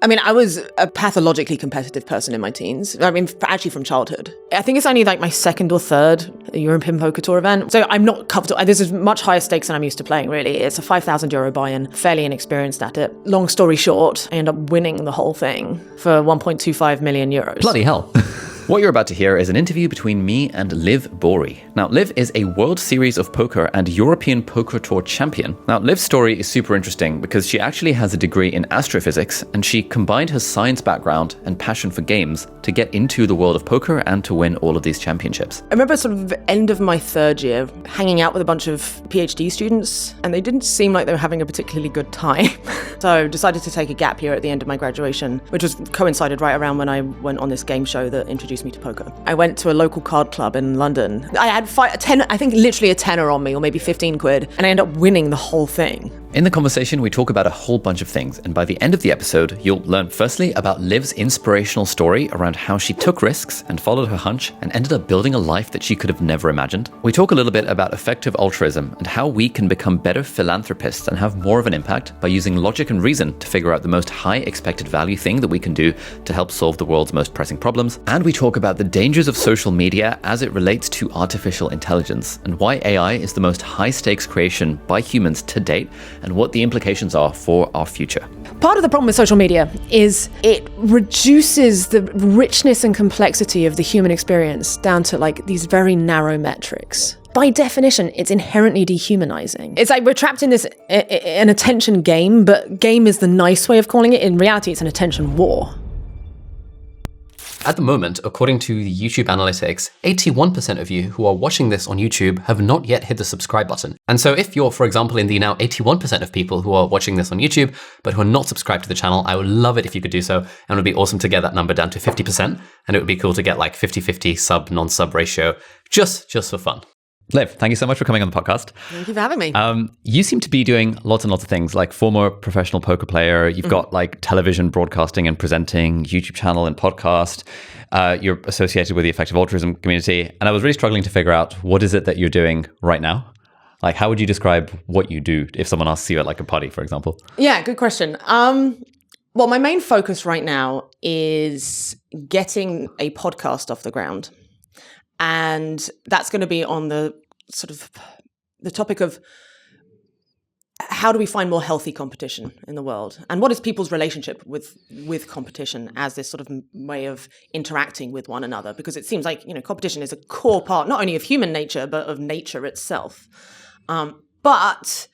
I mean, I was a pathologically competitive person in my teens. I mean, actually from childhood. I think it's only like my second or third European Poker Tour event. So I'm not comfortable. This is much higher stakes than I'm used to playing, really. It's a €5,000 buy-in, fairly inexperienced at it. Long story short, I end up winning the whole thing for €1.25 million. Bloody hell. What you're about to hear is an interview between me and Liv Boeree. Now, Liv is a World Series of Poker and European Poker Tour champion. Now, Liv's story is super interesting because she actually has a degree in astrophysics, and she combined her science background and passion for games to get into the world of poker and to win all of these championships. I remember sort of end of my third year hanging out with a bunch of PhD students, and they didn't seem like they were having a particularly good time. So I decided to take a gap year at the end of my graduation, which was coincided right around when I went on this game show that introduced me to poker. I went to a local card club in London. I had I think literally a tenner on me, or maybe 15 quid, and I ended up winning the whole thing. In the conversation, we talk about a whole bunch of things, and by the end of the episode, you'll learn firstly about Liv's inspirational story around how she took risks and followed her hunch and ended up building a life that she could have never imagined. We talk a little bit about effective altruism and how we can become better philanthropists and have more of an impact by using logic and reason to figure out the most high expected value thing that we can do to help solve the world's most pressing problems. And we talk about the dangers of social media as it relates to artificial intelligence and why AI is the most high stakes creation by humans to date and what the implications are for our future. Part of the problem with social media is it reduces the richness and complexity of the human experience down to like these very narrow metrics. By definition, it's inherently dehumanizing. It's like we're trapped in this an attention game, but game is the nice way of calling it. In reality, it's an attention war. At the moment, according to the YouTube analytics, 81% of you who are watching this on YouTube have not yet hit the subscribe button. And so if you're, for example, in the now 81% of people who are watching this on YouTube, but who are not subscribed to the channel, I would love it if you could do so. And it would be awesome to get that number down to 50%. And it would be cool to get like 50-50 sub, non-sub ratio, just for fun. Liv, thank you so much for coming on the podcast. Thank you for having me. You seem to be doing lots and lots of things, like former professional poker player. You've got like television broadcasting and presenting, YouTube channel and podcast. You're associated with the effective altruism community. And I was really struggling to figure out what is it that you're doing right now? Like, how would you describe what you do if someone asks you at like a party, for example? Yeah, good question. Well, my main focus right now is getting a podcast off the ground. And that's going to be on the sort of the topic of how do we find more healthy competition in the world? And what is people's relationship with competition as this sort of way of interacting with one another? Because it seems like, competition is a core part, not only of human nature, but of nature itself. But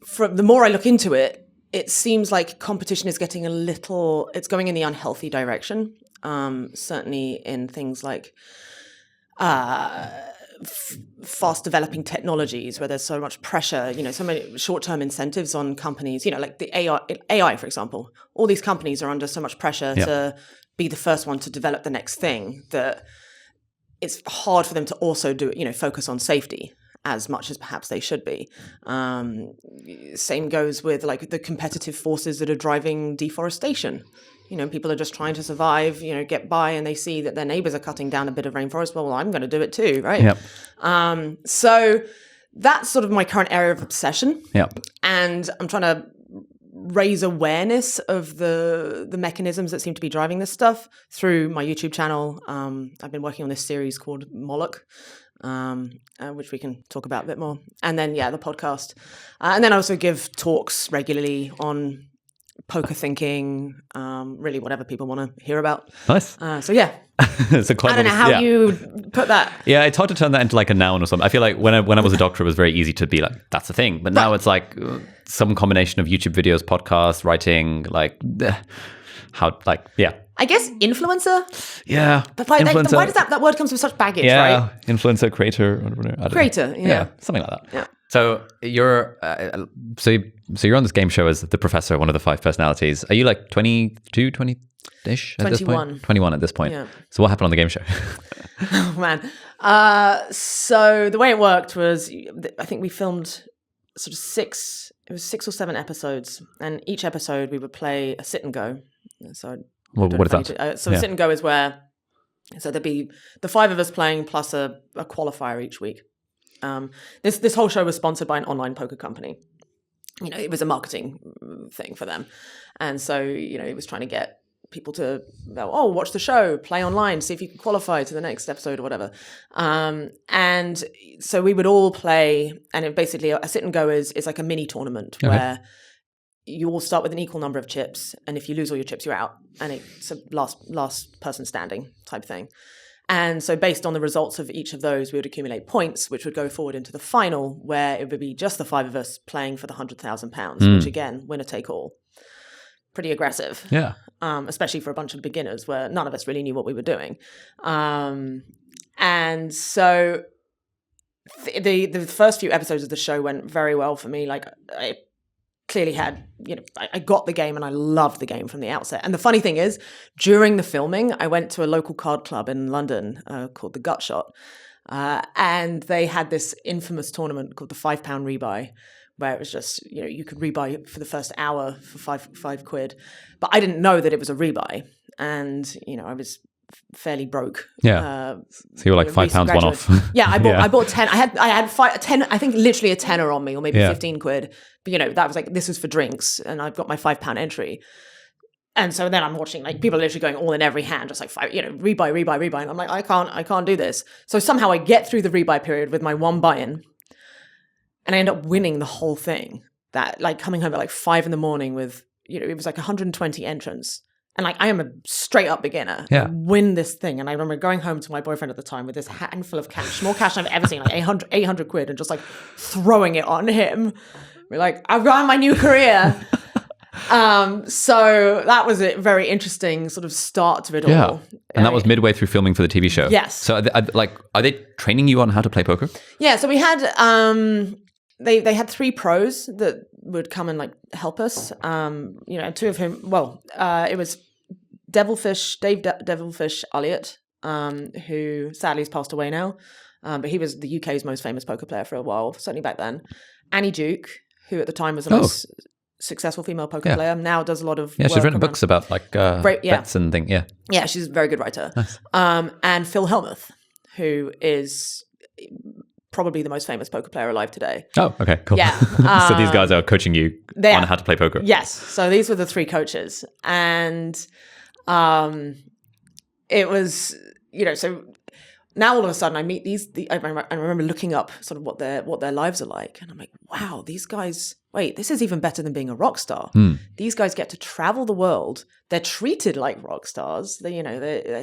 from the more I look into it, it seems like competition is getting it's going in the unhealthy direction. Certainly in things like fast developing technologies where there's so much pressure, so many short-term incentives on companies, like the AI, for example. All these companies are under so much pressure to be the first one to develop the next thing that it's hard for them to also focus on safety as much as perhaps they should be. Same goes with like the competitive forces that are driving deforestation. People are just trying to survive, get by, and they see that their neighbors are cutting down a bit of rainforest. Well, I'm going to do it too, right? Yep. So that's sort of my current area of obsession. Yep. And I'm trying to raise awareness of the mechanisms that seem to be driving this stuff through my YouTube channel. I've been working on this series called Moloch, which we can talk about a bit more. And then, the podcast. And then I also give talks regularly on poker thinking, really whatever people want to hear about. Nice. So yeah. So I don't know how you put that. Yeah, it's hard to turn that into like a noun or something. I feel like when I was a doctor, it was very easy to be like, that's the thing. But now it's like some combination of YouTube videos, podcasts, writing, like I guess influencer. Yeah. But why does that word comes with such baggage, right? Influencer, creator, whatever. Creator, yeah, something like that. Yeah. So you're you're on this game show as the professor, one of the 5 personalities. Are you like 22, 20-ish at 21. this point? 21 at this point. Yeah. So what happened on the game show? Oh man. So the way it worked was, I think we filmed sort of 6 or 7 episodes, and each episode we would play a sit and go. So what is that? A sit and go is where, so there'd be the 5 of us playing plus a qualifier each week. This whole show was sponsored by an online poker company. it was a marketing thing for them. And so, it was trying to get people to go, oh, watch the show, play online, see if you can qualify to the next episode or whatever. And so we would all play, and it basically a sit and go is like a mini tournament where you all start with an equal number of chips, and if you lose all your chips, you're out, and it's a last person standing type thing. And so based on the results of each of those, we would accumulate points, which would go forward into the final, where it would be just the 5 of us playing for the £100,000, which again, winner take all. Pretty aggressive. Yeah. Especially for a bunch of beginners where none of us really knew what we were doing. And so the first few episodes of the show went very well for me. Like, I clearly had, I got the game and I loved the game from the outset. And the funny thing is, during the filming, I went to a local card club in London called the Gut Shot. And they had this infamous tournament called the £5 rebuy, where it was just, you could rebuy for the first hour for five quid. But I didn't know that it was a rebuy. And, I was fairly broke. Yeah. So you were like £5 one off. Yeah, I bought 10. I had 10, I think literally a tenner on me, or maybe 15 quid. But, that was like, this is for drinks. And I've got my £5 entry. And so then I'm watching, like, people are literally going all in every hand, just like, rebuy. And I'm like, I can't do this. So somehow I get through the rebuy period with my one buy-in. And I end up winning the whole thing. That, like, coming home at like 5 a.m. with, it was like 120 entrants. And like, I am a straight up beginner. Yeah. I win this thing. And I remember going home to my boyfriend at the time with this handful of cash, more cash I've ever seen, like 800 quid, and just like throwing it on him. We're like, I've got my new career. So that was a very interesting sort of start to it all. Yeah. And that was midway through filming for the TV show. Yes. So are they training you on how to play poker? Yeah. So we had, they had 3 pros that would come and like help us. 2 of whom, it was Dave Devilfish Elliott, who sadly has passed away now. But he was the UK's most famous poker player for a while, certainly back then. Annie Duke, who at the time was the most successful female poker player, now does a lot of work. She's written books about like bets and things. Yeah. Yeah, she's a very good writer. Nice. And Phil Hellmuth, who is probably the most famous poker player alive today. Oh, okay, cool. Yeah. So these guys are coaching you on how to play poker. Yes. So these were the 3 coaches. And it was, so now all of a sudden I meet I remember looking up sort of what their lives are like. And I'm like, wow, these guys, wait, this is even better than being a rock star. These guys get to travel the world. They're treated like rock stars. They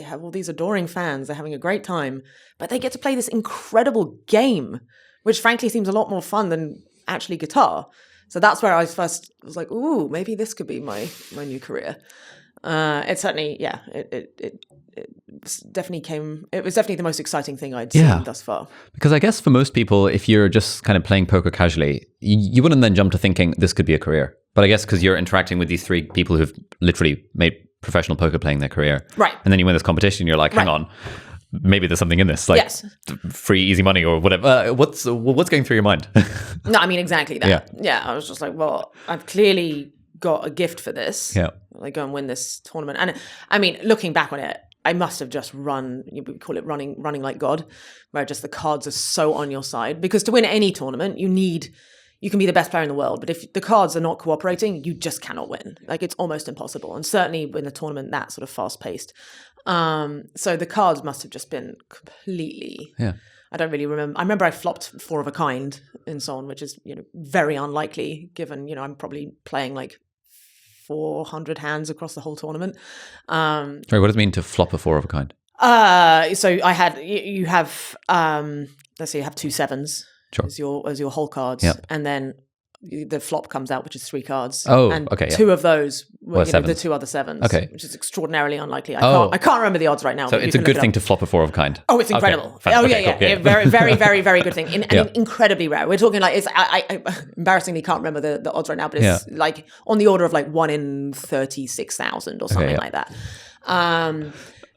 have all these adoring fans. They're having a great time, but they get to play this incredible game, which frankly seems a lot more fun than actually guitar. So that's where I first was like, ooh, maybe this could be my new career. It certainly, it was definitely the most exciting thing I'd seen thus far. Because I guess for most people, if you're just kind of playing poker casually, you wouldn't then jump to thinking this could be a career. But I guess because you're interacting with these 3 people who've literally made professional poker playing their career. Right. And then you win this competition, you're like, hang on, maybe there's something in this, like free, easy money or whatever. What's going through your mind? No, I mean, exactly that. Yeah. I was just like, well, I've clearly got a gift for this. Yeah. I go and win this tournament. And I mean, looking back on it, I must have just run, we call it running like God, where just the cards are so on your side. Because to win any tournament, you can be the best player in the world, but if the cards are not cooperating, you just cannot win. Like, it's almost impossible. And certainly in a tournament that sort of fast-paced. So the cards must have just been completely... Yeah. I don't really remember. I remember I flopped 4 of a kind and so on, which is, very unlikely given, I'm probably playing like 400 hands across the whole tournament. Sorry, what does it mean to flop a 4 of a kind? So I had, you have, let's say you have 2 sevens as your whole cards. Yep. And then the flop comes out, which is 3 cards. Oh, and okay. 2 of those were sevens. the 2 other sevens. Okay. Which is extraordinarily unlikely. I can't remember the odds right now. So it's a good thing to flop a 4 of a kind. Oh, it's incredible. Okay. Oh, yeah. Very, very, very, very good thing. And incredibly rare. We're talking like, I embarrassingly can't remember the odds right now, but it's like on the order of like 1 in 36,000 or something like that.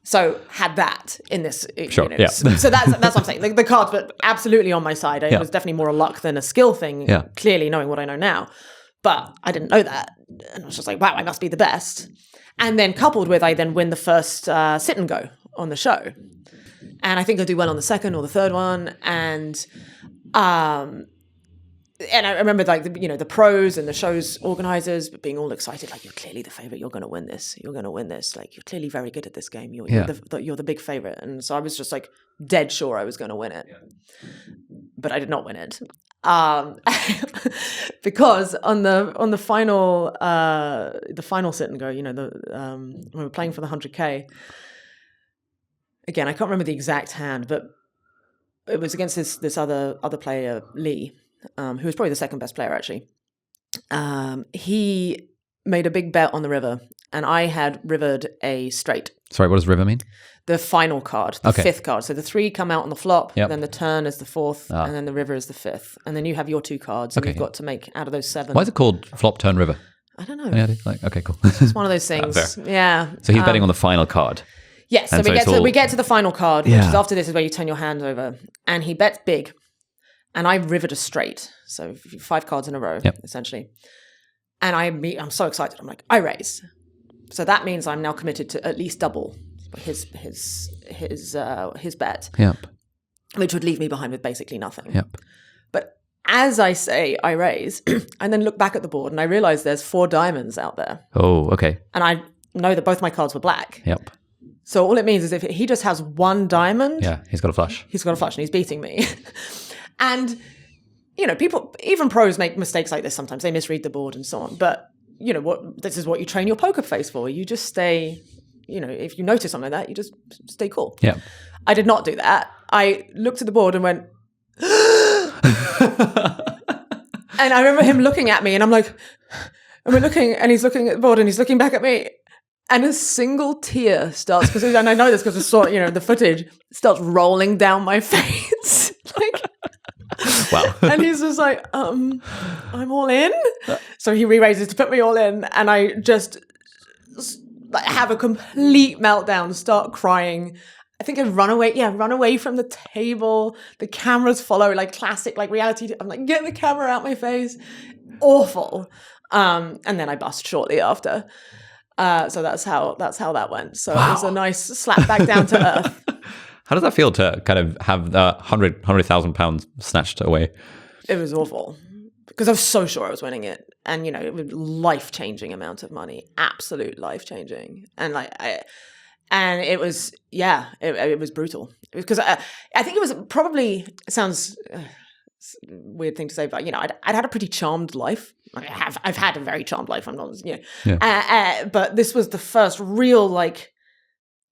So had that in this, sure, so that's what I'm saying. Like, the cards were absolutely on my side. It was definitely more a luck than a skill thing, clearly knowing what I know now. But I didn't know that. And I was just like, wow, I must be the best. And then coupled with, I then win the first sit and go on the show. And I think I do well on the second or the third one. And and I remember like the pros and the show's organizers being all excited, like, you're clearly the favorite, you're going to win this, like, you're clearly very good at this game, you're the big favorite. And so I was just like dead sure I was going to win it, but I did not win it, because on the final sit and go, when we were playing for the 100K, again I can't remember the exact hand, but it was against this other player, Lee, who was probably the second best player, actually. He made a big bet on the river, and I had rivered a straight. Sorry, what does river mean? The final card, the fifth card. So the 3 come out on the flop, then the turn is the 4th, and then the river is the 5th. And then you have your 2 cards, and you've got to make out of those 7. Why is it called flop, turn, river? I don't know. Okay, cool. It's one of those things. Yeah. So he's betting on the final card. Yes, so we get to the final card, which is after this is where you turn your hand over. And he bets big. And I rivered a straight. So 5 cards in a row, essentially. And I'm so excited. I'm like, I raise. So that means I'm now committed to at least double his bet. Yep. Which would leave me behind with basically nothing. Yep. But as I say, I raise, and then look back at the board, and I realize there's 4 diamonds out there. Oh, okay. And I know that both my cards were black. Yep. So all it means is if he just has 1 diamond... Yeah, he's got a flush. And he's beating me. And, people, even pros make mistakes like this sometimes. They misread the board and so on. But, this is what you train your poker face for. You just stay, if you notice something like that, you just stay cool. Yeah. I did not do that. I looked at the board and went... And I remember him looking at me, and I'm like... And we're looking, and he's looking at the board, and he's looking back at me. And a single tear starts, and I know this because I saw, the footage, starts rolling down my face. Wow. And he's just like, I'm all in. So he re-raises to put me all in, and I just have a complete meltdown, start crying. I think I run away from the table. The cameras follow, like classic, like reality. I'm like, get the camera out my face. Awful. And then I bust shortly after. So that's how that went. So It was a nice slap back down to earth. How does that feel to kind of have the 100,000 pounds snatched away? It was awful because I was so sure I was winning it, and it was life-changing amount of money, absolute life-changing, and it was it was brutal because I think it was probably, it sounds weird thing to say, but I'd had a pretty charmed life. I've had a very charmed life. I'm not, but this was the first real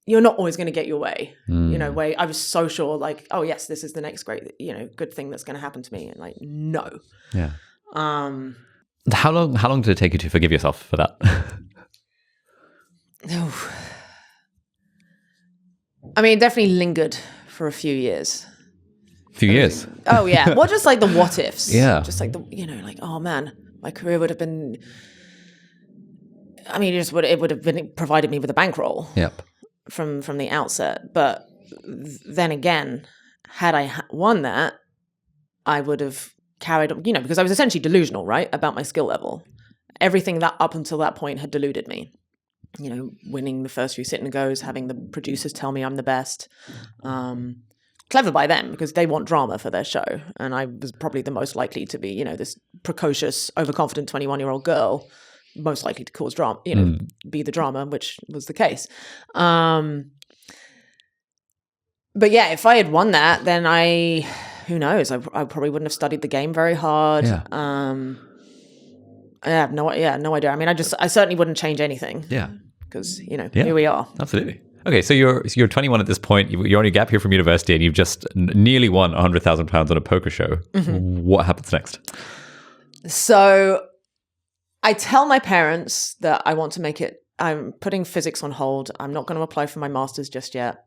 you're not always going to get your way. Way I was so sure, oh yes, this is the next great, good thing that's going to happen to me, and no. Yeah. How long did it take you to forgive yourself for that? I mean, it definitely lingered for a few years. Years? Oh yeah. Well, just the what ifs. Yeah. Just oh man, my career would have been. I mean, it would have been provided me with a bankroll. Yep. From the outset, but then again, had I won that, I would have carried on, because I was essentially delusional, right, about my skill level. Everything that up until that point had deluded me. Winning the first few sit and goes, having the producers tell me I'm the best. Clever by them, because they want drama for their show, and I was probably the most likely to be, this precocious, overconfident 21-year-old girl, most likely to cause drama, be the drama, which was the case. But yeah, if I had won that, then who knows? I probably wouldn't have studied the game very hard. Yeah. I have no idea. I mean, I certainly wouldn't change anything. Yeah. Because, here we are. Absolutely. Okay, so you're 21 at this point. You're on your gap here from university, and you've just nearly won £100,000 on a poker show. Mm-hmm. What happens next? So I tell my parents that I want to make it. I'm putting physics on hold. I'm not going to apply for my master's just yet.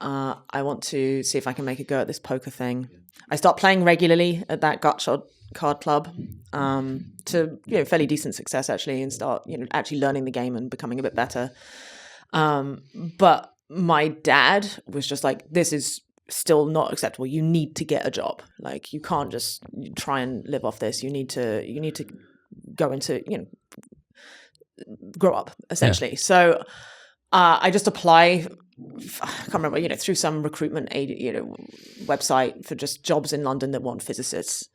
I want to see if I can make a go at this poker thing. I start playing regularly at that Gutshot card club to fairly decent success actually, and start actually learning the game and becoming a bit better. But my dad was just like, this is still not acceptable. You need to get a job. You can't just try and live off this. You need to go into, grow up essentially. Yeah. So I just apply, I can't remember, through some recruitment website for just jobs in London that want physicists.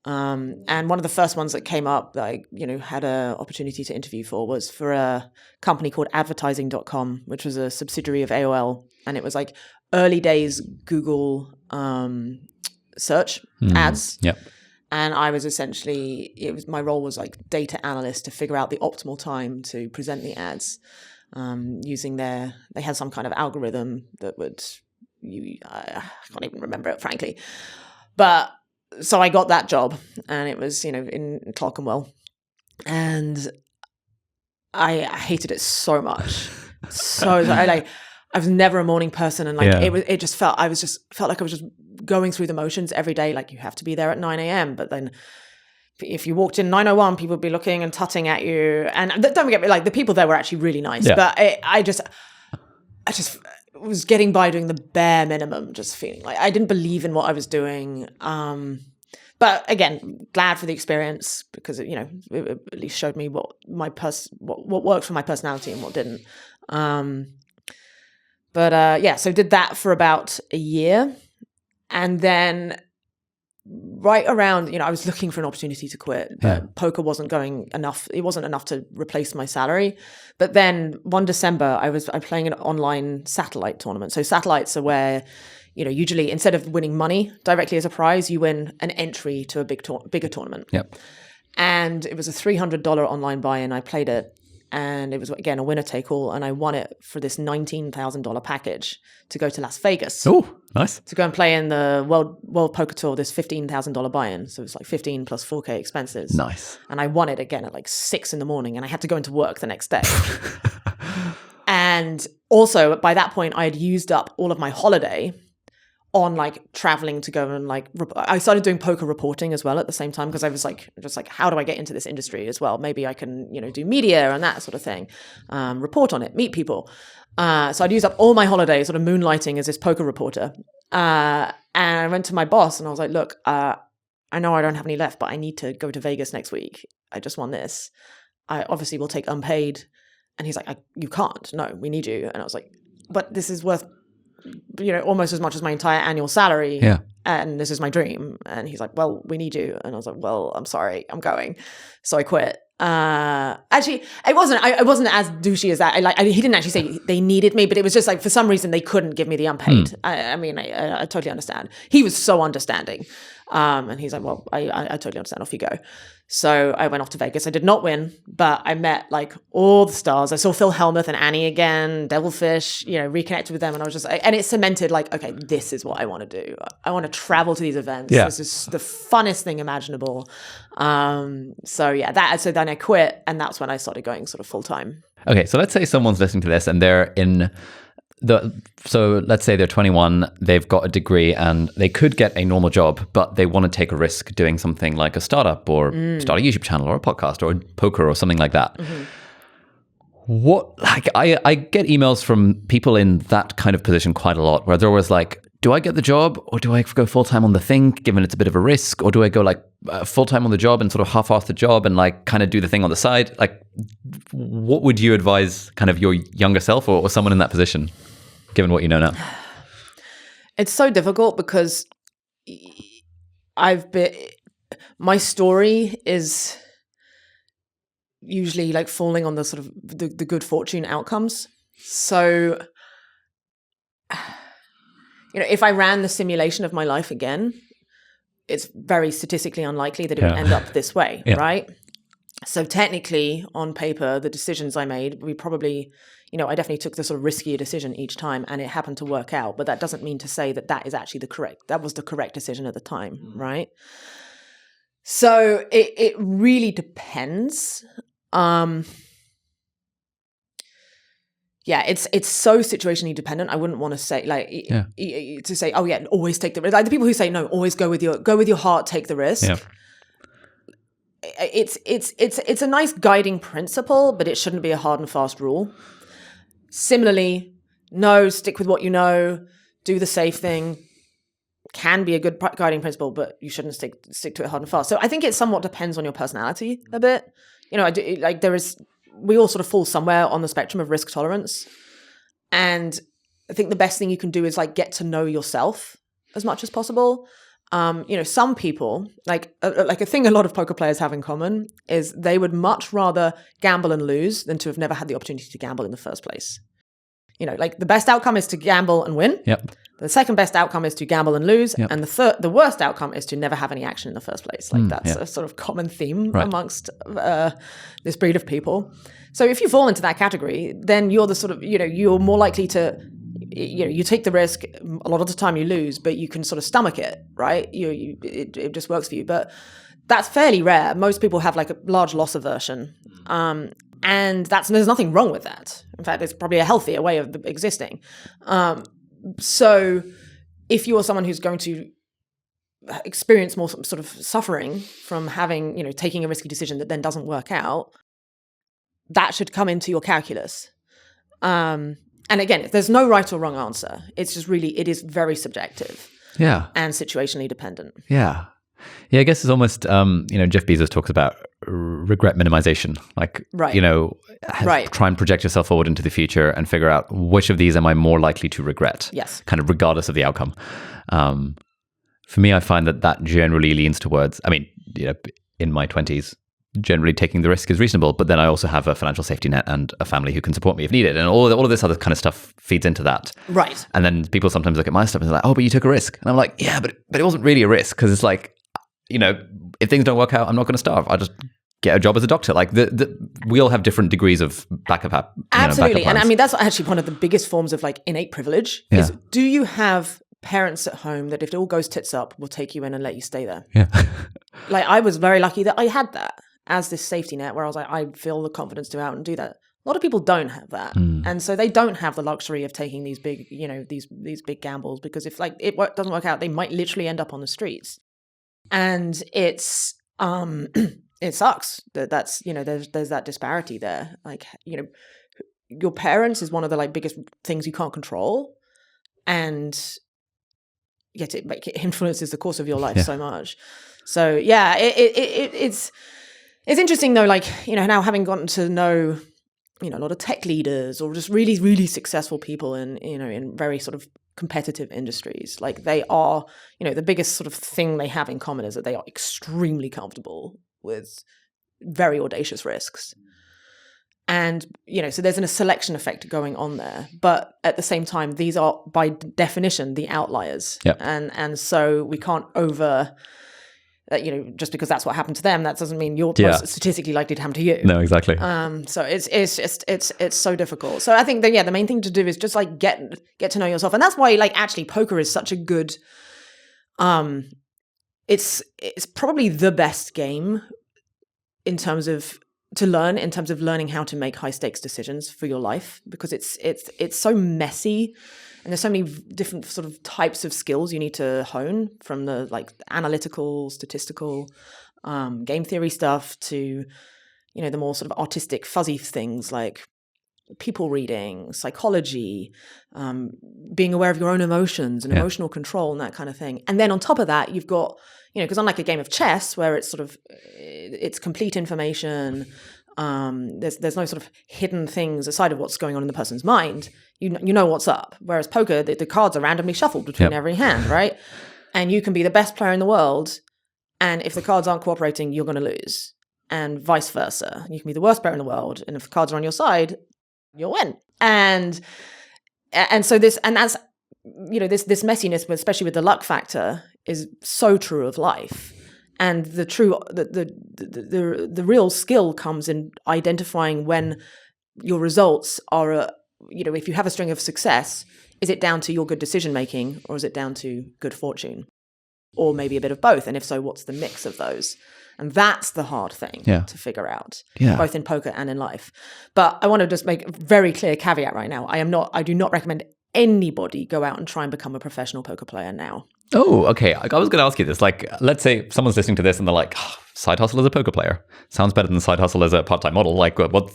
And one of the first ones that came up that I, had an opportunity to interview for was for a company called advertising.com, which was a subsidiary of AOL. And it was like early days Google search ads. Yep. And I was my role was like data analyst to figure out the optimal time to present the ads using they had some kind of algorithm that I can't even remember it, frankly. But so I got that job, and it was, in Clerkenwell, and I hated it so much. I was never a morning person, and it just felt like I was just going through the motions every day. Like, you have to be there at 9 a.m. But then if you walked in 9:01, people would be looking and tutting at you. And don't get me, like, the people there were actually really nice, but I just was getting by doing the bare minimum, just feeling like I didn't believe in what I was doing. But again, glad for the experience, because it at least showed me what worked for my personality and what didn't. So did that for about a year, and then right around, I was looking for an opportunity to quit, but poker wasn't going enough. It wasn't enough to replace my salary. But then one December, I'm playing an online satellite tournament. So satellites are where, usually instead of winning money directly as a prize, you win an entry to a bigger tournament. Yep. And it was a $300 online buy-in. I played it, and it was, again, a winner take all, and I won it for this $19,000 package to go to Las Vegas. Oh, nice. To go and play in the World Poker Tour, this $15,000 buy-in. So it was like 15 plus 4K expenses. Nice. And I won it again at like 6 a.m, and I had to go into work the next day. And also, by that point, I had used up all of my holiday on like traveling to go and like, I started doing poker reporting as well at the same time, because I was like, just like, how do I get into this industry as well? Maybe I can, do media and that sort of thing, report on it, meet people. So I'd use up all my holidays sort of moonlighting as this poker reporter. And I went to my boss and I was like, look, I know I don't have any left, but I need to go to Vegas next week. I just won this. I obviously will take unpaid. And he's like, you can't. No, we need you. And I was like, but this is worth, almost as much as my entire annual salary. Yeah. And this is my dream. And he's like, well, we need you. And I was like, well, I'm sorry, I'm going. So I quit. Actually, I wasn't as douchey as that. He didn't actually say they needed me, but it was just like, for some reason, they couldn't give me the unpaid. I mean, I totally understand. He was so understanding. And he's like, well, I totally understand. Off you go. So I went off to Vegas. I did not win, but I met like all the stars. I saw Phil Hellmuth and Annie again, Devilfish, reconnected with them. And I was just, and it cemented like, okay, this is what I want to do. I want to travel to these events. Yeah. This is the funnest thing imaginable. So then I quit, and that's when I started going sort of full time. Okay. So let's say someone's listening to this and they're so let's say they're 21, they've got a degree and they could get a normal job, but they want to take a risk doing something like a startup or start a YouTube channel or a podcast or poker or something like that. Mm-hmm. I get emails from people in that kind of position quite a lot, where they're always like, do I get the job, or do I go full-time on the thing, given it's a bit of a risk, or do I go like full-time on the job and sort of half-ass the job and like kind of do the thing on the side? Like, what would you advise kind of your younger self or someone in that position, given what you know now? It's so difficult, because my story is usually like falling on the sort of the good fortune outcomes. So, if I ran the simulation of my life again, it's very statistically unlikely that it would end up this way, right? So technically, on paper, the decisions I made, I definitely took the sort of riskier decision each time, and it happened to work out. But that doesn't mean to say that is actually that was the correct decision at the time, right? So it really depends. It's so situationally dependent. I wouldn't want to say to say, oh yeah, always take the risk. Like the people who say no, always go with your heart, take the risk. Yeah. It's a nice guiding principle, but it shouldn't be a hard and fast rule. Similarly, no, stick with what you know, do the safe thing. Can be a good guiding principle, but you shouldn't stick to it hard and fast. So I think it somewhat depends on your personality a bit. We all sort of fall somewhere on the spectrum of risk tolerance. And I think the best thing you can do is like get to know yourself as much as possible. Some people, like a thing a lot of poker players have in common is they would much rather gamble and lose than to have never had the opportunity to gamble in the first place. Like the best outcome is to gamble and win. Yep. The second best outcome is to gamble and lose. Yep. And the worst outcome is to never have any action in the first place. Like that's a sort of common theme amongst this breed of people. So if you fall into that category, then you're the sort of, you're more likely to, you take the risk. A lot of the time you lose, but you can sort of stomach it, right? It just works for you. But that's fairly rare. Most people have like a large loss aversion. And there's nothing wrong with that. In fact, it's probably a healthier way of existing. So if you're someone who's going to experience more sort of suffering from having, taking a risky decision that then doesn't work out, that should come into your calculus. And again, there's no right or wrong answer. It's just really, it is very subjective. Yeah. And situationally dependent. Yeah. Yeah, I guess it's almost, Jeff Bezos talks about regret minimization. Like, try and project yourself forward into the future and figure out which of these am I more likely to regret? Yes. Kind of regardless of the outcome. For me, I find that generally leans towards, in my 20s, generally taking the risk is reasonable, but then I also have a financial safety net and a family who can support me if needed. And all of this other kind of stuff feeds into that. Right. And then people sometimes look at my stuff and they're like, oh, but you took a risk. And I'm like, yeah, but it wasn't really a risk because it's like, if things don't work out, I'm not going to starve. I'll just get a job as a doctor. Like we all have different degrees of backup. Absolutely. And that's actually one of the biggest forms of like innate privilege is, do you have parents at home that if it all goes tits up will take you in and let you stay there? Yeah. Like I was very lucky that I had that as this safety net where I was like, I feel the confidence to go out and do that. A lot of people don't have that. And so they don't have the luxury of taking these big, these big gambles because if like doesn't work out, they might literally end up on the streets. And it's it sucks that's there's that disparity there. Like your parents is one of the like biggest things you can't control, and yet it influences the course of your life so much. So yeah, it's interesting though. Like now having gotten to know a lot of tech leaders or just really really successful people in very sort of competitive industries, like they are, the biggest sort of thing they have in common is that they are extremely comfortable with very audacious risks. And, so there's a selection effect going on there. But at the same time, these are by definition the outliers. Yep. And so we can't just because that's what happened to them, that doesn't mean you're most statistically likely to happen to you. No, exactly. So it's so difficult. So I think that, the main thing to do is just like get to know yourself. And that's why like actually poker is such a good, it's probably the best game in terms of learning how to make high stakes decisions for your life, because it's so messy. And there's so many different sort of types of skills you need to hone, from the like analytical, statistical, game theory stuff to, the more sort of artistic, fuzzy things like people reading, psychology, being aware of your own emotions and emotional control and that kind of thing. And then on top of that, you've got, because unlike a game of chess where it's sort of, it's complete information, there's no sort of hidden things aside of what's going on in the person's mind. You know what's up. Whereas poker, the cards are randomly shuffled between every hand, right? And you can be the best player in the world, and if the cards aren't cooperating, you're going to lose. And vice versa. You can be the worst player in the world, and if the cards are on your side, you'll win. And so this this messiness, especially with the luck factor, is so true of life. And the real skill comes in identifying when your results are, if you have a string of success, is it down to your good decision making, or is it down to good fortune, or maybe a bit of both? And if so, what's the mix of those? And that's the hard thing to figure out, both in poker and in life. But I want to just make a very clear caveat right now. I do not recommend anybody go out and try and become a professional poker player now. Oh, okay. I was going to ask you this. Like, let's say someone's listening to this and they're like, side hustle as a poker player sounds better than side hustle as a part-time model. Like, what?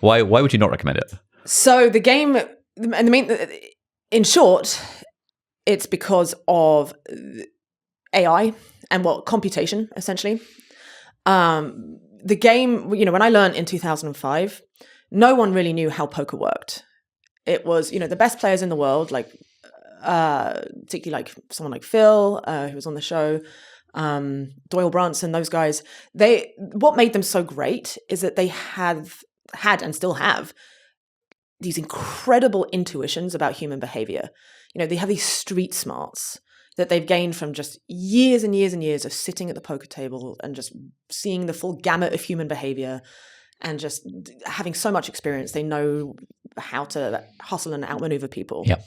Why would you not recommend it? So the game, in short, it's because of AI and computation, essentially. The game, when I learned in 2005, no one really knew how poker worked. It was, the best players in the world, like particularly like someone like Phil, who was on the show, Doyle Brunson, those guys, what made them so great is that they had and still have these incredible intuitions about human behavior. They have these street smarts that they've gained from just years and years and years of sitting at the poker table and just seeing the full gamut of human behavior and just having so much experience. They know how to hustle and outmaneuver people. Yeah.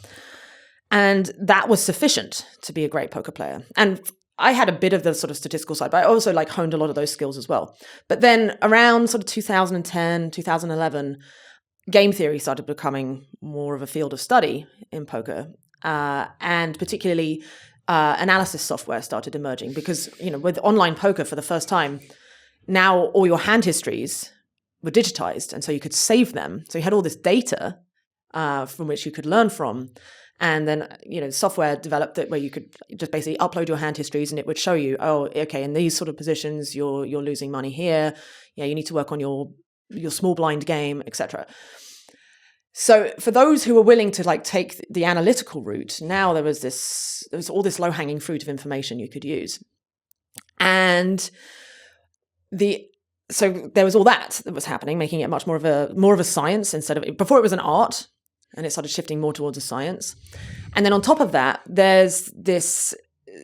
And that was sufficient to be a great poker player. And I had a bit of the sort of statistical side, but I also like honed a lot of those skills as well. But then around sort of 2010, 2011, game theory started becoming more of a field of study in poker. And particularly analysis software started emerging because, with online poker for the first time, now all your hand histories were digitized. And so you could save them. So you had all this data from which you could learn from. And then, software developed it where you could just basically upload your hand histories and it would show you, oh, okay, in these sort of positions, you're losing money here. Yeah, you need to work on your small blind game, etc. So for those who were willing to like take the analytical route, now there was all this low-hanging fruit of information you could use. And so there was all that was happening, making it much more of a science before it was an art. And it started shifting more towards a science. And then on top of that, there's this,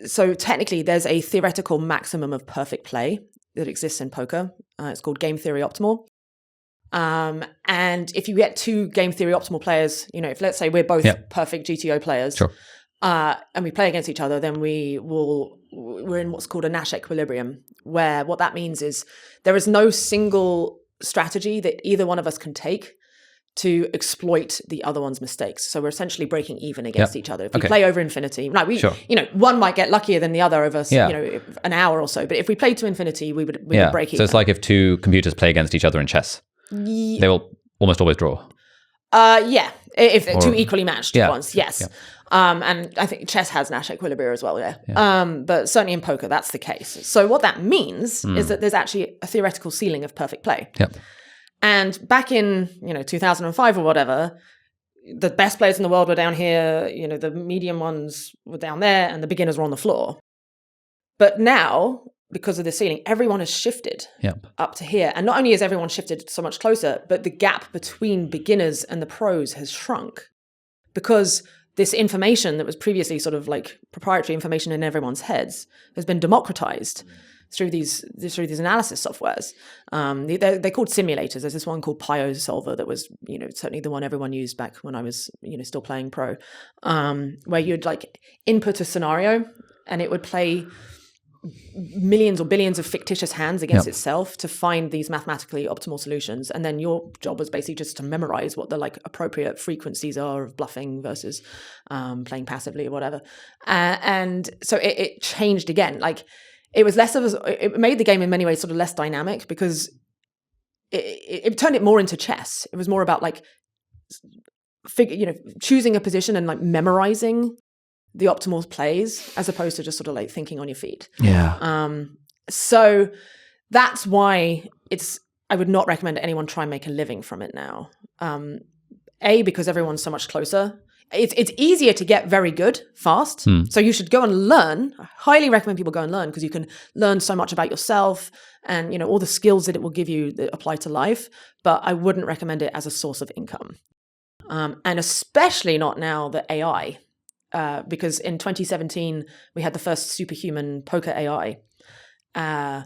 so technically there's a theoretical maximum of perfect play that exists in poker. It's called game theory optimal. And if you get two game theory optimal players, if let's say we're both perfect GTO players, sure. And we play against each other, then we're in what's called a Nash equilibrium, where what that means is there is no single strategy that either one of us can take to exploit the other one's mistakes. So we're essentially breaking even against each other. If we play over infinity, one might get luckier than the other over an hour or so. But if we played to infinity, we would break even. So it's like if two computers play against each other in chess, they will almost always draw. If they're two equally matched ones, yes. Yeah. And I think chess has Nash equilibria as well, but certainly in poker, that's the case. So what that means is that there's actually a theoretical ceiling of perfect play. Yep. And back in 2005 or whatever, the best players in the world were down here, the medium ones were down there, and the beginners were on the floor. But now, because of the ceiling, everyone has shifted up to here. And not only has everyone shifted so much closer, but the gap between beginners and the pros has shrunk. Because this information that was previously sort of like proprietary information in everyone's heads has been democratized through these analysis softwares. They're called simulators. There's this one called PioSolver that was, certainly the one everyone used back when I was, still playing pro, where you'd like input a scenario and it would play millions or billions of fictitious hands against itself to find these mathematically optimal solutions. And then your job was basically just to memorize what the like appropriate frequencies are of bluffing versus playing passively or whatever. And so it changed again. Like, it was it made the game in many ways sort of less dynamic because it turned it more into chess. It was more about like, choosing a position and like memorizing the optimal plays as opposed to just sort of like thinking on your feet. Yeah. So that's why I would not recommend anyone try and make a living from it now. Because everyone's so much closer. It's easier to get very good fast. So you should go and learn. I highly recommend people go and learn because you can learn so much about yourself and, all the skills that it will give you that apply to life. But I wouldn't recommend it as a source of income. And especially not now the AI, because in 2017, we had the first superhuman poker AI. And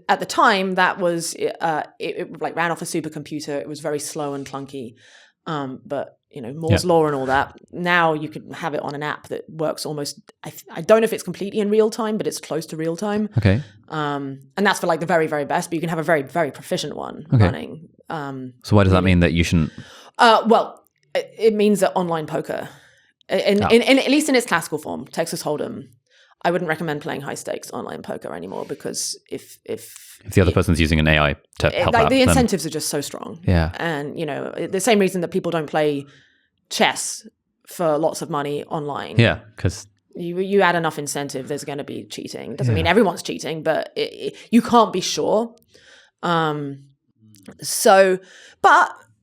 at the time that was, it like ran off a supercomputer. It was very slow and clunky. But Moore's law and all that. Now you can have it on an app that works almost. I don't know if it's completely in real time, but it's close to real time. Okay. And that's for like the very, very best. But you can have a very, very proficient one running. So why does that mean that you shouldn't? Well, it means that online poker, in at least in its classical form, Texas Hold'em, I wouldn't recommend playing high stakes online poker anymore because if the other person's using an AI to help out, the incentives are just so strong. Yeah. And the same reason that people don't play chess for lots of money online. Yeah, because you add enough incentive, there's going to be cheating. Doesn't mean everyone's cheating, but you can't be sure. But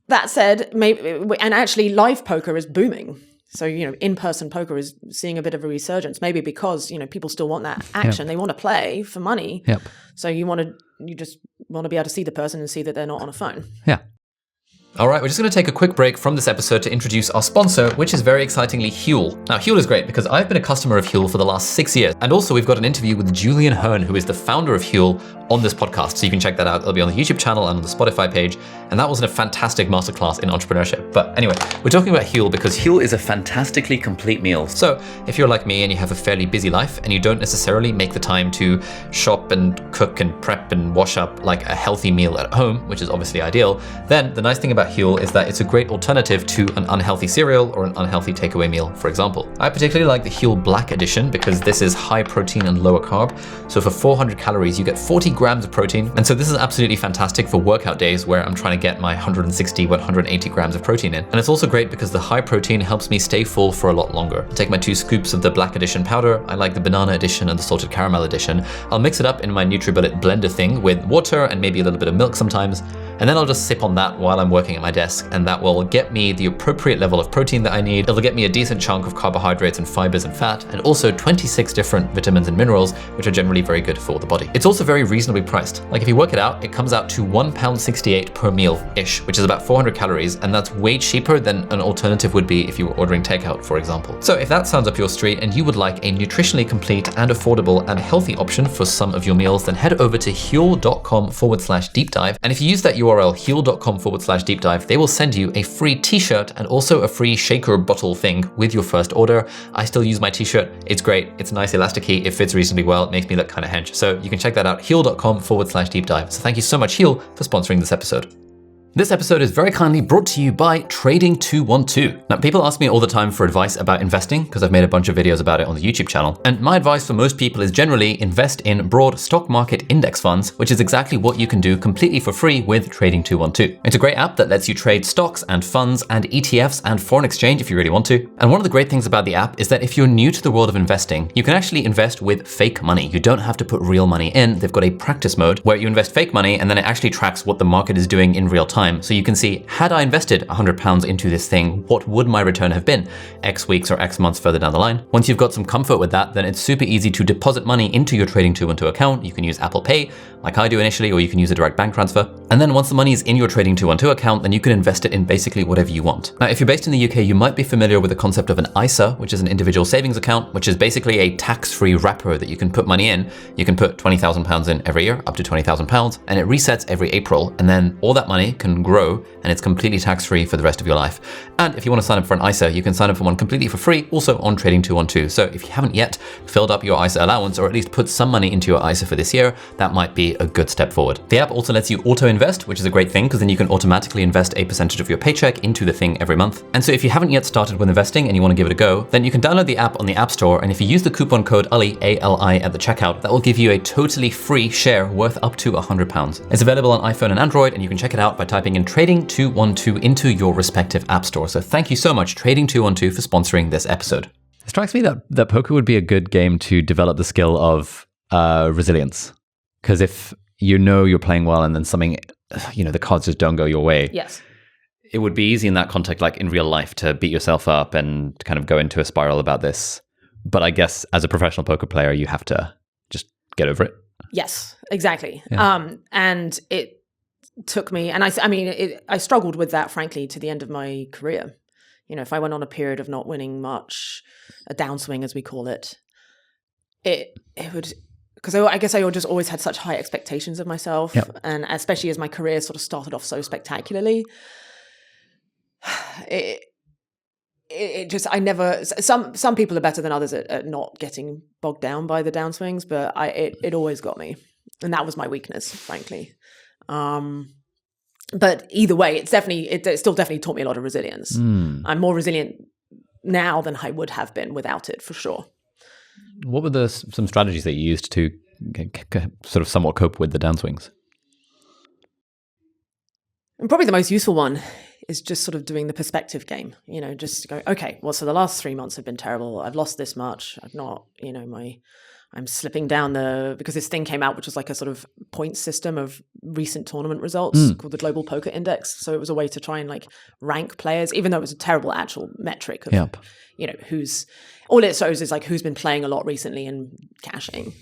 that said, maybe, and actually live poker is booming. So, in-person poker is seeing a bit of a resurgence, maybe because, people still want that action. They want to play for money. Yep. So you just want to be able to see the person and see that they're not on a phone. Yeah. All right, we're just going to take a quick break from this episode to introduce our sponsor, which is very excitingly Huel. Now, Huel is great because I've been a customer of Huel for the last 6 years. And also we've got an interview with Julian Hearn, who is the founder of Huel, on this podcast. So you can check that out. It'll be on the YouTube channel and on the Spotify page. And that was a fantastic masterclass in entrepreneurship. But anyway, we're talking about Huel because Huel is a fantastically complete meal. So if you're like me and you have a fairly busy life and you don't necessarily make the time to shop and cook and prep and wash up like a healthy meal at home, which is obviously ideal, then the nice thing about Huel is that it's a great alternative to an unhealthy cereal or an unhealthy takeaway meal, for example. I particularly like the Huel Black Edition because this is high protein and lower carb. So for 400 calories, you get 40 grams of protein. And so this is absolutely fantastic for workout days where I'm trying to get my 160, 180 grams of protein in. And it's also great because the high protein helps me stay full for a lot longer. I take my 2 scoops of the Black Edition powder. I like the banana edition and the salted caramel edition. I'll mix it up in my NutriBullet blender thing with water and maybe a little bit of milk sometimes. And then I'll just sip on that while I'm working at my desk, and that will get me the appropriate level of protein that I need. It'll get me a decent chunk of carbohydrates and fibers and fat, and also 26 different vitamins and minerals, which are generally very good for the body. It's also very reasonably priced. Like if you work it out, it comes out to £1.68 per meal-ish, which is about 400 calories, and that's way cheaper than an alternative would be if you were ordering takeout, for example. So if that sounds up your street and you would like a nutritionally complete and affordable and healthy option for some of your meals, then head over to huel.com/deep dive. And if you use that URL huel.com/deep dive, they will send you a free t-shirt and also a free shaker bottle thing with your first order. I still use my t-shirt. It's great. It's nice elasticy. It fits reasonably well. It makes me look kind of hench. So you can check that out, huel.com/deep dive. So thank you so much, Huel, for sponsoring this episode. This episode is very kindly brought to you by Trading212. Now, people ask me all the time for advice about investing because I've made a bunch of videos about it on the YouTube channel. And my advice for most people is generally invest in broad stock market index funds, which is exactly what you can do completely for free with Trading212. It's a great app that lets you trade stocks and funds and ETFs and foreign exchange if you really want to. And one of the great things about the app is that if you're new to the world of investing, you can actually invest with fake money. You don't have to put real money in. They've got a practice mode where you invest fake money and then it actually tracks what the market is doing in real time. So you can see, had I invested £100 into this thing, what would my return have been X weeks or X months further down the line? Once you've got some comfort with that, then it's super easy to deposit money into your Trading212 account. You can use Apple Pay, like I do initially, or you can use a direct bank transfer. And then once the money is in your Trading212 account, then you can invest it in basically whatever you want. Now, if you're based in the UK, you might be familiar with the concept of an ISA, which is an individual savings account, which is basically a tax-free wrapper that you can put money in. You can put £20,000 in every year, up to £20,000, and it resets every April. And then all that money can grow and it's completely tax-free for the rest of your life. And if you want to sign up for an ISA, you can sign up for one completely for free, also on Trading212. So if you haven't yet filled up your ISA allowance, or at least put some money into your ISA for this year, that might be a good step forward. The app also lets you auto-invest, which is a great thing because then you can automatically invest a percentage of your paycheck into the thing every month. And so if you haven't yet started with investing and you want to give it a go, then you can download the app on the App Store. And if you use the coupon code ALI, A-L-I, at the checkout, that will give you a totally free share worth up to £100. It's available on iPhone and Android, and you can check it out by typing in Trading212 into your respective app store. So thank you so much, Trading212, for sponsoring this episode. It strikes me that poker would be a good game to develop the skill of resilience. Because if you know you're playing well and then something, the cards just don't go your way. Yes. It would be easy in that context, like in real life, to beat yourself up and kind of go into a spiral about this. But I guess as a professional poker player, you have to just get over it. Yes, exactly. Yeah. And it took me, and I struggled with that, frankly, to the end of my career. If I went on a period of not winning much, a downswing as we call it, it would, because I guess I just always had such high expectations of myself. Yep. And especially as my career sort of started off so spectacularly, it just, I never, some people are better than others at not getting bogged down by the downswings, but it always got me. And that was my weakness, frankly. But either way, it still definitely taught me a lot of resilience. I'm more resilient now than I would have been without it, for sure. What were some strategies that you used to sort of somewhat cope with the downswings? And probably the most useful one is just sort of doing the perspective game, just go, okay, well, so the last 3 months have been terrible. I've lost this much. I've not, I'm slipping down because this thing came out, which was like a sort of point system of recent tournament results called the Global Poker Index. So it was a way to try and like rank players, even though it was a terrible actual metric of, all it shows is like who's been playing a lot recently and cashing.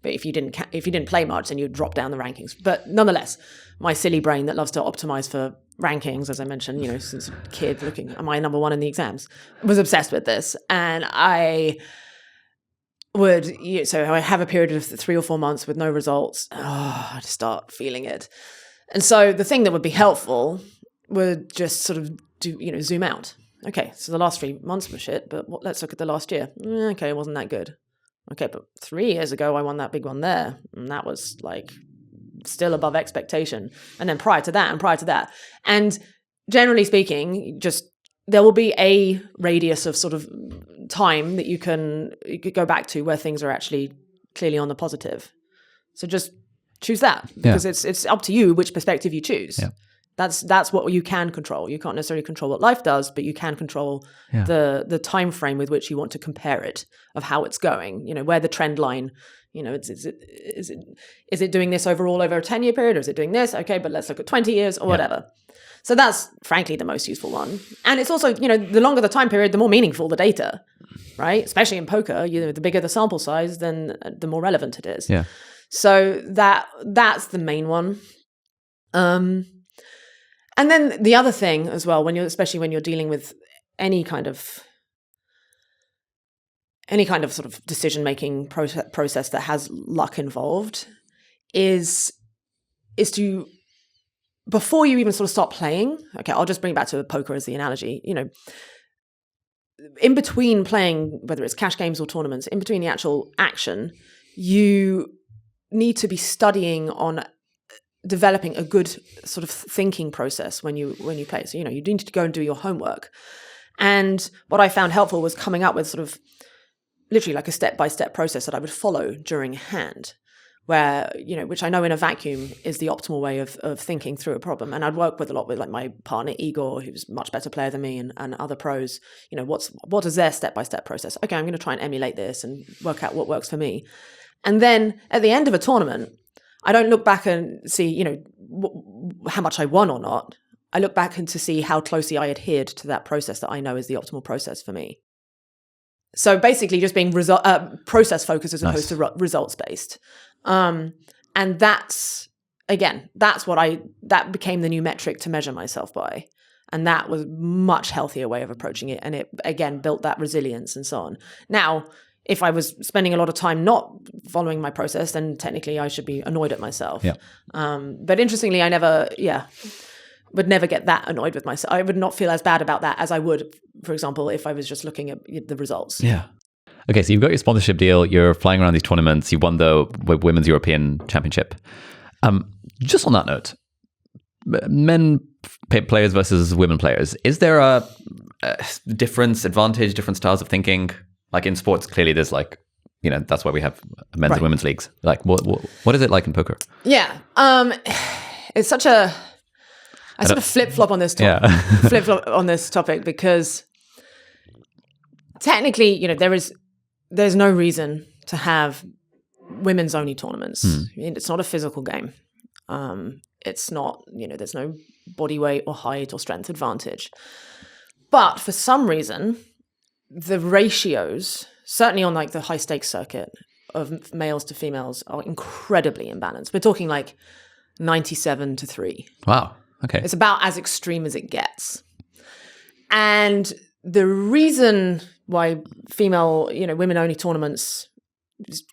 But if you didn't play much, then you'd drop down the rankings. But nonetheless, my silly brain that loves to optimize for rankings, as I mentioned, since a kid looking, am I number one in the exams, was obsessed with this. And I have a period of 3 or 4 months with no results. I'd start feeling it. And so the thing that would be helpful would just sort of zoom out. Okay, so the last 3 months were shit, but let's look at the last year. Okay, it wasn't that good. Okay, but 3 years ago, I won that big one there. And that was like still above expectation. And then prior to that. And generally speaking, just there will be a radius of sort of time that you could go back to where things are actually clearly on the positive. So just choose that, because it's up to you which perspective you choose. Yeah. That's what you can control. You can't necessarily control what life does, but you can control the time frame with which you want to compare it, of how it's going. Where the trend line, is it doing this overall over a 10-year period, or is it doing this? Okay, but let's look at 20 years or whatever. So that's frankly the most useful one. And it's also, the longer the time period, the more meaningful the data, right? Especially in poker, the bigger the sample size, then the more relevant it is. Yeah. So that's the main one. And then the other thing as well, especially when you're dealing with any kind of sort of decision-making process that has luck involved, is to, before you even sort of start playing, okay, I'll just bring back to poker as the analogy, in between playing, whether it's cash games or tournaments, in between the actual action, you need to be studying on developing a good sort of thinking process when you play. So, you need to go and do your homework. And what I found helpful was coming up with sort of literally like a step-by-step process that I would follow during a hand, where, which I know in a vacuum is the optimal way of thinking through a problem. And I'd work with a lot with like my partner, Igor, who's a much better player than me, and other pros. What is their step-by-step process? Okay, I'm going to try and emulate this and work out what works for me. And then at the end of a tournament, I don't look back and see, how much I won or not. I look back and to see how closely I adhered to that process that I know is the optimal process for me. So basically just being process focused as opposed to results based. And that's that became the new metric to measure myself by. And that was a much healthier way of approaching it. And it, again, built that resilience and so on. Now, if I was spending a lot of time not following my process, then technically I should be annoyed at myself. Yeah. But interestingly, I would never get that annoyed with myself. I would not feel as bad about that as I would, for example, if I was just looking at the results. Yeah. Okay, so you've got your sponsorship deal. You're flying around these tournaments. You won the Women's European Championship. Just on that note, men players versus women players, is there a difference, advantage, different styles of thinking? Like in sports, clearly there's like, that's why we have men's and women's leagues. Like what is it like in poker? Yeah. It's such I sort of flip-flop on this topic because technically, there's no reason to have women's only tournaments. It's not a physical game. It's not, there's no body weight or height or strength advantage. But for some reason, the ratios, certainly on like the high stakes circuit of males to females, are incredibly imbalanced. We're talking like 97-3. Wow. Okay. It's about as extreme as it gets. And the reason why female, women only tournaments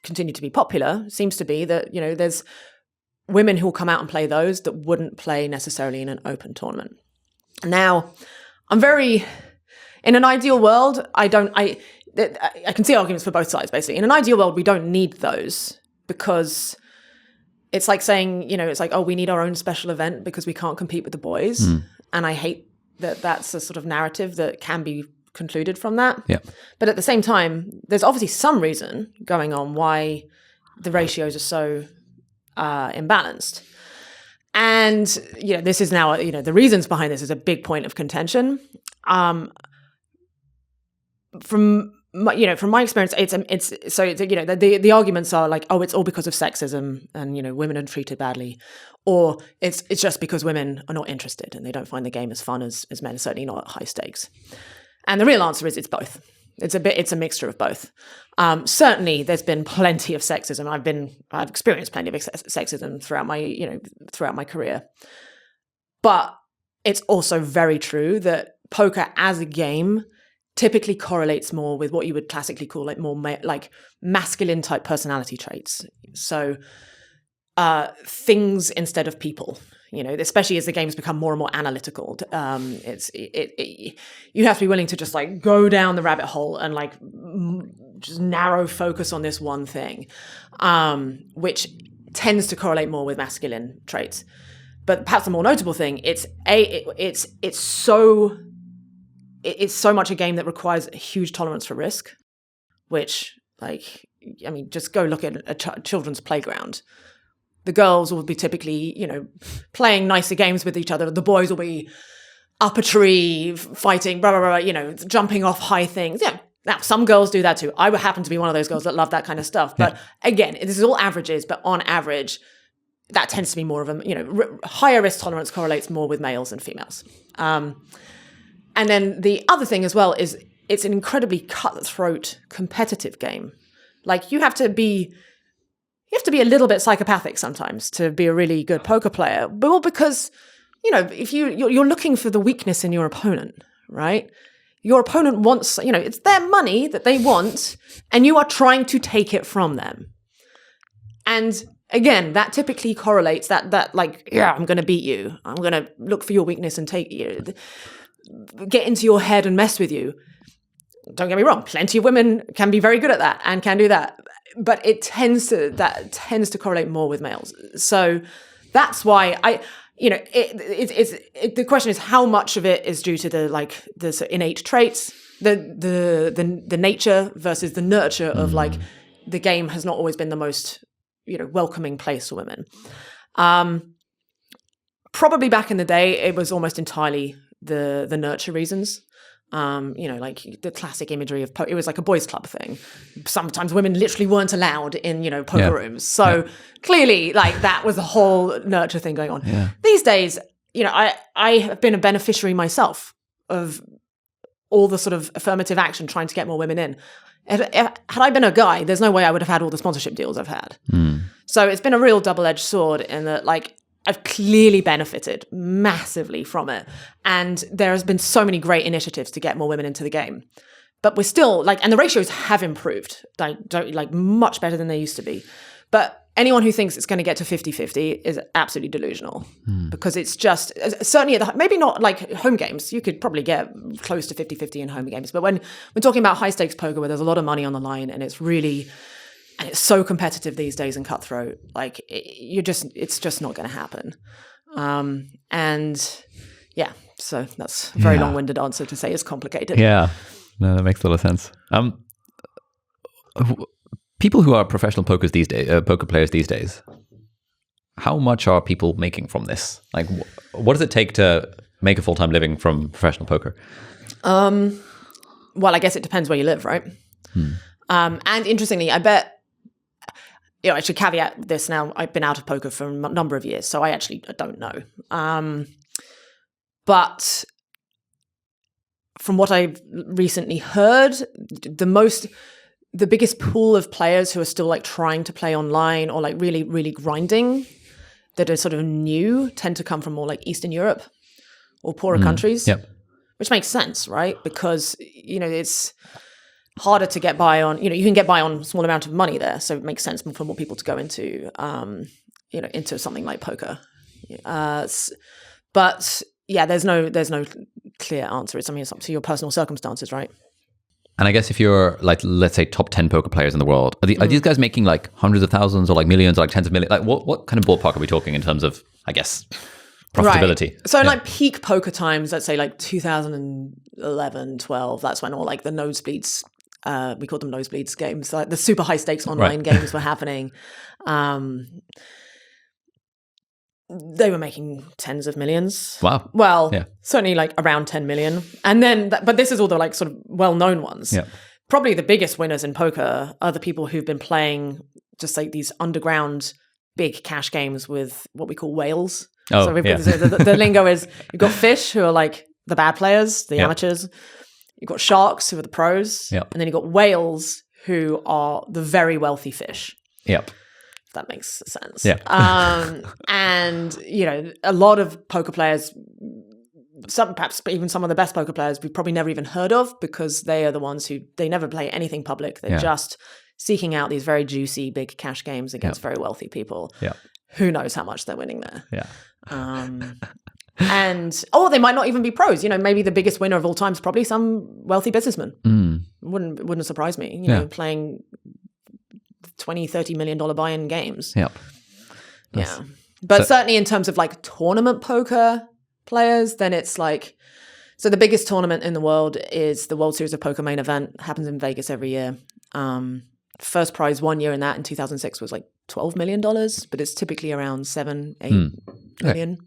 continue to be popular seems to be that, there's women who will come out and play those that wouldn't play necessarily in an open tournament. Now, in an ideal world, I can see arguments for both sides, basically. In an ideal world, we don't need those because it's like saying, it's like, oh, we need our own special event because we can't compete with the boys. And I hate that that's a sort of narrative that can be concluded from that. Yeah. But at the same time, there's obviously some reason going on why the ratios are so imbalanced. And, this is now, the reasons behind this is a big point of contention. From from my experience, the arguments are like, oh, it's all because of sexism and women are treated badly, or it's just because women are not interested and they don't find the game as fun as men, certainly not at high stakes. And the real answer is it's both. It's a mixture of both. Certainly, there's been plenty of sexism. I've experienced plenty of sexism throughout my career, but it's also very true that poker as a game typically correlates more with what you would classically call like more like masculine type personality traits. So things instead of people, especially as the games become more and more analytical. You have to be willing to just like go down the rabbit hole and like just narrow focus on this one thing, which tends to correlate more with masculine traits. But perhaps the more notable thing, it's so much a game that requires a huge tolerance for risk, which, just go look at a children's playground. The girls will be typically, playing nicer games with each other. The boys will be up a tree, fighting, blah, blah, blah, jumping off high things. Yeah. Now, some girls do that too. I would happen to be one of those girls that love that kind of stuff. But again, this is all averages, but on average, that tends to be more of a, higher risk tolerance correlates more with males than females. And then the other thing as well is it's an incredibly cutthroat competitive game. Like you have to be a little bit psychopathic sometimes to be a really good poker player. Well, because, if you're looking for the weakness in your opponent, right? Your opponent wants, it's their money that they want, and you are trying to take it from them. And again, that typically correlates that like, I'm going to beat you. I'm going to look for your weakness and take you. Get into your head and mess with you. Don't get me wrong, plenty of women can be very good at that and can do that, but it tends to correlate more with males. So that's why the question is how much of it is due to the innate traits, the nature versus the nurture of like the game has not always been the most welcoming place for women. Probably back in the day, it was almost entirely the nurture reasons. Like the classic imagery of it was like a boys' club thing. Sometimes women literally weren't allowed in, poker rooms. So clearly, like that was a whole nurture thing going on. Yeah. These days, I have been a beneficiary myself of all the sort of affirmative action trying to get more women in. Had I been a guy, there's no way I would have had all the sponsorship deals I've had. So it's been a real double-edged sword in that, like, I've clearly benefited massively from it. And there has been so many great initiatives to get more women into the game. But we're still, and the ratios have improved, much better than they used to be. But anyone who thinks it's going to get to 50-50 is absolutely delusional. Because it's just, certainly, maybe not like home games. You could probably get close to 50-50 in home games. But when we're talking about high-stakes poker where there's a lot of money on the line and it's really... And it's so competitive these days and cutthroat. It's just not going to happen. So that's a very long-winded answer to say it's complicated. Yeah, no, that makes a lot of sense. People who are professional poker players these days, how much are people making from this? Like, what does it take to make a full-time living from professional poker? Well, I guess it depends where you live, right? And interestingly, I bet. I should caveat this now. I've been out of poker for a number of years, so I actually don't know. But from what I've recently heard, the biggest pool of players who are still trying to play online or really, really grinding that are sort of new tend to come from more Eastern Europe or poorer countries, which makes sense, right? Because, it's harder to get by on, you can get by on a small amount of money there. So it makes sense for more people to go into, into something like poker. But yeah, there's no clear answer. It's up to your personal circumstances, right? And I guess if you're let's say top 10 poker players in the world, are these guys making hundreds of thousands or millions or tens of millions? What kind of ballpark are we talking in terms of, I guess, profitability? Right. So peak poker times, let's say 2011, 12, that's when all the nosebleeds, we called them nosebleeds games, the super high stakes online games were happening. They were making tens of millions. Wow. Well, certainly around 10 million. And then, but this is all the sort of well-known ones. Yeah. probably the biggest winners in poker are the people who've been playing just like these underground big cash games with what we call whales. Oh, so yeah. the lingo is you've got fish who are like the bad players, the amateurs. You've got sharks who are the pros. Yep. And then you've got whales who are the very wealthy fish. Yep. If that makes sense. Yeah. And, a lot of poker players, perhaps even some of the best poker players we've probably never even heard of because they are the ones who, they never play anything public. They're just seeking out these very juicy, big cash games against very wealthy people. Yeah. Who knows how much they're winning there. Yeah. And they might not even be pros. Maybe the biggest winner of all time is probably some wealthy businessman. Wouldn't surprise me. Playing $20-30 million buy-in games. Yep. Yeah, but certainly in terms of like tournament poker players, then it's like, so the biggest tournament in the world is the World Series of Poker main event. Happens in Vegas every year. First prize one year in that in 2006 was like $12 million, but it's typically around 7-8 million.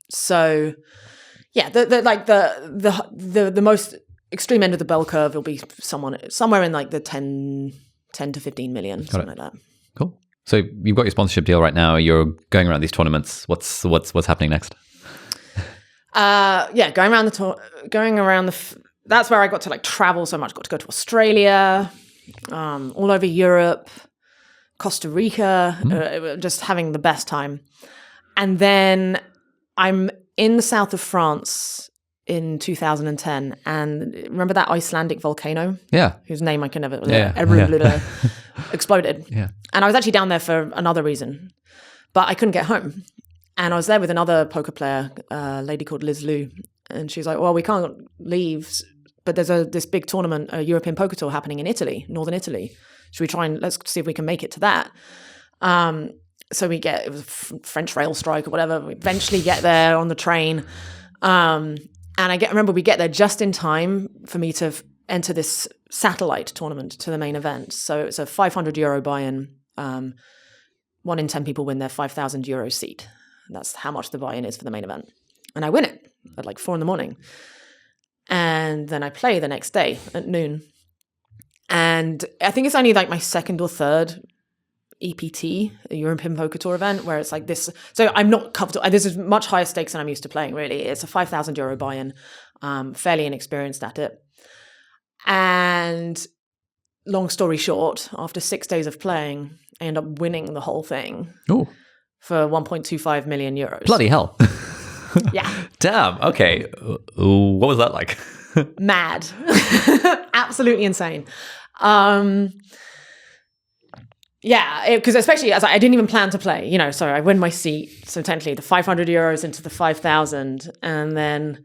So yeah, the most extreme end of the bell curve will be somewhere in like the 10 to 15 million, something like that. Cool. So you've got your sponsorship deal right now. You're going around these tournaments. What's happening next? Going around that's where I got to like travel so much. Got to go to Australia, all over Europe, Costa Rica, just having the best time. And then I'm in the south of France in 2010, and remember that Icelandic volcano? Yeah. Whose name I can never exploded. Yeah. And I was actually down there for another reason, but I couldn't get home. And I was there with another poker player, a lady called Liz Lou, and she's like, well, we can't leave, but there's this big tournament, a European poker tour happening in Italy, northern Italy. Should we try and let's see if we can make it to that? So it was a French rail strike or whatever. We eventually get there on the train. And remember we get there just in time for me to enter this satellite tournament to the main event. So it's a €500 buy-in. 1 in 10 people win their €5,000 seat. That's how much the buy-in is for the main event. And I win it at like 4 a.m. And then I play the next day at noon. And I think it's only like my second or third EPT, a European Poker Tour event, where it's like this. So I'm not comfortable. This is much higher stakes than I'm used to playing, really. It's a €5,000 buy-in, fairly inexperienced at it. And long story short, after 6 days of playing, I end up winning the whole thing for €1.25 million. Bloody hell. Yeah. Damn. Okay. What was that like? Mad. Absolutely insane. Yeah, because especially as I didn't even plan to play, so I win my seat. So technically the €500 into the 5,000. And then,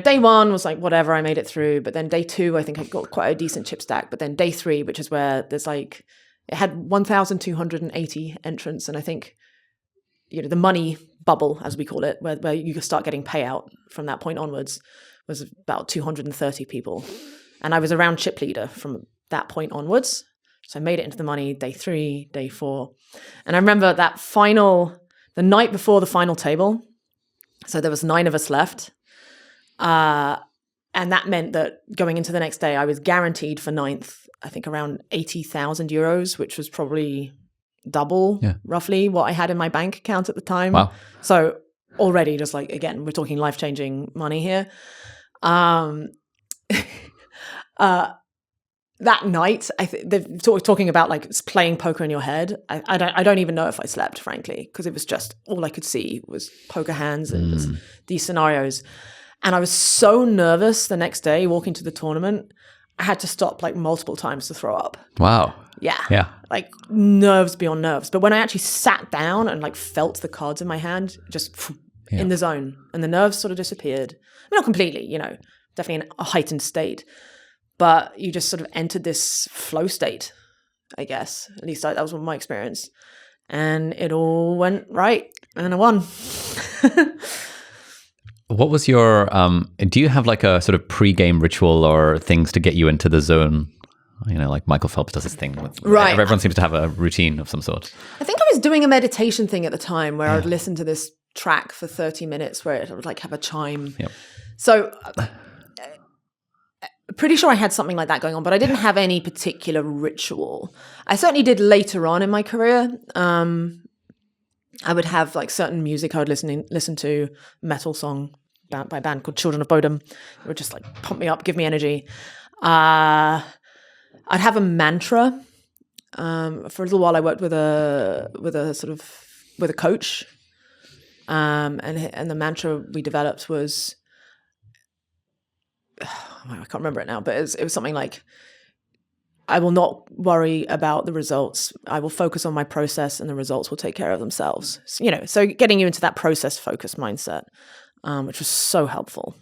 day one was like, whatever, I made it through. But then day two, I think I got quite a decent chip stack. But then day three, which is where there's like, it had 1,280 entrants. And I think, the money bubble, as we call it, where you start getting payout from that point onwards, was about 230 people. And I was around chip leader from that point onwards. So I made it into the money day 3, day 4. And I remember that the night before the final table, so there was 9 of us left. And that meant that going into the next day, I was guaranteed for 9th, I think around €80,000, which was probably double roughly what I had in my bank account at the time. Wow. So already just like, again, we're talking life-changing money here. That night, they're talking about like playing poker in your head. I don't even know if I slept, frankly, because it was just all I could see was poker hands and these scenarios. And I was so nervous the next day walking to the tournament, I had to stop like multiple times to throw up. Wow. Yeah. Like nerves beyond nerves. But when I actually sat down and like felt the cards in my hand, just in the zone, and the nerves sort of disappeared. I mean, not completely, definitely in a heightened state. But you just sort of entered this flow state, I guess. At least that was my experience. And it all went right. And I won. What was your, do you have like a sort of pre-game ritual or things to get you into the zone? Like Michael Phelps does this thing. Right. Everyone seems to have a routine of some sort. I think I was doing a meditation thing at the time where I would listen to this track for 30 minutes where it would like have a chime. Yep. So pretty sure I had something like that going on, but I didn't have any particular ritual. I certainly did later on in my career. I would have like certain music I would listen to, metal song by a band called Children of Bodom. It would just like pump me up, give me energy. I'd have a mantra. For a little while, I worked with a coach, and the mantra we developed was, I can't remember it now, but it was something like, I will not worry about the results. I will focus on my process, and the results will take care of themselves. So getting you into that process-focused mindset, which was so helpful.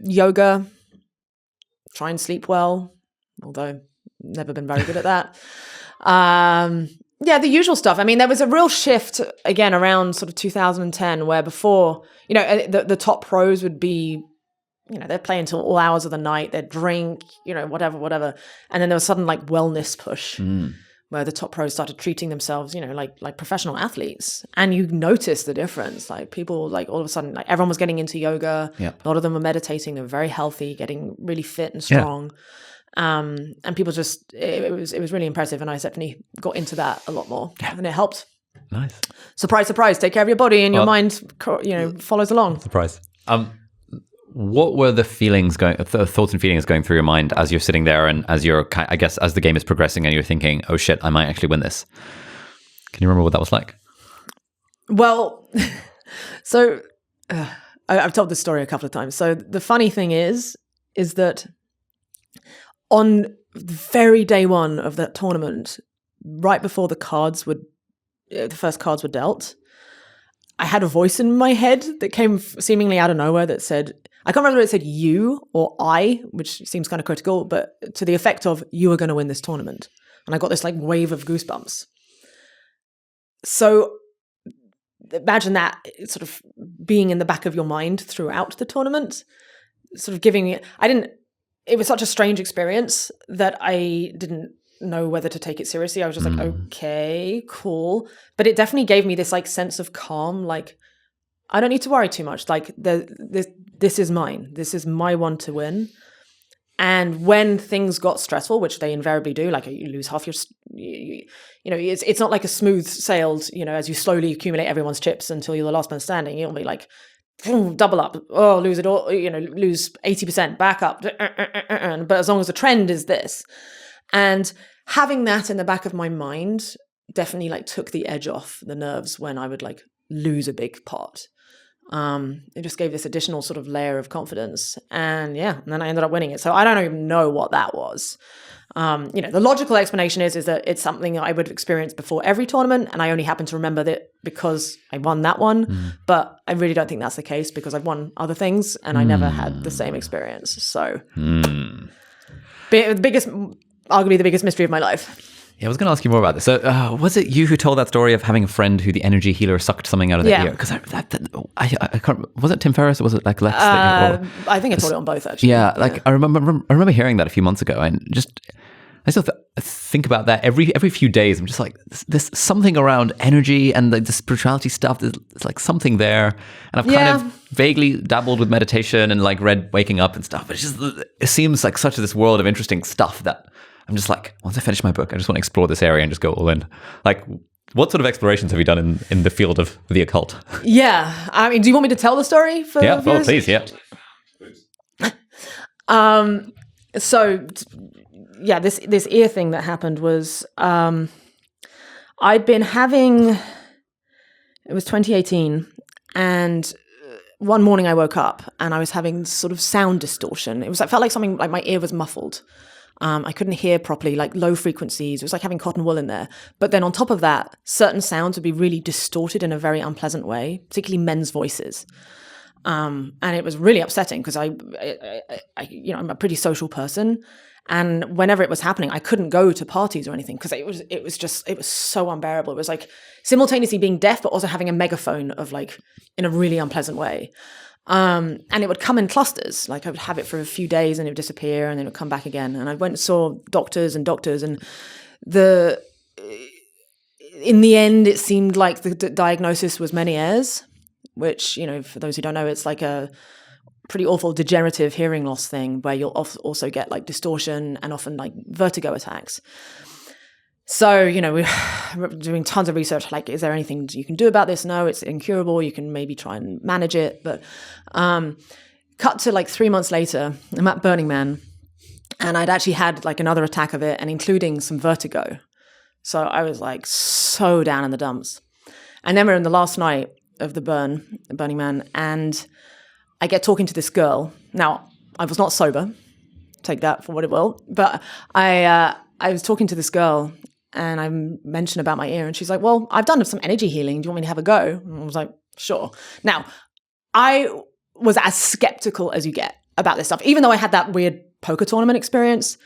Yoga, try and sleep well, although never been very good at that. The usual stuff. I mean, there was a real shift again around sort of 2010, where before, the top pros would be, they'd play until all hours of the night, they'd drink, whatever. And then there was a sudden like wellness push where the top pros started treating themselves, like professional athletes. And you notice the difference. Like people, like all of a sudden, like everyone was getting into yoga. Yeah. A lot of them were meditating. They were very healthy, getting really fit and strong. Yeah. And people just, it was really impressive. And I definitely got into that a lot more. Yeah. And it helped. Nice. Surprise, surprise. Take care of your body, and your mind, follows along. Surprise. What were the thoughts and feelings going through your mind as you're sitting there, and as as the game is progressing and you're thinking, oh shit, I might actually win this? Can you remember what that was like? Well, so I've told this story a couple of times. So the funny thing is that on the very day one of that tournament, right before the first cards were dealt, I had a voice in my head that came seemingly out of nowhere that said, I can't remember whether it said you or I, which seems kind of critical, but to the effect of, you are going to win this tournament. And I got this like wave of goosebumps. So imagine that sort of being in the back of your mind throughout the tournament, sort of giving me, it was such a strange experience that I didn't know whether to take it seriously. I was just like, okay, cool. But it definitely gave me this like sense of calm, like, I don't need to worry too much. Like this is mine. This is my one to win. And when things got stressful, which they invariably do, like you lose half your, it's not like a smooth sailed, as you slowly accumulate everyone's chips until you're the last man standing, it'll be like, double up, lose it all, lose 80%, back up. But as long as the trend is this. And having that in the back of my mind definitely like took the edge off the nerves when I would like lose a big pot. It just gave this additional sort of layer of confidence, and then I ended up winning it. So I don't even know what that was. The logical explanation is that it's something I would experience before every tournament, and I only happen to remember that because I won that one. But I really don't think that's the case, because I've won other things and I never had the same experience. So arguably the biggest mystery of my life. Yeah, I was going to ask you more about this. So, was it you who told that story of having a friend who the energy healer sucked something out of their ear? Because I can't. Was it Tim Ferriss or was it like Lex? I think I told it on both actually. Yeah, I remember hearing that a few months ago, and just I still think about that every few days. I'm just like, there's something around energy and the spirituality stuff. There's like something there, and I've kind of vaguely dabbled with meditation and like read Waking Up and stuff. But it seems like such this world of interesting stuff that I'm just like, once I finish my book, I just want to explore this area and just go all in. Like, what sort of explorations have you done in the field of the occult? Yeah. I mean, do you want me to tell the story? Please, yeah. This ear thing that happened was, I'd been having, it was 2018, and one morning I woke up and I was having sort of sound distortion. I felt like something, like my ear was muffled. I couldn't hear properly, like low frequencies. It was like having cotton wool in there. But then on top of that, certain sounds would be really distorted in a very unpleasant way, particularly men's voices. And it was really upsetting because I'm a pretty social person. And whenever it was happening, I couldn't go to parties or anything because it was so unbearable. It was like simultaneously being deaf, but also having a megaphone of like in a really unpleasant way. And it would come in clusters. Like I would have it for a few days and it would disappear and then it would come back again. And I went and saw doctors and in the end, it seemed like the diagnosis was Meniere's, which, for those who don't know, it's like a pretty awful degenerative hearing loss thing where you'll also get like distortion and often like vertigo attacks. So, we're doing tons of research, like, is there anything you can do about this? No, it's incurable. You can maybe try and manage it. But cut to like 3 months later, I'm at Burning Man, and I'd actually had like another attack of it, and including some vertigo. So I was like so down in the dumps. And then we're in the last night of the Burning Man, and I get talking to this girl. Now, I was not sober. Take that for what it will. But I was talking to this girl, and I mentioned about my ear, and she's like, well, I've done some energy healing. Do you want me to have a go? And I was like, sure. Now, I was as skeptical as you get about this stuff, even though I had that weird poker tournament experience.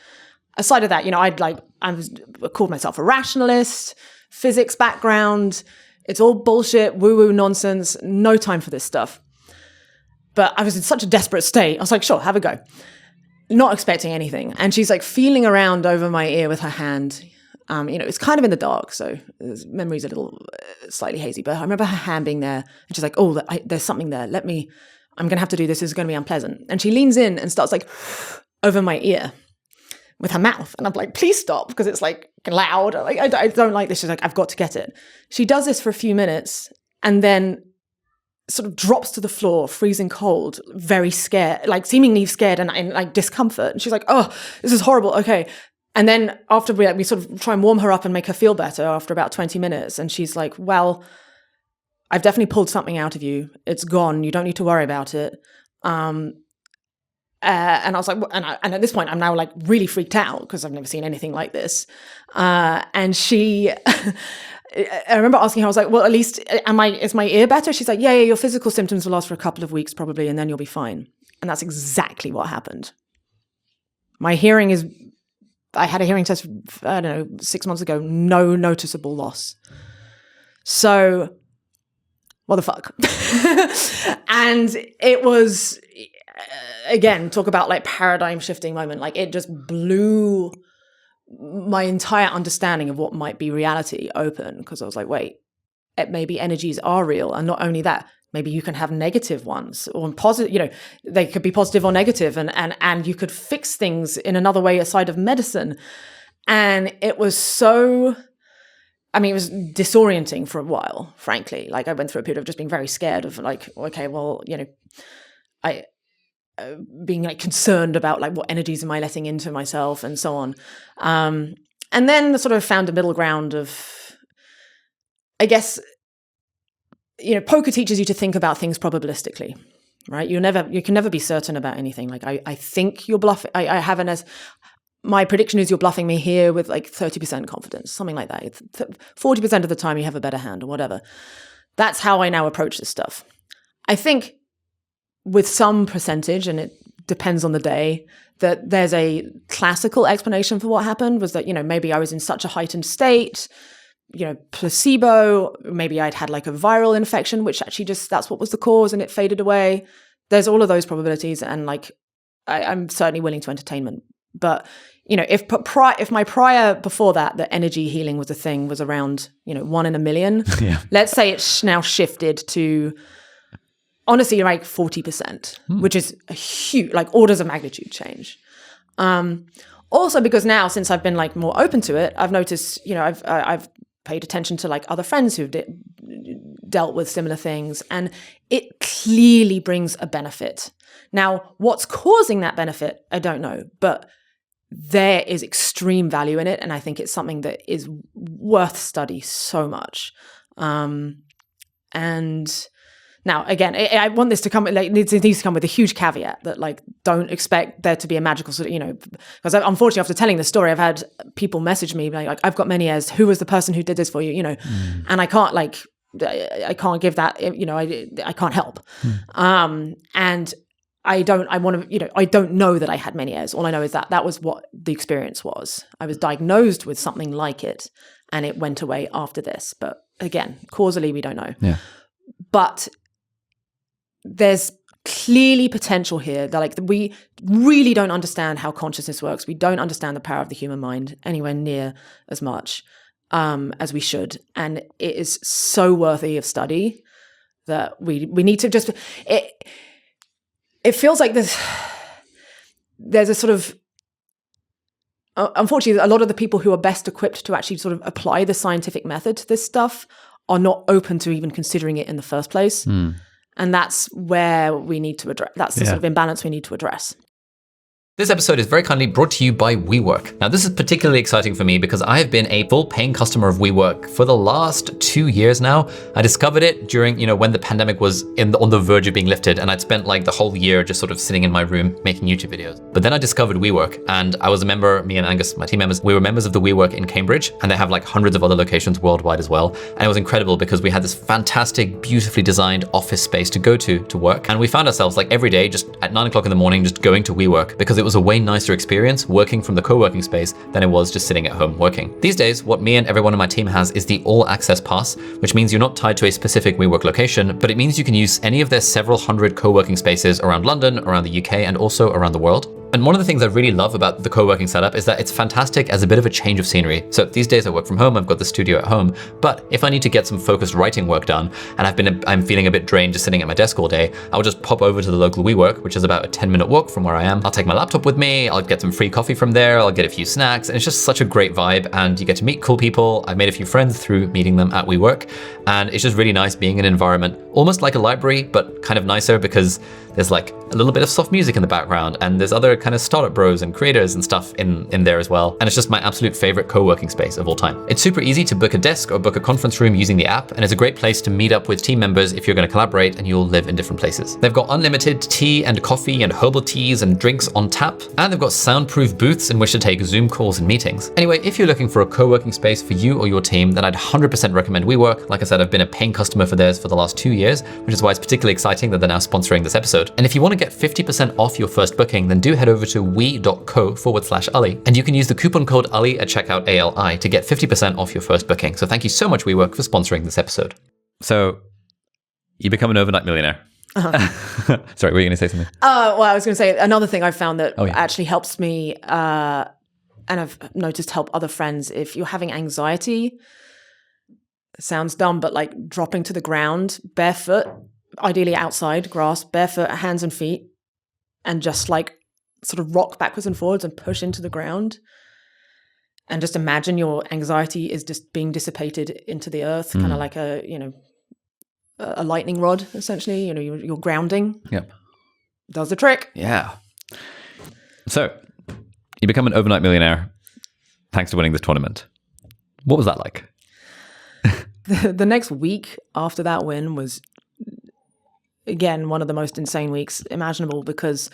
Aside of that, I called myself a rationalist, physics background. It's all bullshit, woo-woo nonsense, no time for this stuff. But I was in such a desperate state. I was like, sure, have a go. Not expecting anything. And she's like feeling around over my ear with her hand. It's kind of in the dark, so memory's a little slightly hazy. But I remember her hand being there, and she's like, oh, there's something there. I'm going to have to do this. This is going to be unpleasant. And she leans in and starts like over my ear with her mouth. And I'm like, please stop, because it's like loud. Like, I don't like this. She's like, I've got to get it. She does this for a few minutes and then sort of drops to the floor, freezing cold, very scared, like seemingly scared and in like discomfort. And she's like, oh, this is horrible. Okay. And then after we sort of try and warm her up and make her feel better after about 20 minutes. And she's like, well, I've definitely pulled something out of you. It's gone. You don't need to worry about it. And I was like, and at this point, I'm now like really freaked out because I've never seen anything like this. And she, I remember asking her, I was like, well, at least, is my ear better? She's like, yeah, your physical symptoms will last for a couple of weeks probably, and then you'll be fine. And that's exactly what happened. My hearing I had a hearing test, 6 months ago, no noticeable loss. So, what the fuck? And it was, again, talk about like paradigm shifting moment. Like it just blew my entire understanding of what might be reality open, because I was like, wait, maybe energies are real. And not only that, maybe you can have negative ones or positive, they could be positive or negative, and you could fix things in another way aside of medicine. And it was so, it was disorienting for a while, frankly. Like I went through a period of just being very scared of like, okay, well, being like concerned about like what energies am I letting into myself and so on. And then sort of found a middle ground of, I guess, poker teaches you to think about things probabilistically, right? You can never be certain about anything. Like I think you're bluffing. My prediction is you're bluffing me here with like 30% confidence, something like that. 40% of the time you have a better hand or whatever. That's how I now approach this stuff. I think with some percentage, and it depends on the day, that there's a classical explanation for what happened was that, maybe I was in such a heightened state, placebo, maybe I'd had like a viral infection, which actually that's what was the cause and it faded away. There's all of those probabilities, and like, I'm certainly willing to entertain them. But, if my prior before that, the energy healing was a thing, was around, 1 in a million, yeah. Let's say it's now shifted to, honestly, like 40%, which is a huge, like orders of magnitude change. Also because now, since I've been like more open to it, I've noticed, I've paid attention to like other friends who've dealt with similar things, and it clearly brings a benefit. Now, what's causing that benefit, I don't know, but there is extreme value in it, and I think it's something that is worth study so much. And now, again, I want this to come, like, it needs to come with a huge caveat that, like, don't expect there to be a magical sort of, because unfortunately, after telling this story, I've had people message me, like, I've got Menier's, who was the person who did this for you, and I can't, like, I can't give that, I can't help. And I don't know that I had Menier's. All I know is that was what the experience was. I was diagnosed with something like it, and it went away after this. But again, causally, we don't know. Yeah. But there's clearly potential here that, like, we really don't understand how consciousness works. We don't understand the power of the human mind anywhere near as much as we should. And it is so worthy of study that we need to just... it feels like there's a sort of, unfortunately, a lot of the people who are best equipped to actually sort of apply the scientific method to this stuff are not open to even considering it in the first place. And that's where we need to address, that's the sort of imbalance we need to address. This episode is very kindly brought to you by WeWork. Now, this is particularly exciting for me because I have been a full paying customer of WeWork for the last 2 years now. I discovered it during, when the pandemic was on the verge of being lifted, and I'd spent like the whole year just sort of sitting in my room making YouTube videos. But then I discovered WeWork, and I was a member, me and Angus, my team members, we were members of the WeWork in Cambridge, and they have like hundreds of other locations worldwide as well. And it was incredible because we had this fantastic, beautifully designed office space to go to work. And we found ourselves like every day just at 9 o'clock in the morning, just going to WeWork because it was a way nicer experience working from the co-working space than it was just sitting at home working. These days, what me and everyone on my team has is the All Access Pass, which means you're not tied to a specific WeWork location, but it means you can use any of their several hundred co-working spaces around London, around the UK, and also around the world. And one of the things I really love about the co-working setup is that it's fantastic as a bit of a change of scenery. So these days I work from home, I've got the studio at home, but if I need to get some focused writing work done, and I'm feeling a bit drained just sitting at my desk all day, I'll just pop over to the local WeWork, which is about a 10-minute walk from where I am. I'll take my laptop with me, I'll get some free coffee from there, I'll get a few snacks, and it's just such a great vibe, and you get to meet cool people. I've made a few friends through meeting them at WeWork, and it's just really nice being in an environment, almost like a library, but kind of nicer because there's like a little bit of soft music in the background, and there's other kind of startup bros and creators and stuff in there as well. And it's just my absolute favorite co-working space of all time. It's super easy to book a desk or book a conference room using the app, and it's a great place to meet up with team members if you're going to collaborate and you'll live in different places. They've got unlimited tea and coffee and herbal teas and drinks on tap, and they've got soundproof booths in which to take Zoom calls and meetings. Anyway, if you're looking for a co-working space for you or your team, then I'd 100% recommend WeWork. Like I said, I've been a paying customer for theirs for the last 2 years, which is why it's particularly exciting that they're now sponsoring this episode. And if you want to get 50% off your first booking, then do head over to we.co/Ali, and you can use the coupon code Ali at checkout, ALI, to get 50% off your first booking. So thank you so much, WeWork, for sponsoring this episode. So you become an overnight millionaire. Sorry, were you going to say something? Well, I was going to say another thing I found that actually helps me, and I've noticed help other friends. If you're having anxiety, it sounds dumb, but like dropping to the ground barefoot, ideally outside, grass, barefoot, hands and feet, and just like sort of rock backwards and forwards and push into the ground. And just imagine your anxiety is just being dissipated into the earth, kind of like a lightning rod, essentially. You're grounding. Yep. Does the trick. Yeah. So you become an overnight millionaire thanks to winning this tournament. What was that like? The next week after that win was, again, one of the most insane weeks imaginable because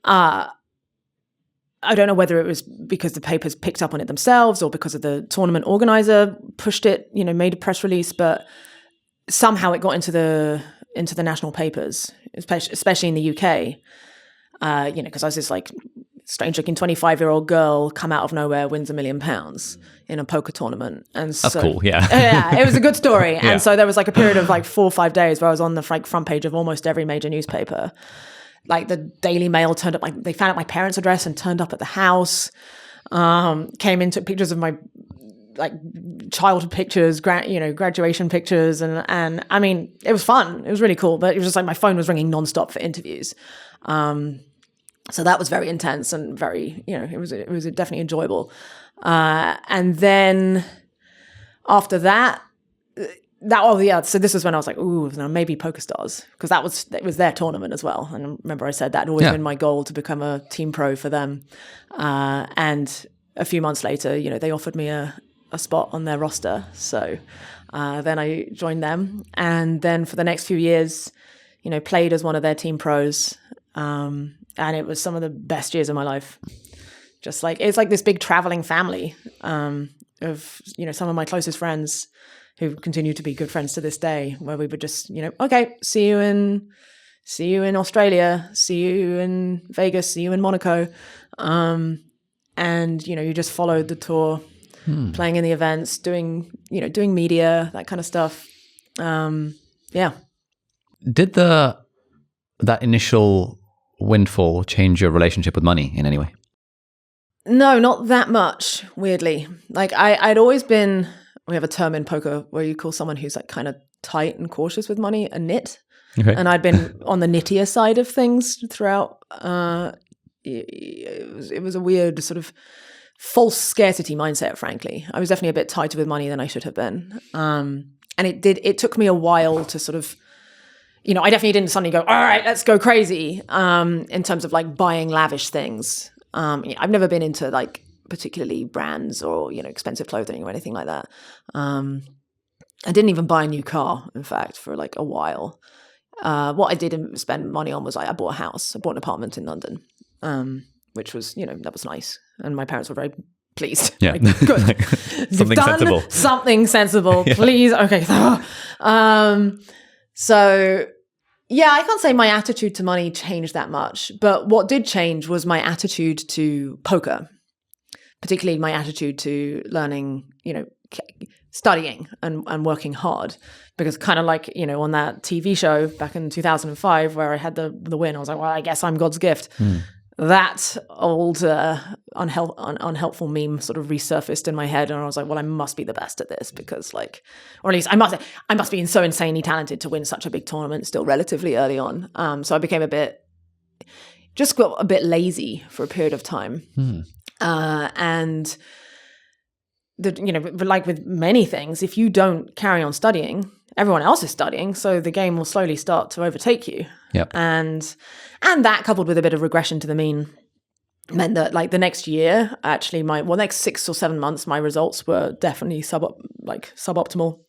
I don't know whether it was because the papers picked up on it themselves or because of the tournament organizer pushed it, made a press release, but somehow it got into the national papers, especially in the UK. Because I was this like strange-looking 25-year-old girl come out of nowhere, wins £1 million in a poker tournament, and that's cool. Yeah, yeah, it was a good story. Yeah. And so there was like a period of like 4 or 5 days where I was on the front page of almost every major newspaper. Like the Daily Mail turned up, they found out my parents' address and turned up at the house. Came in, took pictures of my like childhood pictures, graduation pictures, and I mean, it was fun. It was really cool, but it was just like my phone was ringing nonstop for interviews. So that was very intense and very, it was definitely enjoyable. And then after that. So this was when I was like, ooh, maybe PokerStars, because it was their tournament as well. And remember I said that had always been my goal to become a team pro for them. And a few months later, they offered me a spot on their roster. So then I joined them. And then for the next few years, played as one of their team pros. And it was some of the best years of my life. Just like, it's like this big traveling family of, some of my closest friends who continue to be good friends to this day, where we would just, okay, see you in Australia, see you in Vegas, see you in Monaco. And, you just followed the tour, playing in the events, doing media, that kind of stuff. Yeah. Did that initial windfall change your relationship with money in any way? No, not that much, weirdly. Like I'd always been, we have a term in poker where you call someone who's like kind of tight and cautious with money a nit. Okay. And I'd been on the nittier side of things throughout. It was a weird sort of false scarcity mindset, frankly. I was definitely a bit tighter with money than I should have been. And it took me a while to sort of, I definitely didn't suddenly go, all right, let's go crazy, in terms of like buying lavish things. I've never been into like particularly brands or, expensive clothing or anything like that. I didn't even buy a new car, in fact, for like a while. What I did spend money on was I bought a house. I bought an apartment in London, which was, that was nice. And my parents were very pleased. Yeah. Like, good. Like, something sensible. Something sensible, Yeah. please. Okay. So, yeah, I can't say my attitude to money changed that much. But what did change was my attitude to poker, particularly my attitude to learning, studying and working hard. Because kind of like, on that TV show back in 2005 where I had the win, I was like, well, I guess I'm God's gift. That old unhelpful meme sort of resurfaced in my head, and I was like, well, I must be the best at this because or at least I must be so insanely talented to win such a big tournament still relatively early on. So I became got a bit lazy for a period of time. And like with many things, if you don't carry on studying, everyone else is studying, so the game will slowly start to overtake you. Yep. And that coupled with a bit of regression to the mean meant that like the next year, actually next 6 or 7 months, my results were definitely suboptimal.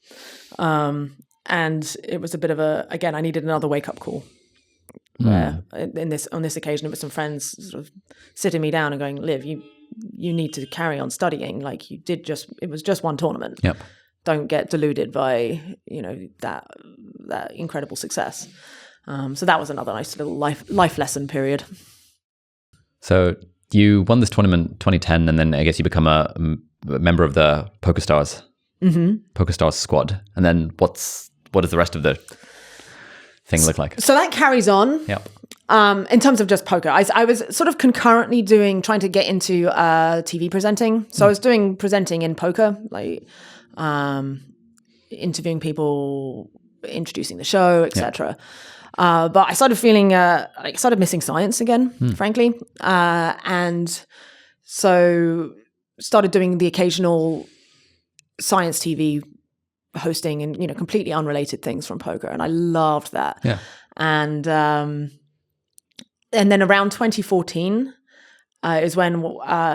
And it was a bit of I needed another wake up call. Where on this occasion, it was some friends sort of sitting me down and going, Liv, you need to carry on studying. Like it was just one tournament. Yep. Don't get deluded by, that incredible success. So that was another nice little life lesson period. So you won this tournament 2010, and then I guess you become a member of the PokerStars squad. And then what does the rest of the thing look like? So that carries on. Yep. In terms of just poker, I was sort of concurrently trying to get into TV presenting. So I was doing presenting in poker, like interviewing people, introducing the show, etc. But I started feeling, I started missing science again, frankly. And so started doing the occasional science TV hosting and, completely unrelated things from poker. And I loved that. Yeah. And then around 2014 is when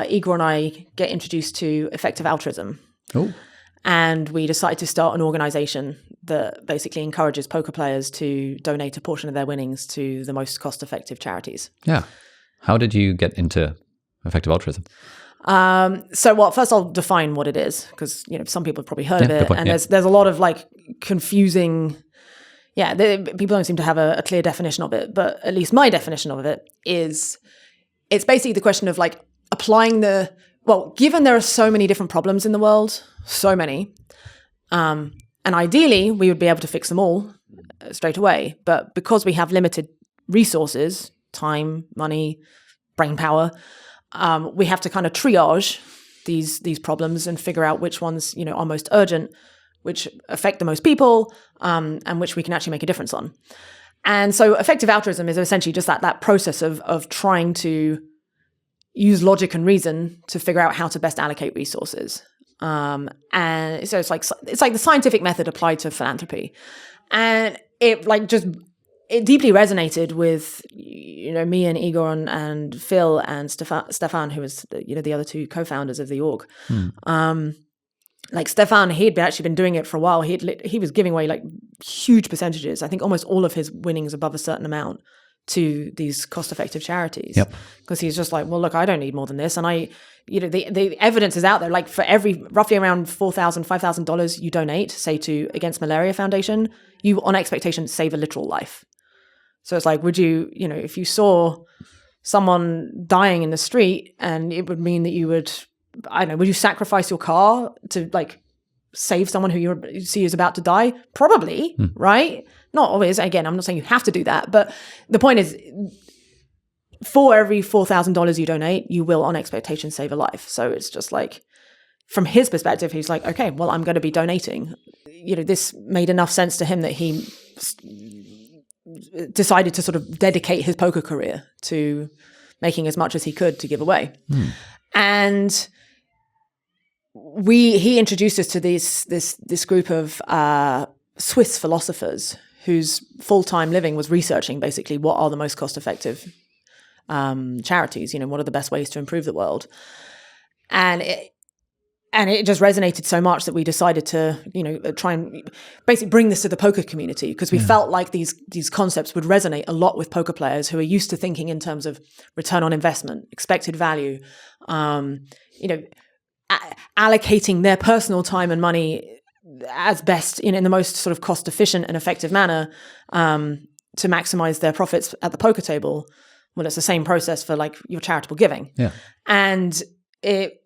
Igor and I get introduced to effective altruism. Oh. And we decided to start an organization that basically encourages poker players to donate a portion of their winnings to the most cost-effective charities. Yeah. How did you get into effective altruism? First I'll define what it is, because some people have probably heard of it, and there's a lot of like confusing. Yeah, people don't seem to have a clear definition of it, but at least my definition of it is, it's basically the question of like applying given there are so many different problems in the world, so many, and ideally we would be able to fix them all straight away, but because we have limited resources, time, money, brain power, we have to kind of triage these problems and figure out which ones, are most urgent, which affect the most people, and which we can actually make a difference on. And so effective altruism is essentially just that process of trying to use logic and reason to figure out how to best allocate resources. And so it's like the scientific method applied to philanthropy. And it deeply resonated with, me and Igor and Phil and Stefan, who was the other two co-founders of the org. Like Stefan, he'd actually been doing it for a while. He was giving away like huge percentages. I think almost all of his winnings above a certain amount to these cost-effective charities. Yep. Because he's just like, well, look, I don't need more than this. And the evidence is out there. Like for every roughly around $4,000, $5,000 you donate, say to Against Malaria Foundation, you on expectation save a literal life. So it's like, would you, if you saw someone dying in the street, and it would mean that you would, would you sacrifice your car to like save someone who you see is about to die? Probably, right? Not always. Again, I'm not saying you have to do that, but the point is, for every $4,000 you donate, you will on expectation save a life. So it's just like, from his perspective, he's like, okay, well, I'm going to be donating. This made enough sense to him that he decided to sort of dedicate his poker career to making as much as he could to give away. And he introduced us to this group of Swiss philosophers whose full-time living was researching basically what are the most cost-effective charities, what are the best ways to improve the world. And it just resonated so much that we decided to, try and basically bring this to the poker community, because we felt like these concepts would resonate a lot with poker players who are used to thinking in terms of return on investment, expected value, allocating their personal time and money as best in the most sort of cost efficient and effective manner to maximize their profits at the poker table. Well, it's the same process for like your charitable giving. Yeah. And it,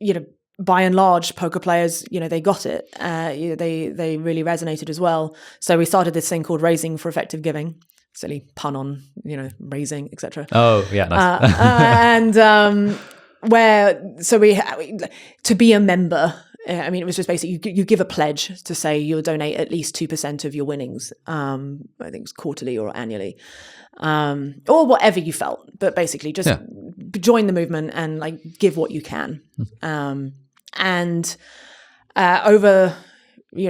by and large, poker players, they got it. They really resonated as well. So we started this thing called Raising for Effective Giving. Silly pun on, raising, etc. Oh, yeah, nice. And to be a member, it was just basically you give a pledge to say you'll donate at least 2% of your winnings. I think it was quarterly or annually, or whatever you felt. But basically, just join the movement and like give what you can. And over,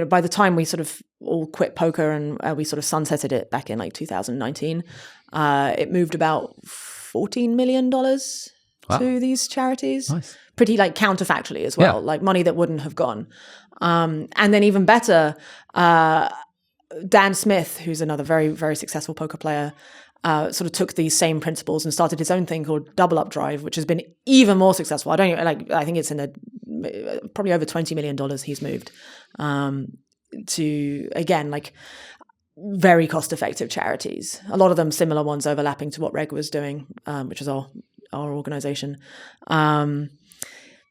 by the time we sort of all quit poker and we sort of sunsetted it back in like 2019, it moved about $14 million to these charities. Nice. Pretty like counterfactually as well, like money that wouldn't have gone. And then even better, Dan Smith, who's another very, very successful poker player, sort of took these same principles and started his own thing called Double Up Drive, which has been even more successful. I think it's in probably over $20 million he's moved to, again, like very cost-effective charities. A lot of them similar ones overlapping to what Reg was doing, which is our organization.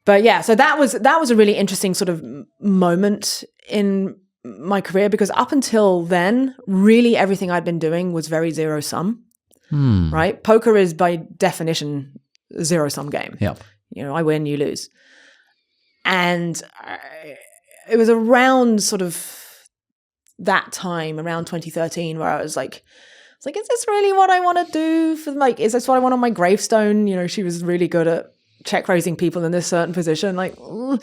But yeah, so that was a really interesting sort of moment in my career, because up until then, really everything I'd been doing was very zero sum, right? Poker is by definition a zero sum game. Yeah. I win, you lose. And it was around sort of that time, around 2013, where I was like, is this really what I want to do for is this what I want on my gravestone? She was really good at check raising people in this certain position. The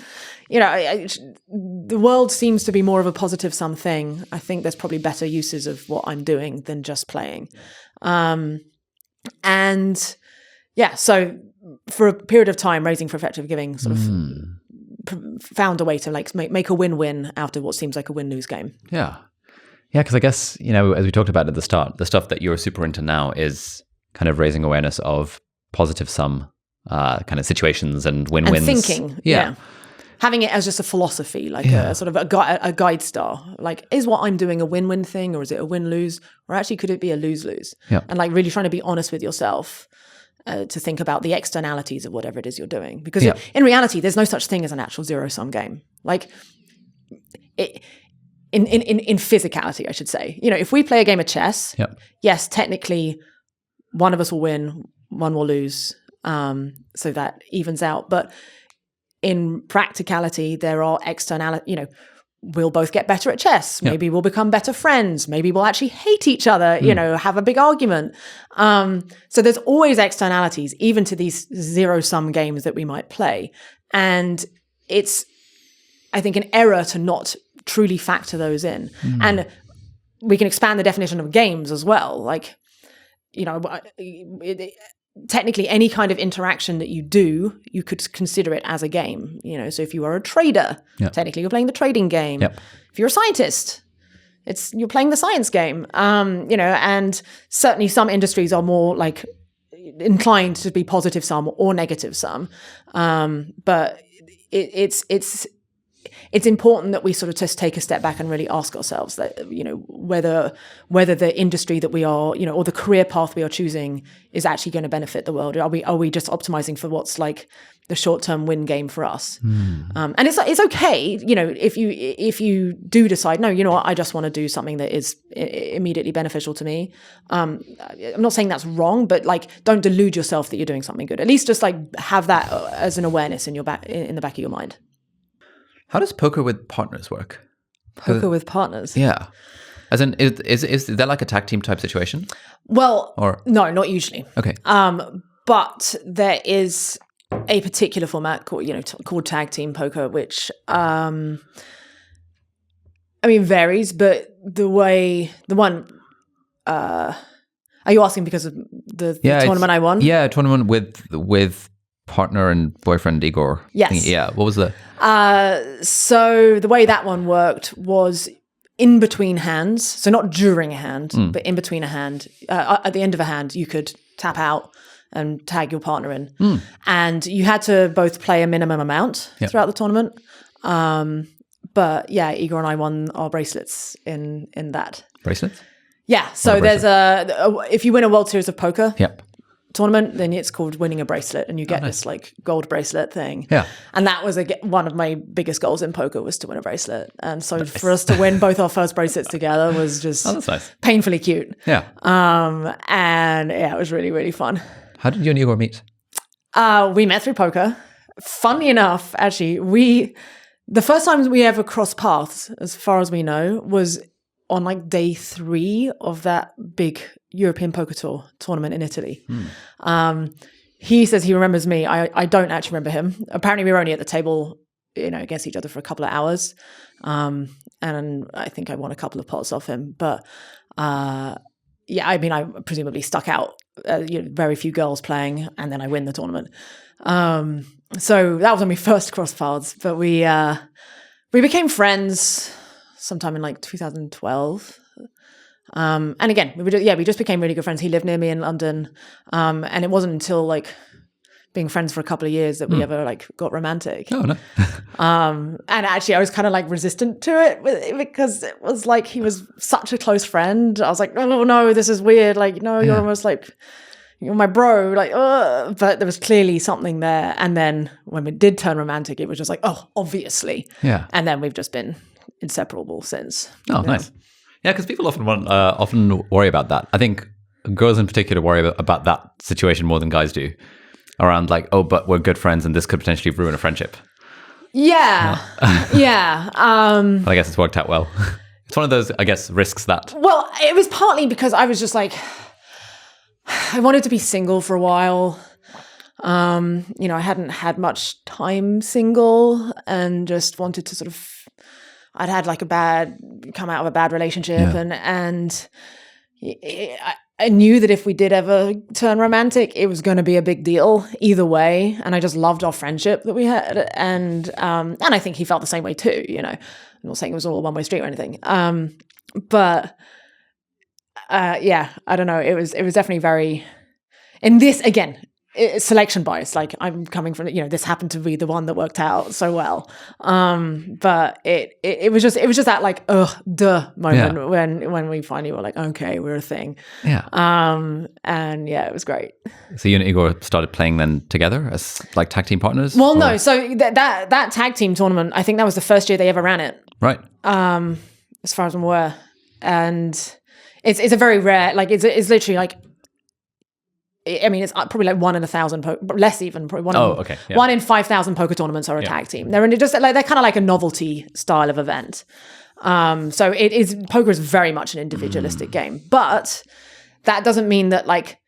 world seems to be more of a positive sum thing. I think there's probably better uses of what I'm doing than just playing. And yeah, so for a period of time, Raising for Effective Giving sort of found a way to like make a win-win out of what seems like a win-lose game. Yeah. Yeah, because I guess, as we talked about at the start, the stuff that you're super into now is kind of raising awareness of positive sum kind of situations and win-wins. And thinking, yeah. Having it as just a philosophy, like a sort of a guide star. Like, is what I'm doing a win-win thing, or is it a win-lose? Or actually, could it be a lose-lose? Yeah. And like really trying to be honest with yourself to think about the externalities of whatever it is you're doing. Because in reality, there's no such thing as an actual zero-sum game. Like, in physicality, I should say. If we play a game of chess, yes, technically, one of us will win, one will lose. So that evens out. But in practicality, there are externalities, we'll both get better at chess. Maybe we'll become better friends. Maybe we'll actually hate each other, have a big argument. So there's always externalities, even to these zero-sum games that we might play. And it's, I think, an error to not truly factor those in. And we can expand the definition of games as well. Like, technically any kind of interaction that you do, you could consider it as a game. So if you are a trader, technically you're playing the trading game. If you're a scientist, you're playing the science game. And certainly some industries are more like inclined to be positive sum or negative sum. But it's important that we sort of just take a step back and really ask ourselves that, whether the industry that we are, or the career path we are choosing is actually going to benefit the world. Are we just optimizing for what's like the short-term win game for us? And it's okay, if you do decide, no, you know what, I just want to do something that is immediately beneficial to me. I'm not saying that's wrong, but like, don't delude yourself that you're doing something good. At least just like have that as an awareness in the back of your mind. How does poker with partners work? Poker with partners? Yeah. As in, is that like a tag team type situation? Well, Or no, not usually. okay, But there is a particular format called tag team poker, which varies. But the one. Are you asking because of the tournament I won? Yeah, tournament with partner and boyfriend Igor. Yes. Yeah. What was the? So the way that one worked was in between hands. So not during a hand, but in between a hand. At the end of a hand, you could tap out and tag your partner in. And you had to both play a minimum amount throughout the tournament. But yeah, Igor and I won our bracelets in that. Bracelets? Yeah, so there's if you win a World Series of Poker tournament, then it's called winning a bracelet, and you get this like gold bracelet thing. Yeah, and that was one of my biggest goals in poker was to win a bracelet, and so for us to win both our first bracelets together was just that's nice. Painfully cute. Yeah, and yeah, it was really really fun. How did you and Igor meet? We met through poker. Funny enough, actually, the first time we ever crossed paths, as far as we know, was on like day 3 of that big European poker tournament in Italy. He says he remembers me. I don't actually remember him. Apparently we were only at the table, against each other for a couple of hours. And I think I won a couple of pots off him. But I presumably stuck out very few girls playing, and then I win the tournament. So that was when we first crossed paths. But we became friends sometime in like 2012. And again, we just became really good friends. He lived near me in London. And it wasn't until like being friends for a couple of years that we ever like got romantic. Oh, no. And actually I was kind of like resistant to it because it was like he was such a close friend. I was like, oh no, this is weird. Like, no, you're almost like, you're my bro. Like, but there was clearly something there. And then when we did turn romantic, it was just like, oh, obviously. Yeah. And then we've just been inseparable since. Oh, nice. Yeah, because people often worry about that. I think girls in particular worry about that situation more than guys do. Around like, oh, but we're good friends and this could potentially ruin a friendship. Yeah. Yeah. But I guess it's worked out well. It's one of those, I guess, risks that... Well, it was partly because I was just like, I wanted to be single for a while. I hadn't had much time single and just wanted to sort of... I'd had like come out of a bad relationship and I knew that if we did ever turn romantic, it was going to be a big deal either way. And I just loved our friendship that we had. And I think he felt the same way too, I'm not saying it was all a one-way street or anything. But I don't know. It was definitely very, in this, again, selection bias. Like I'm coming from, this happened to be the one that worked out so well. But it was just that like, duh moment when we finally were like, okay, we're a thing. Yeah. And yeah, it was great. So you and Igor started playing then together as like tag team partners? Well, no. So that tag team tournament, I think that was the first year they ever ran it. Right. As far as I'm aware. And it's a very rare, like it's literally like, it's probably like 1 in 1,000, less even, probably one in 5,000 poker tournaments are a tag team. They're kind of like a novelty style of event. So poker is very much an individualistic game, but that doesn't mean that like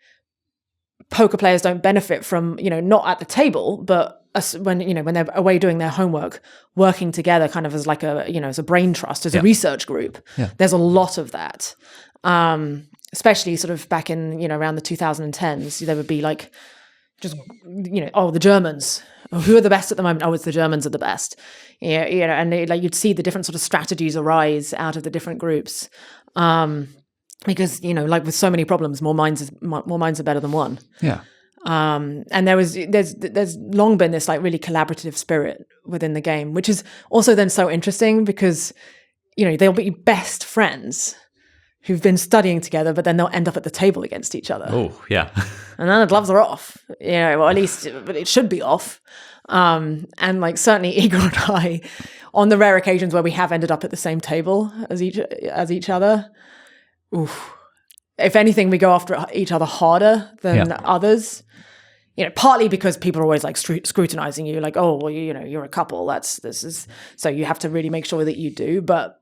poker players don't benefit from, not at the table, but when they're away doing their homework, working together kind of as like as a brain trust, as a research group. Yeah. There's a lot of that. Especially sort of back in, around the 2010s, there would be like, just, the Germans, who are the best at the moment? Oh, it's the Germans are the best. And you'd see the different sort of strategies arise out of the different groups. Because, like with so many problems, more minds are better than one. Yeah. And there's long been this like really collaborative spirit within the game, which is also then so interesting because, they'll be best friends who've been studying together, but then they'll end up at the table against each other. Oh, yeah. And then the gloves are off, well, at least, but it should be off. And like certainly Igor and I, on the rare occasions where we have ended up at the same table as each other, oof. If anything, we go after each other harder than others. Partly because people are always like scrutinizing you, like, oh, well, you're a couple. So you have to really make sure that you do. But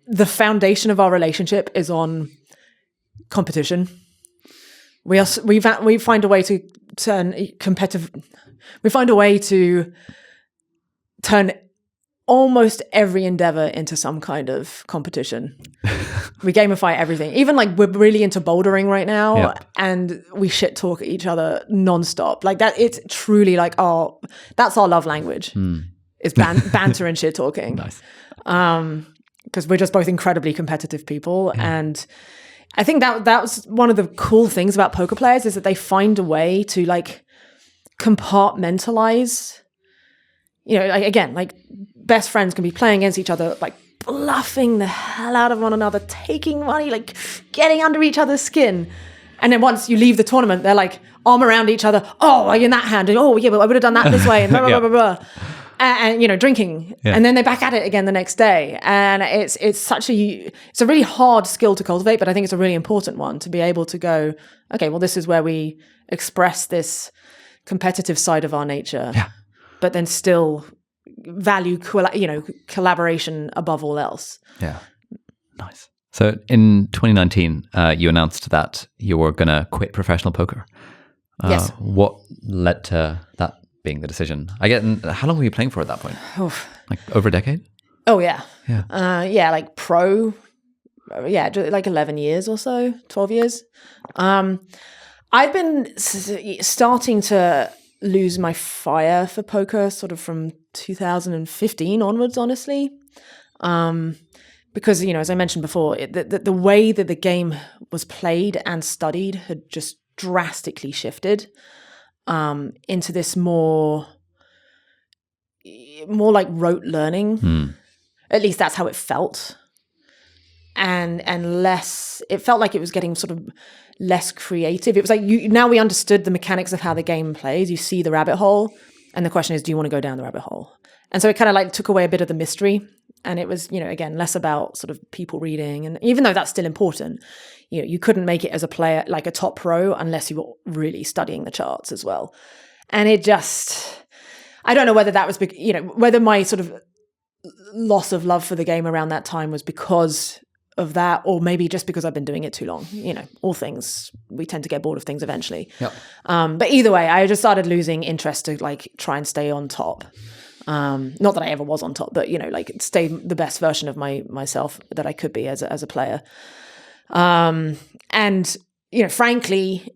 the foundation of our relationship is on competition. We find a way to turn competitive. We find a way to turn almost every endeavor into some kind of competition. We gamify everything. Even like we're really into bouldering right now, and we shit talk at each other nonstop. Like that, it's truly like that's our love language. Is banter and shit talking. Nice. Because we're just both incredibly competitive people, and I think that was one of the cool things about poker players is that they find a way to like compartmentalize. You know, again, like best friends can be playing against each other, like bluffing the hell out of one another, taking money, like getting under each other's skin. And then once you leave the tournament, they're like arm around each other. Oh, are you in that hand? And, oh, yeah, but I would have done that this way. And blah, blah, blah, blah, blah. And you know, drinking. Yeah. And then they're back at it again the next day. And it's a really hard skill to cultivate, but I think it's a really important one to be able to go, okay, well, this is where we express this competitive side of our nature. Yeah. But then still value, collaboration above all else. Yeah, nice. So in 2019, you announced that you were going to quit professional poker. Yes. What led to that being the decision? How long were you playing for at that point? Oof. Like over a decade? Oh, yeah. Yeah. Like pro. Yeah, like 11 years or so, 12 years. I've been starting to lose my fire for poker sort of from 2015 onwards, honestly. Because, as I mentioned before, the way that the game was played and studied had just drastically shifted into this more like rote learning. At least that's how it felt. And less, it felt like it was getting sort of less creative. It was like now we understood the mechanics of how the game plays. You see the rabbit hole, and the question is, do you want to go down the rabbit hole? And so it kind of like took away a bit of the mystery, and it was, again, less about sort of people reading. And even though that's still important, you couldn't make it as a player, like a top pro, unless you were really studying the charts as well. And it just, I don't know whether that was, whether my sort of loss of love for the game around that time was because of that, or maybe just because I've been doing it too long. All things, we tend to get bored of things eventually. Yep. But either way, I just started losing interest to like try and stay on top. Not that I ever was on top, but like stay the best version of myself that I could be as a player. And frankly,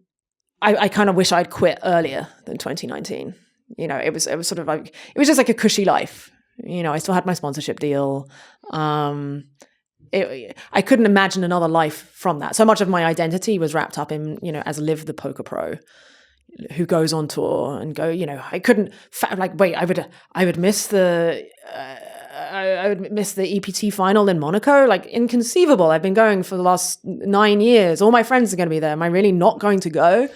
I kind of wish I'd quit earlier than 2019. It was sort of like, it was just like a cushy life. I still had my sponsorship deal. I couldn't imagine another life from that. So much of my identity was wrapped up in, as Liv the poker pro, who goes on tour and go, I couldn't I would miss the EPT final in Monaco, like inconceivable. I've been going for the last 9 years. All my friends are going to be there. Am I really not going to go?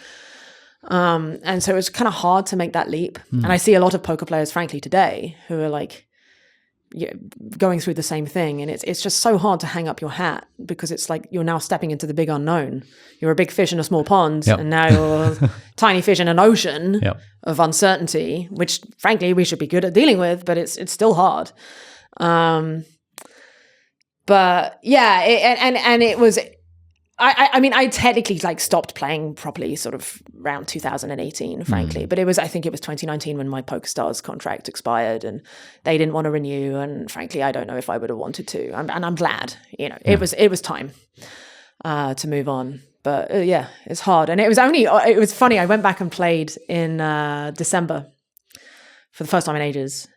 And so it was kind of hard to make that leap. And I see a lot of poker players, frankly, today who are like, going through the same thing, and it's just so hard to hang up your hat because it's like you're now stepping into the big unknown. You're a big fish in a small pond, and now you're a tiny fish in an ocean of uncertainty, which frankly we should be good at dealing with, but it's still hard. But yeah, it was. I mean, I technically like stopped playing properly sort of around 2018, frankly. But I think it was 2019 when my PokerStars contract expired and they didn't want to renew. And frankly, I don't know if I would have wanted to. And I'm glad, it was time to move on. But it's hard. And it was funny. I went back and played in December for the first time in ages.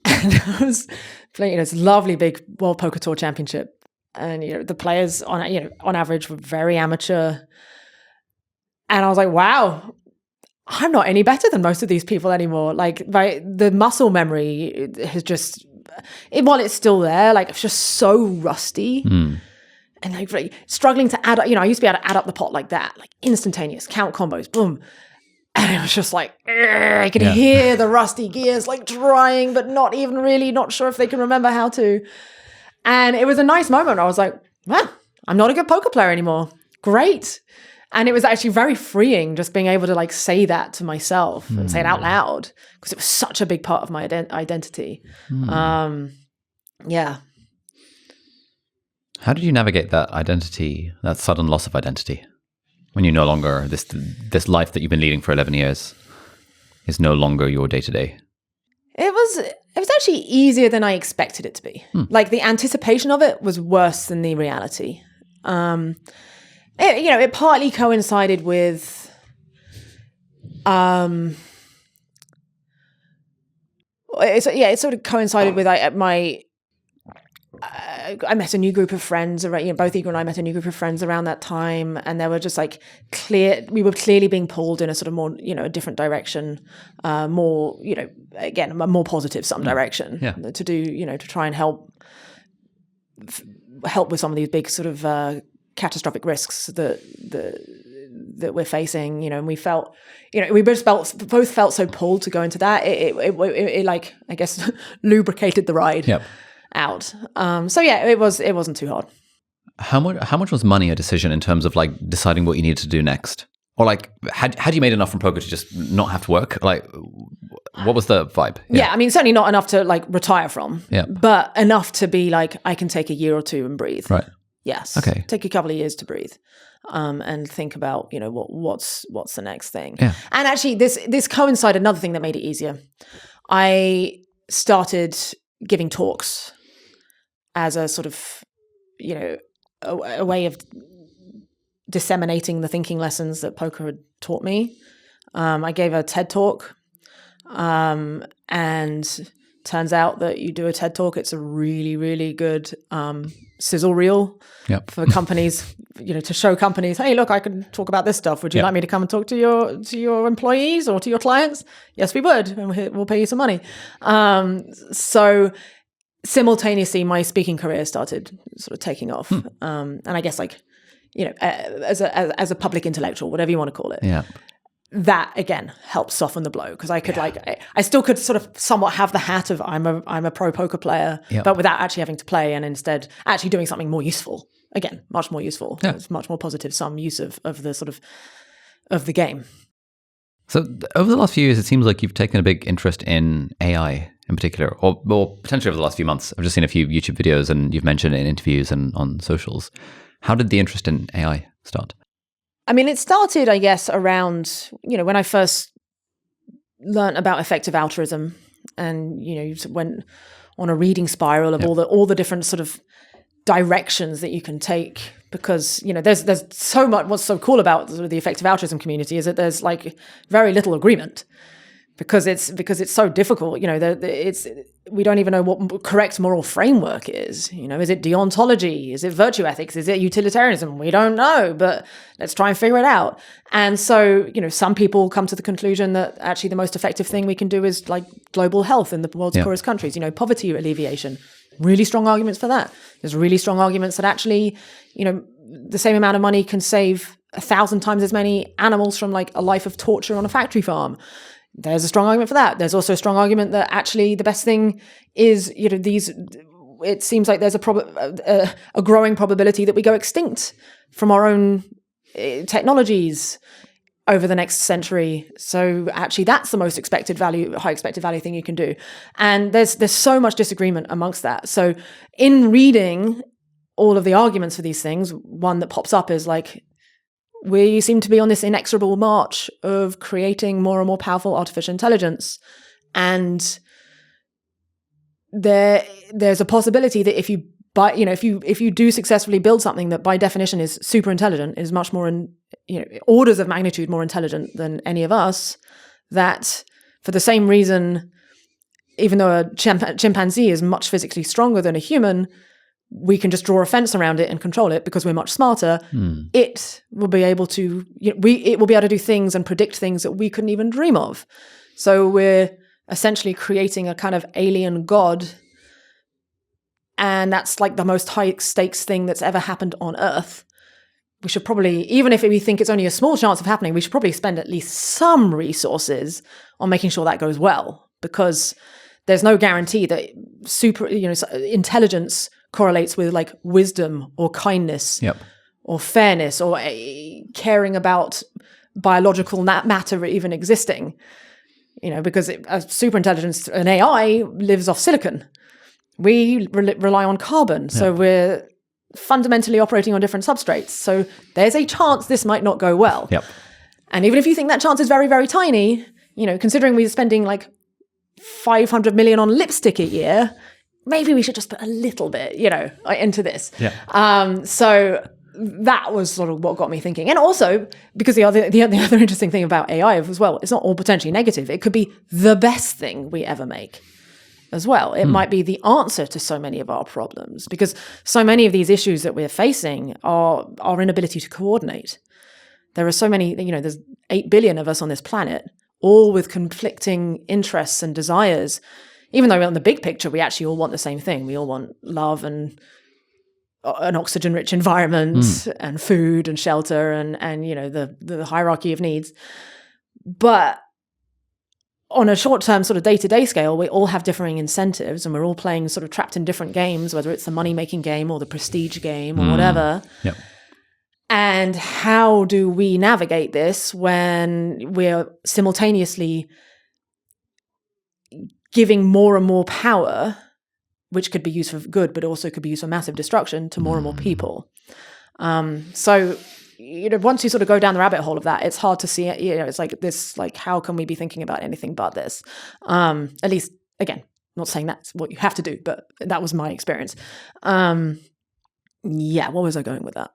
And I was playing, this lovely big World Poker Tour Championship. And the players on average were very amateur, and I was like, wow, I'm not any better than most of these people anymore. Like the muscle memory has just, while it's still there, like it's just so rusty, and like really struggling to add up. I used to be able to add up the pot like that, like instantaneous count combos, boom. And it was just like, I could hear the rusty gears like trying, but not sure if they can remember how to. And it was a nice moment. I was like, well, I'm not a good poker player anymore. Great. And it was actually very freeing just being able to like say that to myself and say it out loud because it was such a big part of my identity. Yeah. How did you navigate that identity, that sudden loss of identity, when you no longer, this life that you've been leading for 11 years is no longer your day-to-day? It was actually easier than I expected it to be. Like the anticipation of it was worse than the reality. It partly coincided with it sort of coincided with I met a new group of friends around, both Igor and I met a new group of friends around that time, and they were just like we were clearly being pulled in a sort of more, a different direction, more, again, a more positive some direction to do, to try and help with some of these big sort of catastrophic risks that we're facing, and we felt, we both felt so pulled to go into that. It like, I guess, lubricated the ride. Yep. Out. It wasn't too hard. How much was money a decision in terms of like deciding what you needed to do next? Or like, had you made enough from poker to just not have to work? Like, what was the vibe? Yeah, I mean, certainly not enough to like retire from, but enough to be like, I can take a year or two and breathe. Right. Yes. Okay. Take a couple of years to breathe. And think about, what's the next thing. Yeah. And actually this coincided another thing that made it easier. I started giving talks as a sort of, a way of disseminating the thinking lessons that poker had taught me. I gave a TED talk, and turns out that you do a TED talk, it's a really, really good sizzle reel for companies, to show companies, hey, look, I can talk about this stuff. Would you like me to come and talk to your employees or to your clients? Yes, we would, and we'll pay you some money. So simultaneously, my speaking career started sort of taking off, and I guess as a public intellectual, whatever you want to call it. Yeah. That again helped soften the blow, because I could I still could sort of somewhat have the hat of I'm a pro poker player, but without actually having to play, and instead actually doing something more useful. Again, much more useful. Yeah. It's much more positive, some use of the sort of the game. So over the last few years, it seems like you've taken a big interest in AI in particular, or potentially over the last few months. I've just seen a few YouTube videos, and you've mentioned it in interviews and on socials. How did the interest in AI start? I mean, it started, I guess, around, when I first learned about effective altruism, and, you went on a reading spiral of all the different sort of directions that you can take, because, there's so much. What's so cool about the effective altruism community is that there's like very little agreement, because it's so difficult. We don't even know what correct moral framework is. Is it deontology? Is it virtue ethics? Is it utilitarianism? We don't know, but let's try and figure it out. And so, some people come to the conclusion that actually the most effective thing we can do is like global health in the world's poorest countries, poverty alleviation. Really strong arguments for that. There's really strong arguments that actually, the same amount of money can save 1,000 times as many animals from like a life of torture on a factory farm. There's a strong argument for that. There's also a strong argument that actually the best thing is, it seems like there's a growing probability that we go extinct from our own technologies over the next century. So actually that's the most high expected value thing you can do. And there's so much disagreement amongst that. So in reading all of the arguments for these things, one that pops up is like, we seem to be on this inexorable march of creating more and more powerful artificial intelligence. And there's a possibility that if you do successfully build something that by definition is super intelligent, is much more orders of magnitude more intelligent than any of us, that for the same reason, even though a chimpanzee is much physically stronger than a human, we can just draw a fence around it and control it because we're much smarter. It will be able to, it will be able to do things and predict things that we couldn't even dream of. So we're essentially creating a kind of alien god. And that's like the most high stakes thing that's ever happened on Earth. We should probably, even if we think it's only a small chance of happening, we should probably spend at least some resources on making sure that goes well, because there's no guarantee that super, intelligence correlates with like wisdom or kindness or fairness or caring about biological matter even existing, because a super intelligence, an AI lives off silicon. We rely on carbon. So we're fundamentally operating on different substrates. So there's a chance this might not go well. Yep. And even if you think that chance is very, very tiny, considering we're spending like 500 million on lipstick a year, maybe we should just put a little bit, into this. Yeah. So that was sort of what got me thinking. And also, because the other interesting thing about AI as well, it's not all potentially negative. It could be the best thing we ever make as well. It might be the answer to so many of our problems, because so many of these issues that we're facing are our inability to coordinate. There are so many, there's 8 billion of us on this planet, all with conflicting interests and desires, even though on the big picture, we actually all want the same thing. We all want love and an oxygen-rich environment and food and shelter and the hierarchy of needs. But on a short-term sort of day-to-day scale, we all have differing incentives, and we're all playing sort of trapped in different games, whether it's the money-making game or the prestige game or whatever. Yep. And how do we navigate this when we're simultaneously giving more and more power, which could be used for good, but also could be used for massive destruction, to more and more people? So, once you sort of go down the rabbit hole of that, it's hard to see it. It's like this, like, how can we be thinking about anything but this? At least, again, not saying that's what you have to do, but that was my experience. What was I going with that?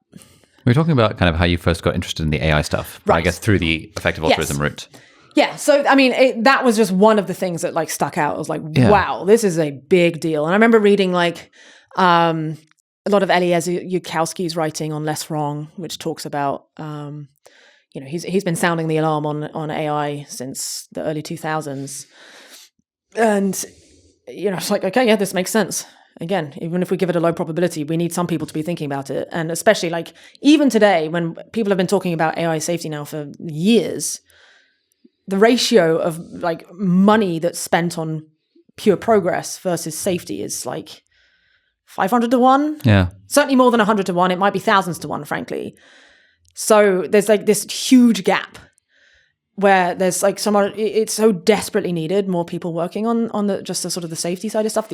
We were talking about kind of how you first got interested in the AI stuff, Right. I guess through the effective altruism route. Yeah, so I mean, that was just one of the things that like stuck out. I was like, wow, this is a big deal. And I remember reading like a lot of Eliezer Yudkowsky's writing on Less Wrong, which talks about he's been sounding the alarm on AI since the early 2000s, and it's like, okay, yeah, this makes sense. Again, even if we give it a low probability, we need some people to be thinking about it, and especially like even today when people have been talking about AI safety now for years. The ratio of like money that's spent on pure progress versus safety is like 500 to 1. Yeah. Certainly more than 100 to 1. It might be thousands to 1, frankly. So there's like this huge gap where there's like it's so desperately needed more people working on the sort of the safety side of stuff.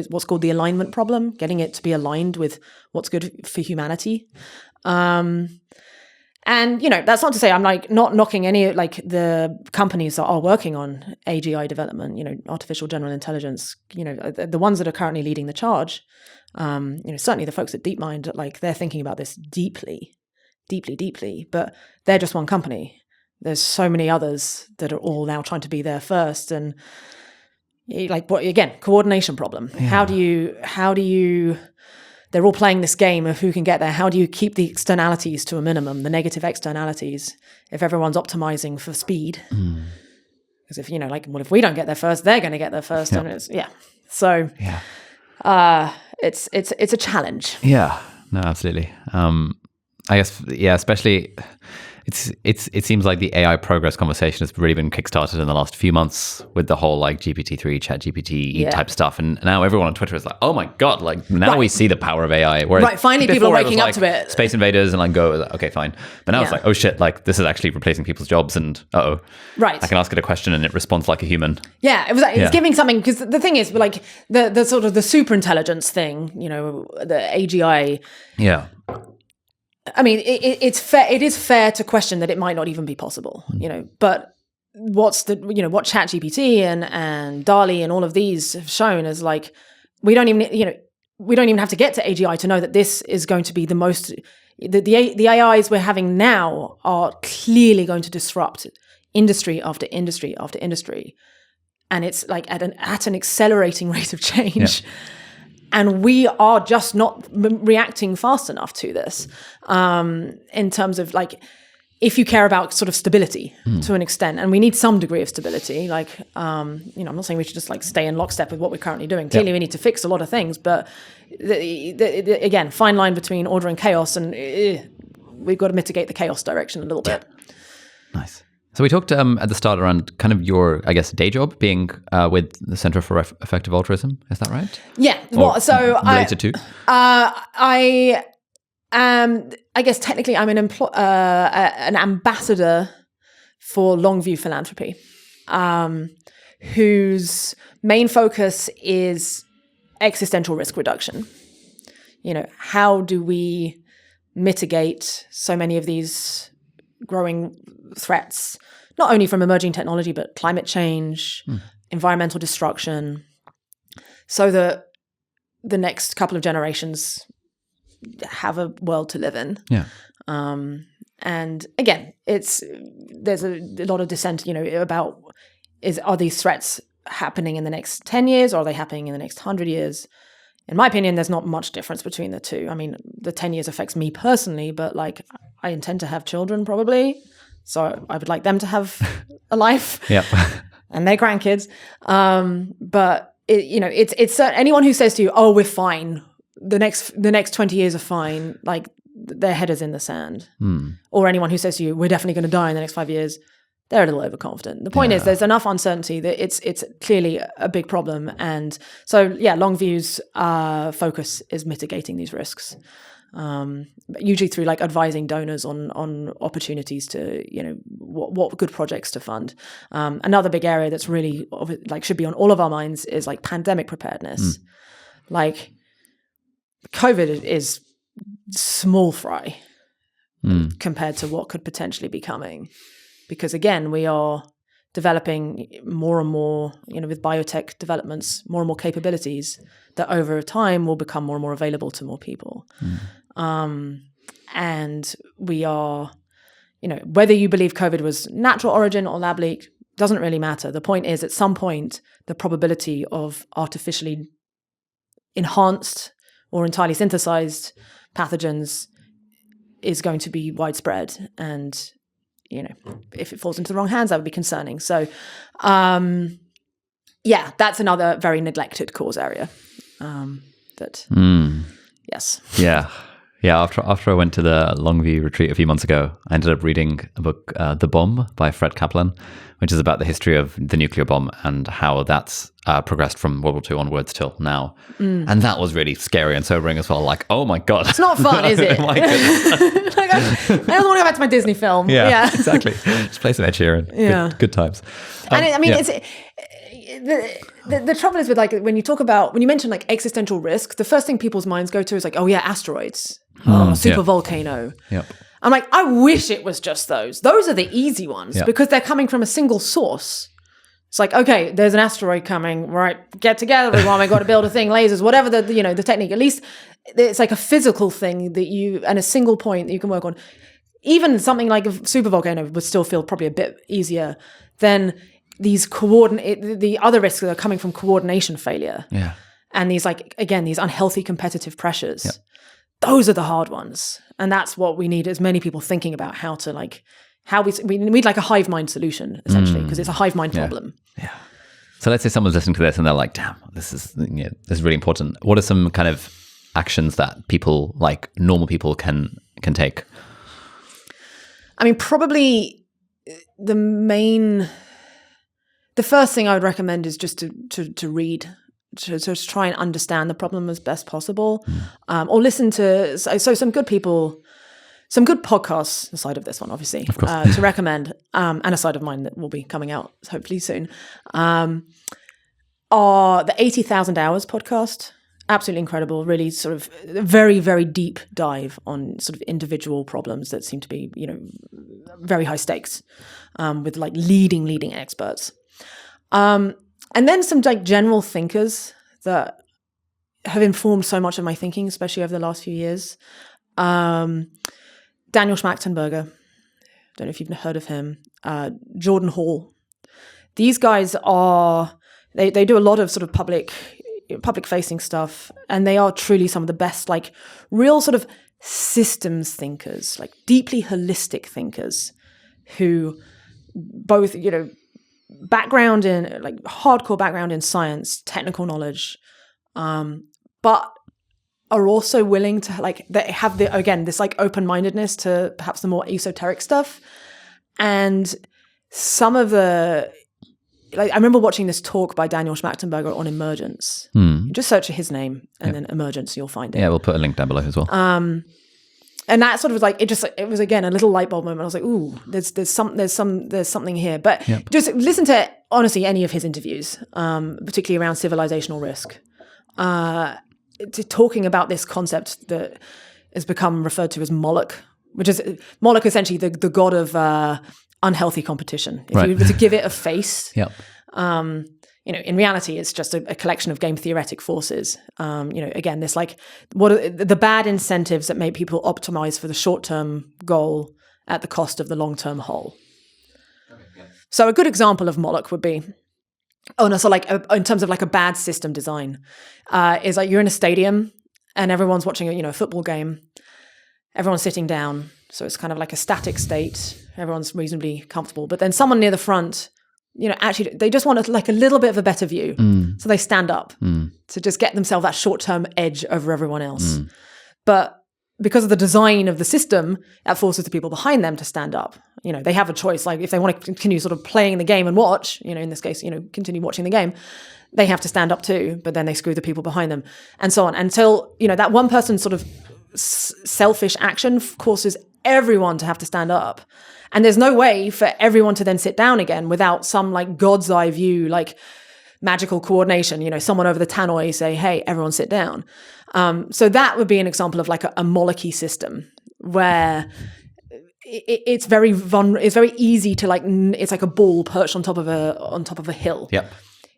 What's called the alignment problem, getting it to be aligned with what's good for humanity. And, that's not to say I'm like not knocking any like the companies that are working on AGI development, artificial general intelligence, the ones that are currently leading the charge. Certainly the folks at DeepMind, like they're thinking about this deeply, but they're just one company. There's so many others that are all now trying to be there first. And like what, again, coordination problem. Yeah. How do you they're all playing this game of who can get there. How do you keep the externalities to a minimum, the negative externalities, if everyone's optimizing for speed? Because if, if we don't get there first, they're going to get there first. Yep. And So it's a challenge. Yeah, no, absolutely. I guess, especially it seems like the AI progress conversation has really been kickstarted in the last few months with the whole like GPT-3, ChatGPT type stuff. And now everyone on Twitter is like, oh my God, like now we see the power of AI. Whereas finally people are waking up to it. Space Invaders and like go, okay, fine. But now it's like, oh shit, like this is actually replacing people's jobs and I can ask it a question and it responds like a human. Yeah, it's giving something, because the thing is like the sort of the super intelligence thing, the AGI. Yeah. I mean, it's fair. It is fair to question that it might not even be possible, But what ChatGPT and DALL-E and all of these have shown is like we don't even have to get to AGI to know that this is going to be the most. The AIs we're having now are clearly going to disrupt industry after industry after industry, and it's like at an accelerating rate of change. Yeah. And we are just not reacting fast enough to this in terms of like, if you care about sort of stability to an extent, and we need some degree of stability, like, I'm not saying we should just like stay in lockstep with what we're currently doing. Clearly we need to fix a lot of things, but again, fine line between order and chaos, and we've got to mitigate the chaos direction a little bit. Nice. So we talked at the start around kind of your, I guess, day job being with the Center for Effective Altruism. Is that right? Yeah. Related to? I am, I guess technically I'm an ambassador for Longview Philanthropy, whose main focus is existential risk reduction. how do we mitigate so many of these growing threats, not only from emerging technology, but climate change, environmental destruction, so that the next couple of generations have a world to live in. Yeah. And again, there's a lot of dissent, about are these threats happening in the next 10 years or are they happening in the next 100 years? In my opinion, there's not much difference between the two. I mean, the 10 years affects me personally, but I intend to have children probably. So I would like them to have a life and their grandkids. But it's anyone who says to you, "Oh, we're fine. The next 20 years are fine." Like their head is in the sand. Or anyone who says to you, "We're definitely going to die in the next 5 years," they're a little overconfident. The point is, there's enough uncertainty that it's clearly a big problem. And so, Longview's focus is mitigating these risks. Usually through advising donors on opportunities to what good projects to fund. Another big area that's really should be on all of our minds is pandemic preparedness. COVID is small fry compared to what could potentially be coming, because again we are developing more and more with biotech developments, more and more capabilities that over time will become more and more available to more people. And we are, whether you believe COVID was natural origin or lab leak, doesn't really matter. The point is, at some point, the probability of artificially enhanced or entirely synthesized pathogens is going to be widespread. And, if it falls into the wrong hands, that would be concerning. So, that's another very neglected cause area. Yes. Yeah. Yeah, after I went to the Longview retreat a few months ago, I ended up reading a book, The Bomb by Fred Kaplan, which is about the history of the nuclear bomb and how that's progressed from World War II onwards till now. And that was really scary and sobering as well. Oh my God. It's not fun, is it? My goodness. I don't want to go back to my Disney film. Yeah. Exactly. Just play some Ed Sheeran. Yeah. Good times. And it's... The trouble is with when you mention existential risk, the first thing people's minds go to is asteroids, super volcano. Yep. I'm I wish it was just those. Those are the easy ones because they're coming from a single source. It's okay, there's an asteroid coming, right? Get together, everyone. We got to build a thing, lasers, whatever the technique. At least it's a physical thing and a single point that you can work on. Even something like a super volcano would still feel probably a bit easier than the other risks that are coming from coordination failure. Yeah. And these these unhealthy competitive pressures. Yep. Those are the hard ones. And that's what we need, as many people thinking about how to we need a hive mind solution, essentially, because it's a hive mind problem. Yeah. So let's say someone's listening to this and they're like, damn, this is really important. What are some kind of actions that people, normal people, can take? I mean, probably the first thing I would recommend is just to read, to try and understand the problem as best possible, or listen to some good people, some good podcasts aside of this one, obviously, to recommend, and aside of mine that will be coming out hopefully soon, are the 80,000 Hours podcast. Absolutely incredible, really sort of very, very deep dive on sort of individual problems that seem to be, very high stakes, with leading experts. And then some like general thinkers that have informed so much of my thinking, especially over the last few years. Daniel Schmachtenberger, don't know if you've heard of him. Jordan Hall. These guys are, they do a lot of sort of public facing stuff, and they are truly some of the best, like real sort of systems thinkers, like deeply holistic thinkers who both, background in like hardcore background in science, technical knowledge, but are also willing to they have this like open-mindedness to perhaps the more esoteric stuff. And some of the, I remember watching this talk by Daniel Schmachtenberger on emergence. Just search his name and then emergence, you'll find it. Yeah, we'll put a link down below as well. And that sort of was like, it was again a little light bulb moment. I was like, ooh, there's something here. But just listen to honestly any of his interviews, particularly around civilizational risk. talking about this concept that has become referred to as Moloch, which is Moloch essentially the god of unhealthy competition. If you were to give it a face, in reality, it's just a collection of game theoretic forces. Again, this like what are the bad incentives that make people optimize for the short-term goal at the cost of the long-term whole. So a good example of Moloch would be, in terms of like a bad system design, is like you're in a stadium and everyone's watching a football game. Everyone's sitting down, so it's kind of like a static state. Everyone's reasonably comfortable, but then someone near the front, actually they just want a little bit of a better view, so they stand up to just get themselves that short-term edge over everyone else. But because of the design of the system, that forces the people behind them to stand up. They have a choice. Like if they want to continue sort of playing the game and watch, in this case, continue watching the game, they have to stand up too, but then they screw the people behind them and so on until, that one person's sort of selfish action causes everyone to have to stand up. And there's no way for everyone to then sit down again without some like God's eye view, like magical coordination, someone over the tannoy say, hey, everyone sit down. So that would be an example of like a Molochy system where it's very easy to it's like a ball perched on top of a hill. Yep.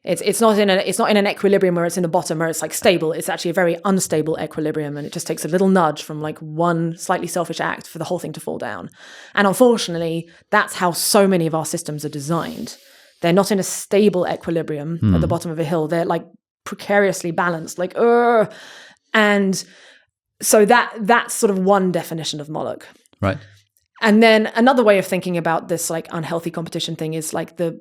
It's not in an equilibrium where it's in the bottom where it's like stable. It's actually a very unstable equilibrium, and it just takes a little nudge from like one slightly selfish act for the whole thing to fall down. And unfortunately, that's how so many of our systems are designed. They're not in a stable equilibrium at the bottom of a hill. They're like precariously balanced, and so that's sort of one definition of Moloch. Right. And then another way of thinking about this like unhealthy competition thing is like the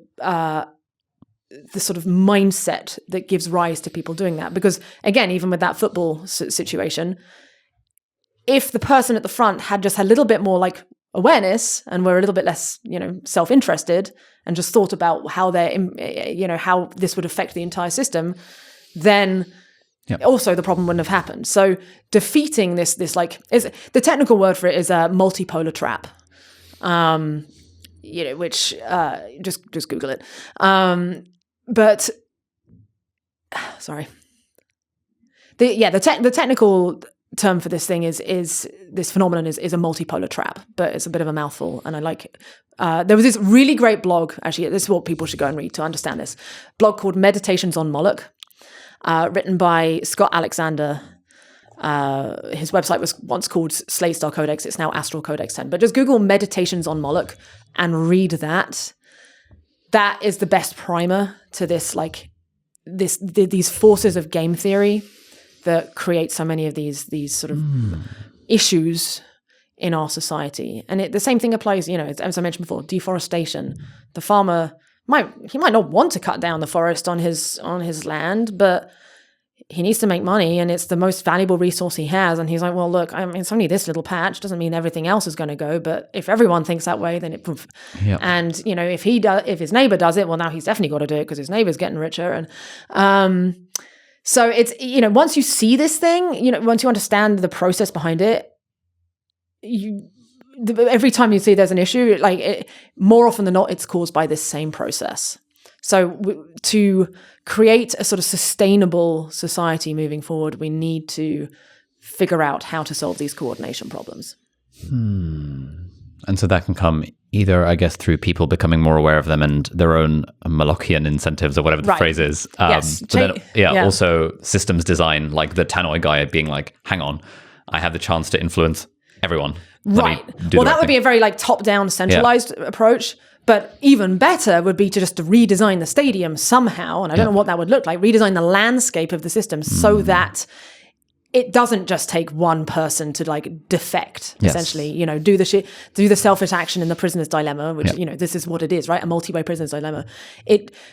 sort of mindset that gives rise to people doing that. Because again, even with that football situation, if the person at the front had just had a little bit more like awareness and were a little bit less, self-interested and just thought about how how this would affect the entire system, then also the problem wouldn't have happened. So defeating this is the technical word for it is a multipolar trap. Which just Google it. But sorry. The technical term for this thing is this phenomenon is a multipolar trap, but it's a bit of a mouthful. And I like it. There was this really great blog, actually, this is what people should go and read to understand this, blog called Meditations on Moloch, written by Scott Alexander. His website was once called Slate Star Codex. It's now Astral Codex 10. But just Google Meditations on Moloch and read that. That is the best primer to this, these forces of game theory that create so many of these sort of issues in our society. And the same thing applies, as I mentioned before, deforestation. The farmer might not want to cut down the forest on his land, but he needs to make money, and it's the most valuable resource he has. And he's like, well, look, it's only this little patch. Doesn't mean everything else is going to go. But if everyone thinks that way, then it. Yep. And if his neighbor does it, well, now he's definitely got to do it because his neighbor's getting richer. And so it's once you see this thing, once you understand the process behind it, every time you see there's an issue, more often than not, it's caused by this same process. So to create a sort of sustainable society moving forward, we need to figure out how to solve these coordination problems. And so that can come either, I guess, through people becoming more aware of them and their own Molochian incentives or whatever the phrase is. Yes. But then, also systems design, like the tannoy guy being like, hang on, I have the chance to influence everyone. Right. Well, that would be a very top-down centralized approach. But even better would be to just redesign the stadium somehow, and I don't know what that would look like, redesign the landscape of the system so that it doesn't just take one person to defect, essentially, do the selfish action in the prisoner's dilemma, which, this is what it is, right? A multi-way prisoner's dilemma.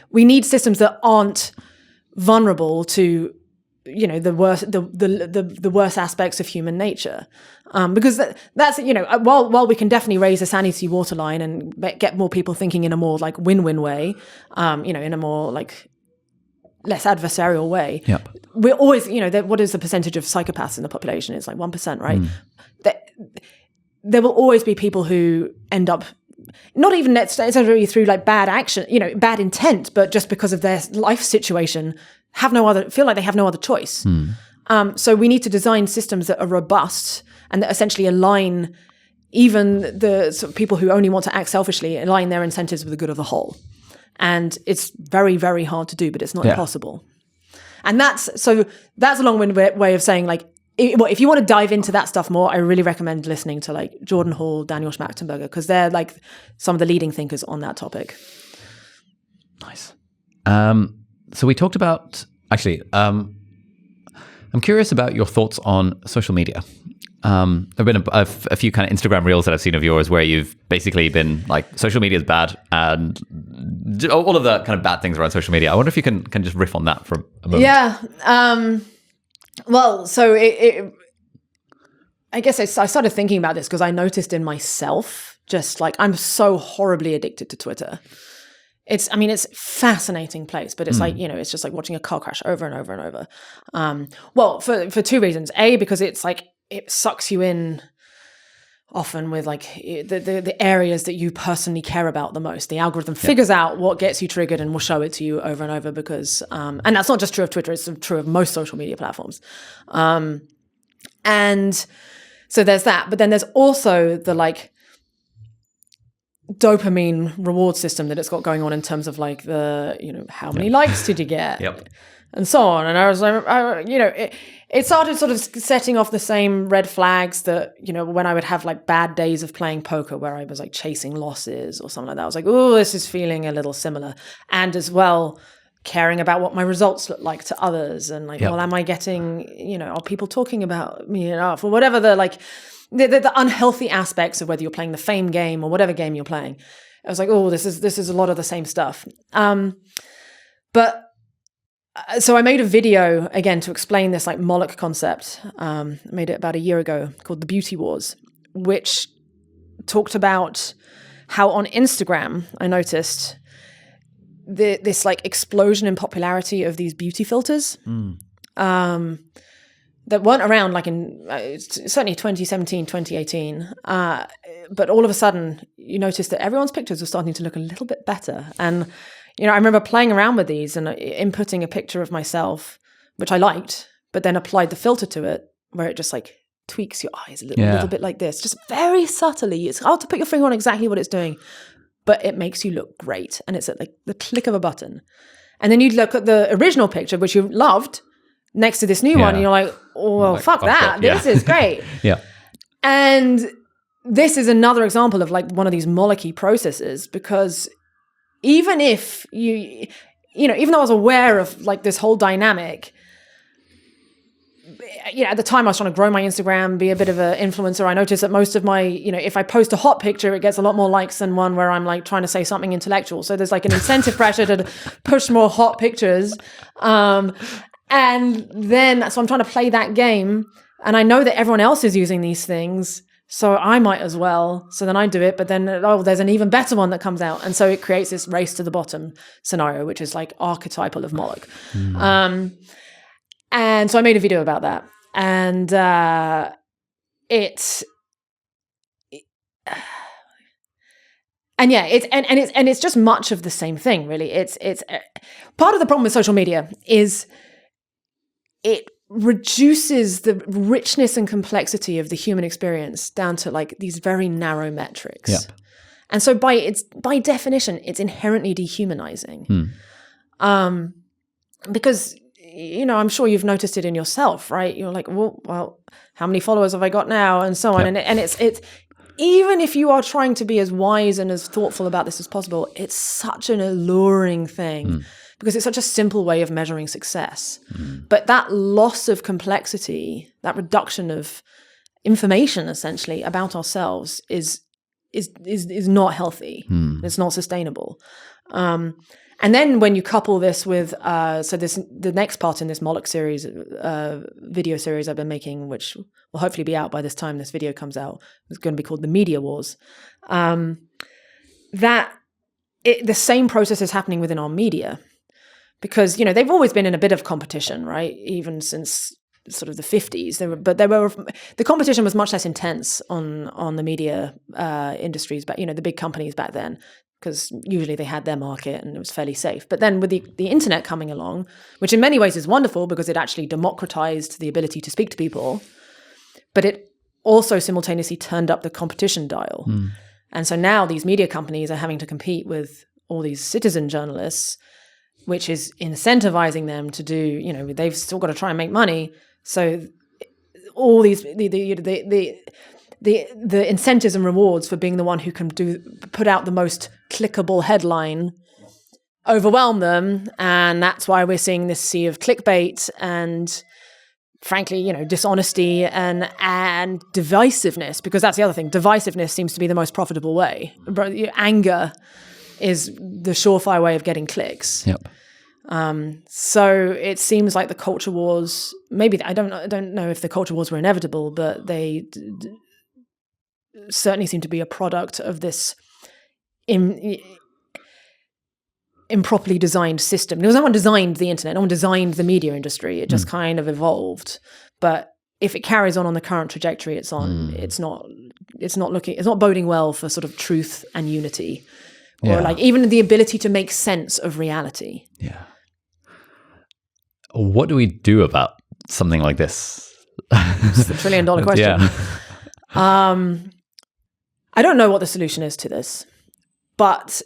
We need systems that aren't vulnerable to the worst aspects of human nature, because that's while we can definitely raise the sanity waterline and get more people thinking in a more win-win way, in a more less adversarial way. Yep. We're always what is the percentage of psychopaths in the population? It's 1%, right? There will always be people who end up not even necessarily through bad action, bad intent, but just because of their life situation, feel like they have no other choice. So we need to design systems that are robust and that essentially align even the sort of people who only want to act selfishly, align their incentives with the good of the whole. And it's very, very hard to do, but it's not impossible. And that's a long-winded way of saying, like, if you want to dive into that stuff more, I really recommend listening to like Jordan Hall, Daniel Schmachtenberger, because they're like some of the leading thinkers on that topic. Nice. So we talked about, actually, I'm curious about your thoughts on social media. There have been a few kind of Instagram reels that I've seen of yours where you've basically been like, social media is bad, and all of the kind of bad things around social media. I wonder if you can just riff on that for a moment. Yeah. Well, so I guess I started thinking about this because I noticed in myself, just like, I'm so horribly addicted to Twitter. It's a fascinating place, but it's like, it's just like watching a car crash over and over and over. Well, for two reasons. A, because it's like, it sucks you in often with like the areas that you personally care about the most. The algorithm figures out what gets you triggered and will show it to you over and over because, and that's not just true of Twitter, it's true of most social media platforms. And so there's that, but then there's also the like dopamine reward system that it's got going on in terms of like the, how many likes did you get? And so on. And I was like, it started sort of setting off the same red flags that, when I would have like bad days of playing poker where I was like chasing losses or something like that. I was like, oh, this is feeling a little similar. And as well, caring about what my results look like to others. And like, well, am I getting, are people talking about me enough? Or whatever the unhealthy aspects of whether you're playing the fame game or whatever game you're playing. I was like, oh, this is a lot of the same stuff. So I made a video, again, to explain this like Moloch concept. I made it about a year ago called The Beauty Wars, which talked about how on Instagram, I noticed this like explosion in popularity of these beauty filters that weren't around like in certainly 2017, 2018. But all of a sudden, you notice that everyone's pictures were starting to look a little bit better. And I remember playing around with these and inputting a picture of myself, which I liked, but then applied the filter to it where it just like tweaks your eyes a little bit like this, just very subtly. It's hard to put your finger on exactly what it's doing, but it makes you look great. And it's at like the click of a button. And then you look at the original picture, which you loved, next to this new one, and you're like, oh, well, fuck that. This is great. And this is another example of like one of these Molochy processes, because even if even though I was aware of like this whole dynamic, at the time I was trying to grow my Instagram, be a bit of an influencer. I noticed that most of my, if I post a hot picture, it gets a lot more likes than one where I'm like trying to say something intellectual. So there's like an incentive pressure to push more hot pictures. And then, so I'm trying to play that game, and I know that everyone else is using these things, so I might as well. So then I do it, but then, there's an even better one that comes out. And so it creates this race to the bottom scenario, which is like archetypal of Moloch. And so I made a video about that. And it's just much of the same thing, really. It's part of the problem with social media is it reduces the richness and complexity of the human experience down to like these very narrow metrics. And so by definition, it's inherently dehumanizing. Because, I'm sure you've noticed it in yourself, right? You're like, well, how many followers have I got now? And so on. And it's even if you are trying to be as wise and as thoughtful about this as possible, it's such an alluring thing. Because it's such a simple way of measuring success. But that loss of complexity, that reduction of information essentially about ourselves is not healthy. It's not sustainable. And then when you couple this with, the next part in this Moloch series, video series I've been making, which will hopefully be out by this time this video comes out, it's going to be called The Media Wars. The same process is happening within our media. Because, they've always been in a bit of competition, right? Even since sort of the 50s. The competition was much less intense on the media industries, but, the big companies back then. because usually they had their market and it was fairly safe. But then with the internet coming along, which in many ways is wonderful because it actually democratized the ability to speak to people, but it also simultaneously turned up the competition dial. And so now these media companies are having to compete with all these citizen journalists, which is incentivizing them to do, they've still got to try and make money. So all these, the incentives and rewards for being the one who can put out the most clickable headline overwhelm them. And that's why we're seeing this sea of clickbait and, frankly, dishonesty and divisiveness, because that's the other thing. Divisiveness seems to be the most profitable way. Anger is the surefire way of getting clicks. Yep. So it seems like the culture wars, maybe, I don't know if the culture wars were inevitable, but they certainly seem to be a product of this improperly designed system. Because no one designed the internet, no one designed the media industry. It just kind of evolved. But if it carries on the current trajectory it's on, it's not boding well for sort of truth and unity, or like even the ability to make sense of reality. Yeah. What do we do about something like this? It's the $1 trillion question. Yeah. I don't know what the solution is to this, but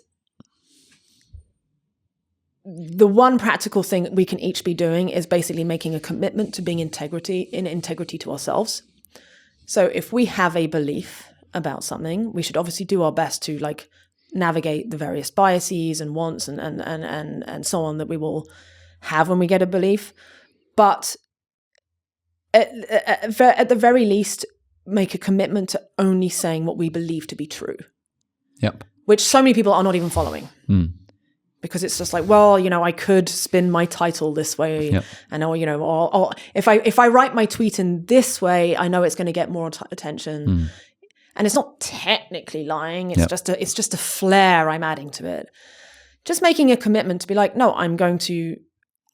the one practical thing we can each be doing is basically making a commitment to being in integrity to ourselves. So if we have a belief about something, we should obviously do our best to like navigate the various biases and wants and so on that we will have when we get a belief. But at the very least, make a commitment to only saying what we believe to be true. Yep. Which so many people are not even following. Because it's just like, well, I could spin my title this way, and or if I write my tweet in this way, I know it's going to get more attention. And it's not technically lying; it's just a flair I'm adding to it. Just making a commitment to be like, no, I'm going to,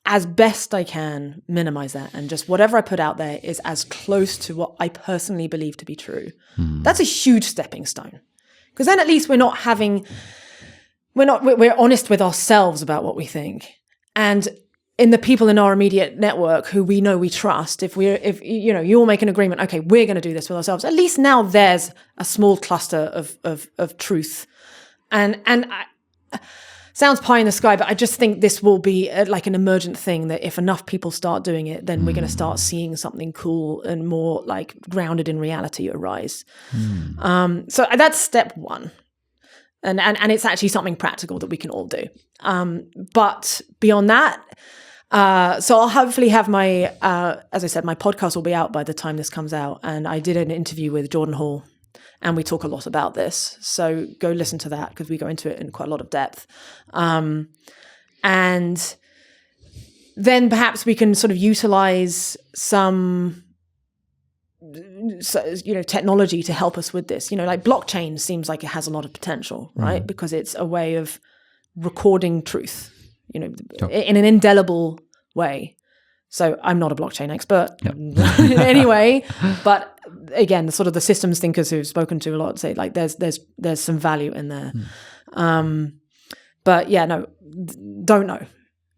as best I can, minimize that, and just whatever I put out there is as close to what I personally believe to be true. That's a huge stepping stone, because then at least we're honest with ourselves about what we think. And in the people in our immediate network who we know we trust, if you all make an agreement, okay, we're going to do this with ourselves, at least now there's a small cluster of truth. And sounds pie in the sky, but I just think this will be like an emergent thing that if enough people start doing it, then we're going to start seeing something cool and more like grounded in reality arise. So that's step one. And it's actually something practical that we can all do. But beyond that, so I'll hopefully have my, as I said, my podcast will be out by the time this comes out. And I did an interview with Jordan Hall, and we talk a lot about this. So go listen to that, because we go into it in quite a lot of depth. And then perhaps we can sort of utilize some technology to help us with this. Like blockchain seems like it has a lot of potential, right? Because it's a way of recording truth, in an indelible way. So I'm not a blockchain expert anyway, but again, the sort of the systems thinkers who've spoken to a lot say like there's some value in there. But yeah, no, don't know.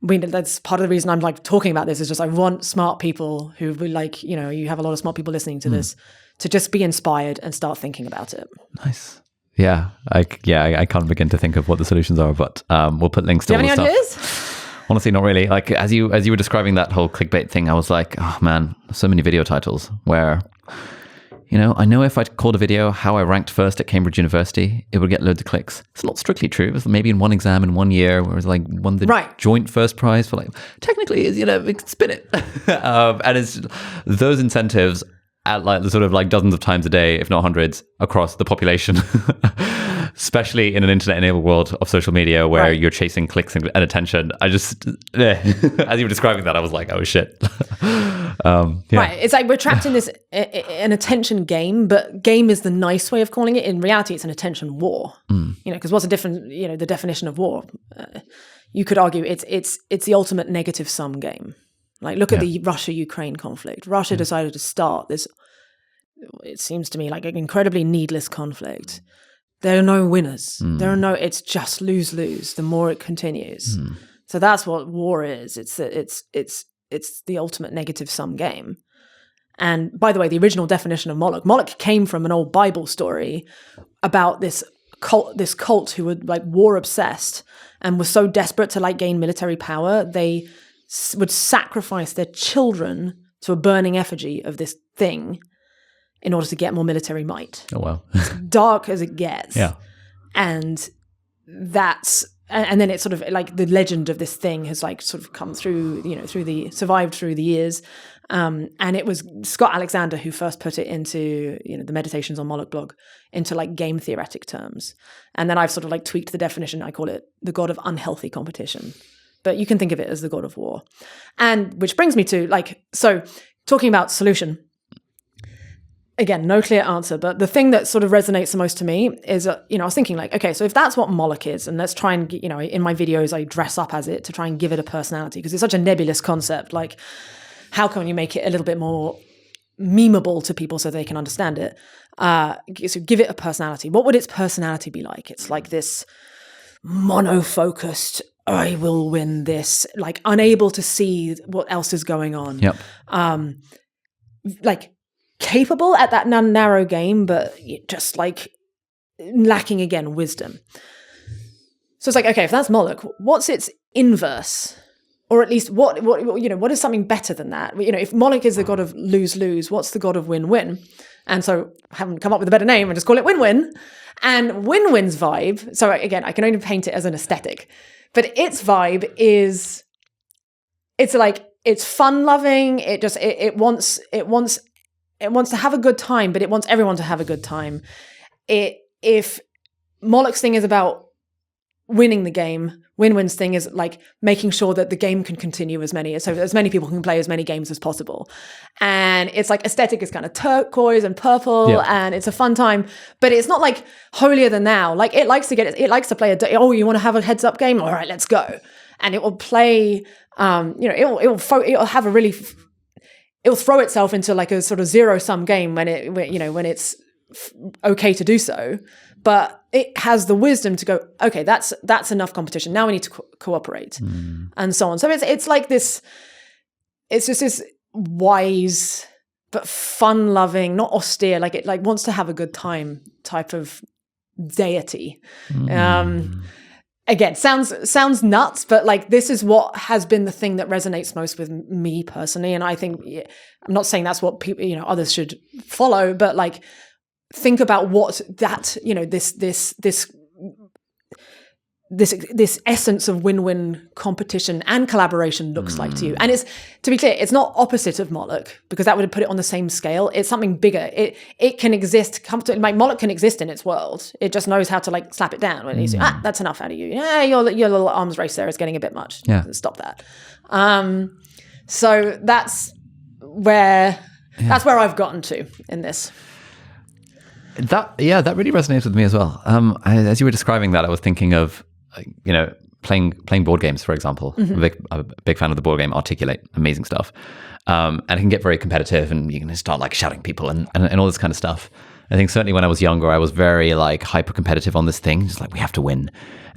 That's part of the reason I'm like talking about this, is just I want smart people who will like, you have a lot of smart people listening to this, to just be inspired and start thinking about it. Nice. Yeah. I can't begin to think of what the solutions are, but we'll put links to all the stuff. Do you have any ideas? Honestly, not really. Like as you were describing that whole clickbait thing, I was like, oh man, so many video titles where, I know if I called a video how I ranked first at Cambridge University, it would get loads of clicks. It's not strictly true. It was maybe in one exam in 1 year where it was like won the joint first prize for like, technically, spin it. And it's those incentives at like sort of like dozens of times a day, if not hundreds, across the population, especially in an internet-enabled world of social media where you're chasing clicks and attention. I just, as you were describing that, I was like, oh shit. Right. It's like we're trapped in this, an attention game, but game is the nice way of calling it. In reality, it's an attention war, because what's the definition of war? You could argue it's the ultimate negative sum game. Like, look at the Russia-Ukraine conflict. Russia decided to start this, it seems to me like an incredibly needless conflict. There are no winners. It's just lose-lose the more it continues. So that's what war is. It's the ultimate negative sum game. And by the way, the original definition of Moloch came from an old Bible story about this cult who were like war obsessed and were so desperate to like gain military power, they would sacrifice their children to a burning effigy of this thing in order to get more military might. Oh, wow. Dark as it gets. Yeah. And and then it's sort of like the legend of this thing has like sort of come through, survived through the years. And it was Scott Alexander who first put it into, the Meditations on Moloch blog into like game theoretic terms. And then I've sort of like tweaked the definition. I call it the god of unhealthy competition. But you can think of it as the god of war. And which brings me to talking about solution. Again, no clear answer, but the thing that sort of resonates the most to me is, I was thinking like, okay, so if that's what Moloch is, and let's try and, in my videos, I dress up as it to try and give it a personality because it's such a nebulous concept. Like, how can you make it a little bit more memeable to people so they can understand it? So give it a personality. What would its personality be like? It's like this mono-focused, I will win this, like unable to see what else is going on. Yep. Like, capable at that narrow game, but just like lacking again wisdom. So it's like, okay, if that's Moloch, what's its inverse? Or at least what is something better than that? If Moloch is the god of lose-lose, what's the god of win-win? And so I haven't come up with a better name and just call it win-win. And win-win's vibe, so again, I can only paint it as an aesthetic, but its vibe is, it's fun-loving. It wants to have a good time, but it wants everyone to have a good time. If Moloch's thing is about winning the game, Win-Win's thing is like making sure that the game can continue so as many people can play as many games as possible. And it's like aesthetic is kind of turquoise and purple, and it's a fun time, but it's not like holier than thou. Like it likes to play you want to have a heads up game? All right, let's go. And it will play, it'll have a really, it'll throw itself into like a sort of zero-sum game when it's okay to do so, but it has the wisdom to go, okay, that's enough competition. Now we need to cooperate, and so on. So it's like this. It's just this wise but fun-loving, not austere. Like it wants to have a good time type of deity. Again, sounds nuts, but like this is what has been the thing that resonates most with me personally, and I think I'm not saying that's what people, others should follow, but like think about what that this essence of win-win competition and collaboration looks like to you. And it's, to be clear, it's not opposite of Moloch, because that would put it on the same scale. It's something bigger. It can exist comfortably. Like Moloch can exist in its world. It just knows how to like slap it down when he's that's enough out of you. Yeah, your little arms race there is getting a bit much. Yeah. Stop that. So that's where I've gotten to in this. That really resonates with me as well. As you were describing that, I was thinking of, playing board games, for example. I'm a big fan of the board game Articulate. Amazing stuff. And it can get very competitive, and you can start like shouting people and all this kind of stuff. I think certainly when I was younger, I was very like hyper competitive on this thing. Just like, we have to win.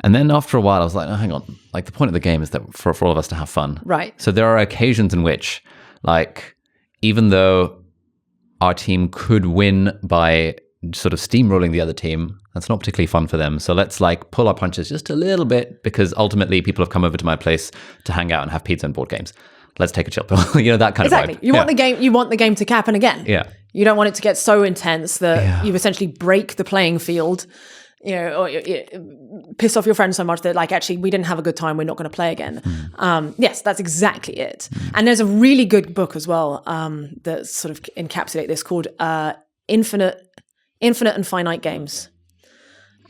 And then after a while, I was like, oh, hang on. Like the point of the game is that for all of us to have fun. Right. So there are occasions in which, like, even though our team could win by sort of steamrolling the other team, that's not particularly fun for them. So let's like pull our punches just a little bit, because ultimately people have come over to my place to hang out and have pizza and board games. Let's take a chill pill. That kind of vibe. You want the game to happen again. Yeah. You don't want it to get so intense that you essentially break the playing field, or piss off your friends so much that like, actually, we didn't have a good time, we're not going to play again. Yes, that's exactly it. And there's a really good book as well that sort of encapsulate this called Infinite and Finite Games.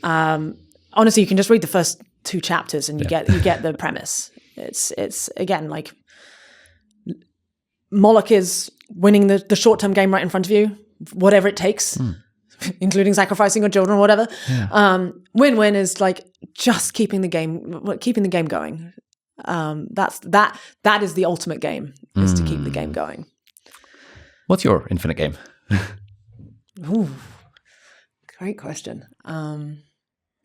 Honestly, you can just read the first 2 chapters and you get the premise. It's again like Moloch is winning the short-term game right in front of you, whatever it takes, including sacrificing your children or whatever. Win-win is like just keeping the game going. That is the ultimate game, is to keep the game going. What's your infinite game? Ooh. Great question.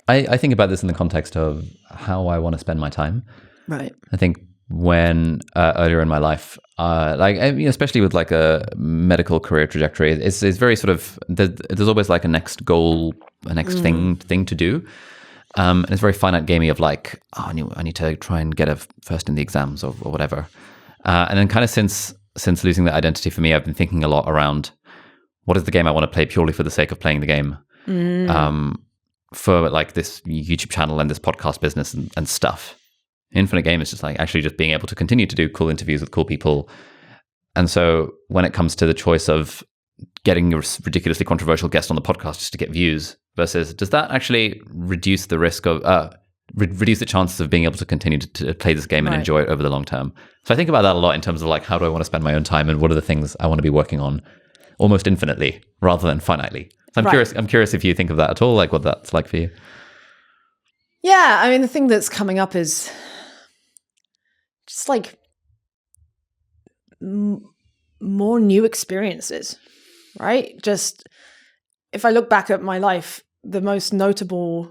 I think about this in the context of how I want to spend my time. Right. I think when earlier in my life, especially with like a medical career trajectory, it's very sort of there's always like a next goal, a next thing to do. And it's very finite gamey of like, I need to try and get a first in the exams or whatever. And then kind of since losing that identity for me, I've been thinking a lot around what is the game I want to play purely for the sake of playing the game. For like this YouTube channel and this podcast business and stuff. Infinite Game is just like actually just being able to continue to do cool interviews with cool people. And so when it comes to the choice of getting a ridiculously controversial guest on the podcast just to get views versus does that actually reduce the risk of reduce the chances of being able to continue to play this game and enjoy it over the long term? So I think about that a lot in terms of like how do I want to spend my own time and what are the things I want to be working on almost infinitely rather than finitely. So I'm curious if you think of that at all, like what that's like for you. Yeah, I mean, the thing that's coming up is just like more new experiences, right? Just if I look back at my life, the most notable,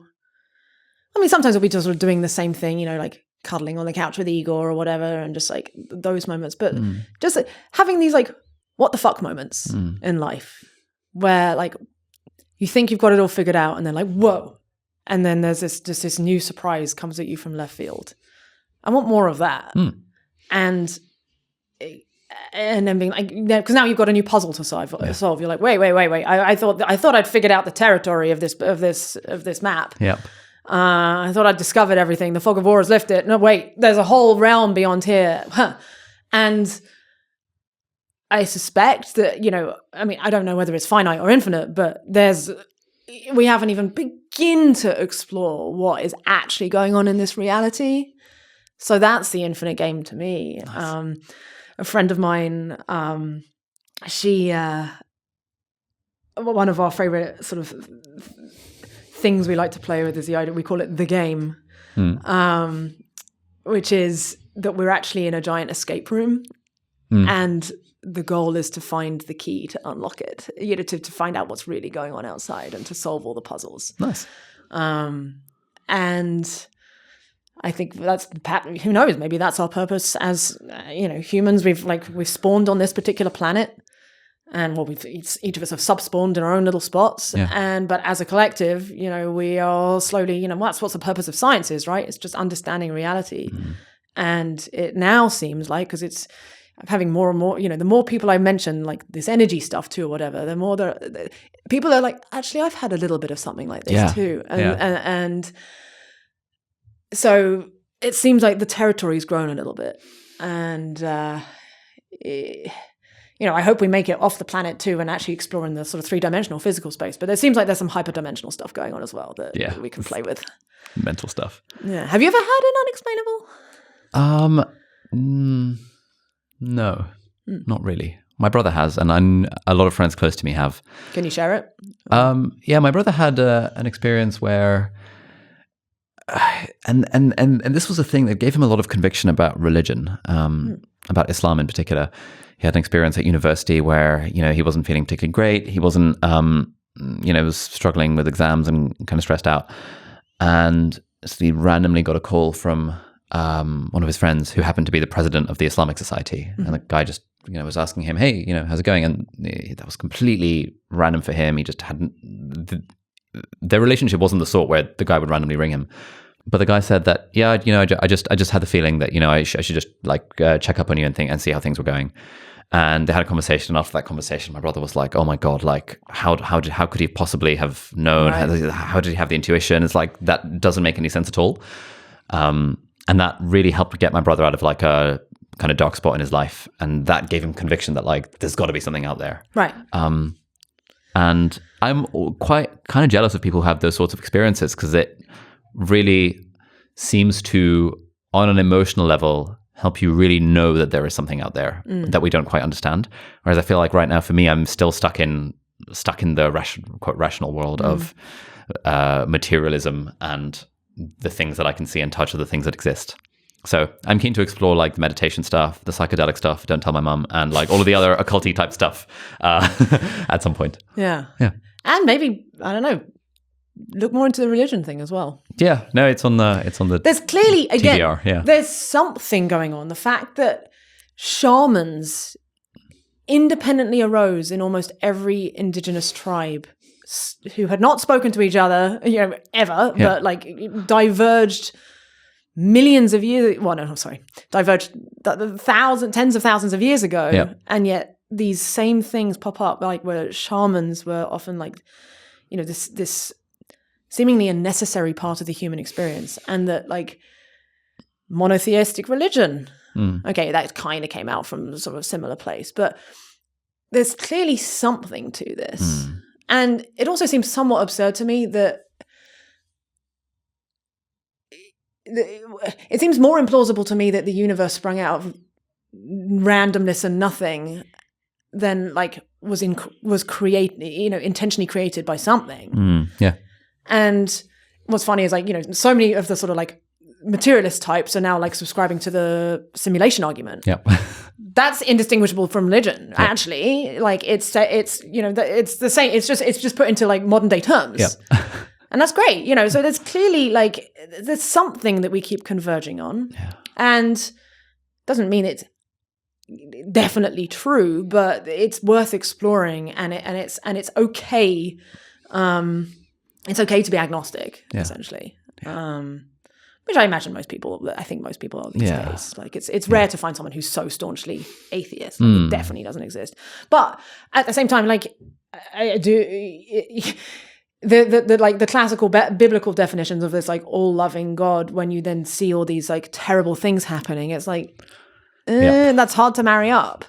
I mean, sometimes we'll be just sort of doing the same thing, you know, like cuddling on the couch with Igor or whatever, and just like those moments. But just having these like, what the fuck moments in life where like, you think you've got it all figured out and then like, whoa. And then there's this new surprise comes at you from left field. I want more of that. And then being like, because now you've got a new puzzle to solve. You're like, wait. I thought I'd figured out the territory of this map. Yep. I thought I'd discovered everything. The fog of war has lifted. No, wait, there's a whole realm beyond here. And I suspect that, you know, I mean, I don't know whether it's finite or infinite, but we haven't even begin to explore what is actually going on in this reality. So that's the infinite game to me. Nice. A friend of mine, she, one of our favorite sort of things we like to play with is the idea, we call it the game, which is that we're actually in a giant escape room and the goal is to find the key to unlock it, you know, to find out what's really going on outside and to solve all the puzzles. Nice. And I think that's the pattern. Who knows? Maybe that's our purpose as you know, humans. We've spawned on this particular planet, and each of us have sub-spawned in our own little spots. Yeah. But as a collective, you know, we are slowly, you know, that's what the purpose of science is, right? It's just understanding reality, and it now seems like because I'm having more and more, you know, the more people I mention, like this energy stuff too, or whatever, the more people are like, actually, I've had a little bit of something like this too. And so it seems like the territory's grown a little bit. And, you know, I hope we make it off the planet too and actually exploring the sort of 3-dimensional physical space. But it seems like there's some hyperdimensional stuff going on as well that we can play with. Mental stuff. Yeah. Have you ever had an unexplainable? No, not really. My brother has, and a lot of friends close to me have. Can you share it? Yeah, my brother had an experience where, and this was a thing that gave him a lot of conviction about religion, about Islam in particular. He had an experience at university where, you know, he wasn't feeling particularly great. He wasn't, you know, was struggling with exams and kind of stressed out. And so he randomly got a call from one of his friends who happened to be the president of the Islamic Society. And the guy just, you know, was asking him, hey, you know, how's it going? And that was completely random for him. He just hadn't, their relationship wasn't the sort where the guy would randomly ring him. But the guy said that, yeah, you know, I just had the feeling that, you know, I should just like check up on you and see how things were going. And they had a conversation. And after that conversation, my brother was like, oh my God, like how could he possibly have known? Right. How did he have the intuition? It's like, that doesn't make any sense at all. And that really helped get my brother out of like a kind of dark spot in his life. And that gave him conviction that like, there's got to be something out there. Right. And I'm quite kind of jealous of people who have those sorts of experiences because it really seems to, on an emotional level, help you really know that there is something out there that we don't quite understand. Whereas I feel like right now for me, I'm still stuck in the quite rational world of materialism and the things that I can see and touch are the things that exist. So I'm keen to explore like the meditation stuff, the psychedelic stuff, don't tell my mum, and like all of the other occulty type stuff at some point. Yeah. Yeah. And maybe, I don't know, look more into the religion thing as well. Yeah, no, it's on the. There's clearly, again, TBR, yeah. there's something going on. The fact that shamans independently arose in almost every indigenous tribe who had not spoken to each other, ever, but like diverged millions of years. Well, no, sorry, diverged tens of thousands of years ago, and yet these same things pop up, like where shamans were often like, this seemingly a necessary part of the human experience, and that like monotheistic religion. Okay, that kind of came out from sort of a similar place, but there's clearly something to this. And it also seems somewhat absurd to me that it seems more implausible to me that the universe sprung out of randomness and nothing than like was intentionally created by something. And what's funny is like, so many of the sort of like materialist types are now like subscribing to the simulation argument. That's indistinguishable from religion, actually. Like it's the same. It's just put into like modern day terms. And that's great, so there's clearly like, there's something that we keep converging on, and doesn't mean it's definitely true, but it's worth exploring, and it's okay. It's okay to be agnostic, essentially. Which I imagine most people are these days. Like it's rare to find someone who's so staunchly atheist. Like, it definitely doesn't exist. But at the same time, like I do. The classical biblical definitions of this like all loving God, when you then see all these like terrible things happening, it's like that's hard to marry up.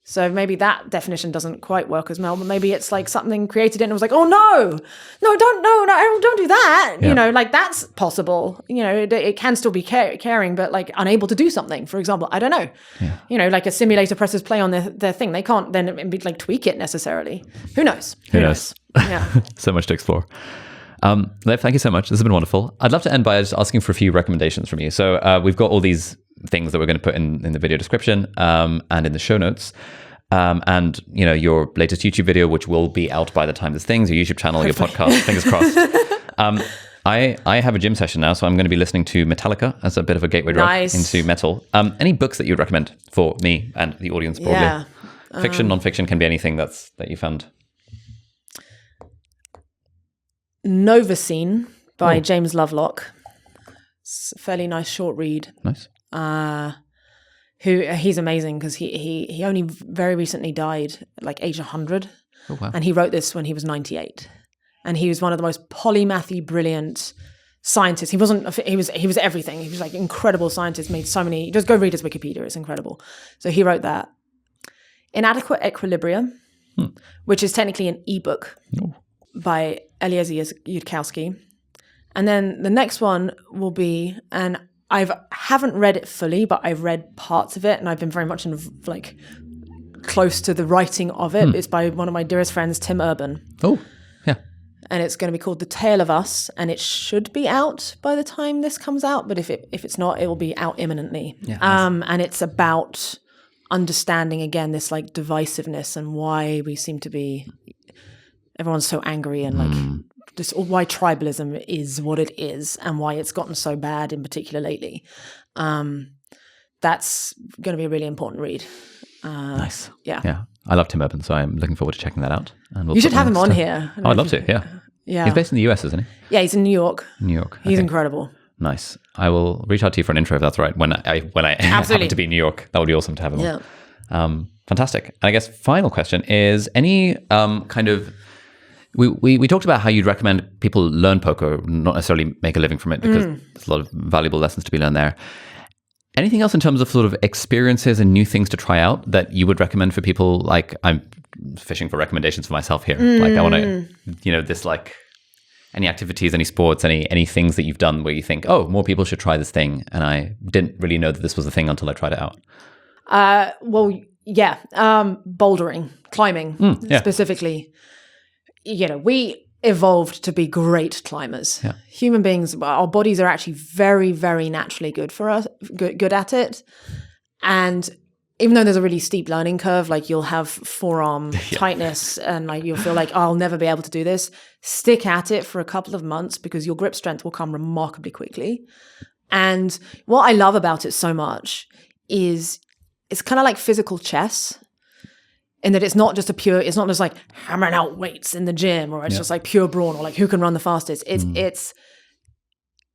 So maybe that definition doesn't quite work as well. But maybe it's like something created it and it was like, oh no, don't do that. Like that's possible. It can still be caring, but like unable to do something. For example, I don't know. Like a simulator presses play on their thing. They can't then be like tweak it necessarily. Who knows? Who knows? Yeah. So much to explore. Liv, thank you so much. This has been wonderful. I'd love to end by just asking for a few recommendations from you. So we've got all these things that we're going to put in the video description and in the show notes. And your latest YouTube video, which will be out by the time this things, your YouTube channel, your podcast, fingers crossed. I have a gym session now, so I'm going to be listening to Metallica as a bit of a gateway drug into metal. Any books that you'd recommend for me and the audience broadly? Fiction, non-fiction, can be anything that you found. Novacine by James Lovelock. It's a fairly nice short read. Nice. He's amazing because he only very recently died, like age 100. Oh, wow. And he wrote this when he was 98. And he was one of the most polymathy, brilliant scientists. He was everything. He was like incredible scientist, made so many, just go read his Wikipedia, it's incredible. So he wrote that. Inadequate Equilibrium, which is technically an ebook by Eliezer Yudkowsky. And then the next one will be, and I haven't read it fully, but I've read parts of it, and I've been very much close to the writing of it. It's by one of my dearest friends, Tim Urban. Oh, yeah. And it's going to be called The Tale of Us, and it should be out by the time this comes out. But if it's not, it will be out imminently. Yeah, nice. And it's about understanding again this like divisiveness and why we seem to be, everyone's so angry and like. Just why tribalism is what it is and why it's gotten so bad in particular lately. That's going to be a really important read. Nice. Yeah. I love Tim Urban, so I'm looking forward to checking that out. And you should have him on here. I'd love to, yeah. He's based in the US, isn't he? Yeah, he's in New York. He's incredible. Nice. I will reach out to you for an intro if that's right. When I happen to be in New York, that would be awesome to have him on. Fantastic. And I guess final question is any kind of... We talked about how you'd recommend people learn poker, not necessarily make a living from it, because there's a lot of valuable lessons to be learned there. Anything else in terms of sort of experiences and new things to try out that you would recommend for people? Like, I'm fishing for recommendations for myself here. Like, I want to, this like any activities, any sports, any things that you've done where you think, oh, more people should try this thing, and I didn't really know that this was a thing until I tried it out. Bouldering, climbing specifically. We evolved to be great climbers. Yeah. Human beings, our bodies are actually very, very naturally good for us, good at it. And even though there's a really steep learning curve, like you'll have forearm tightness and like you'll feel like, oh, I'll never be able to do this. Stick at it for a couple of months because your grip strength will come remarkably quickly. And what I love about it so much is it's kind of like physical chess in that it's not just like hammering out weights in the gym, or it's just like pure brawn, or like who can run the fastest. It's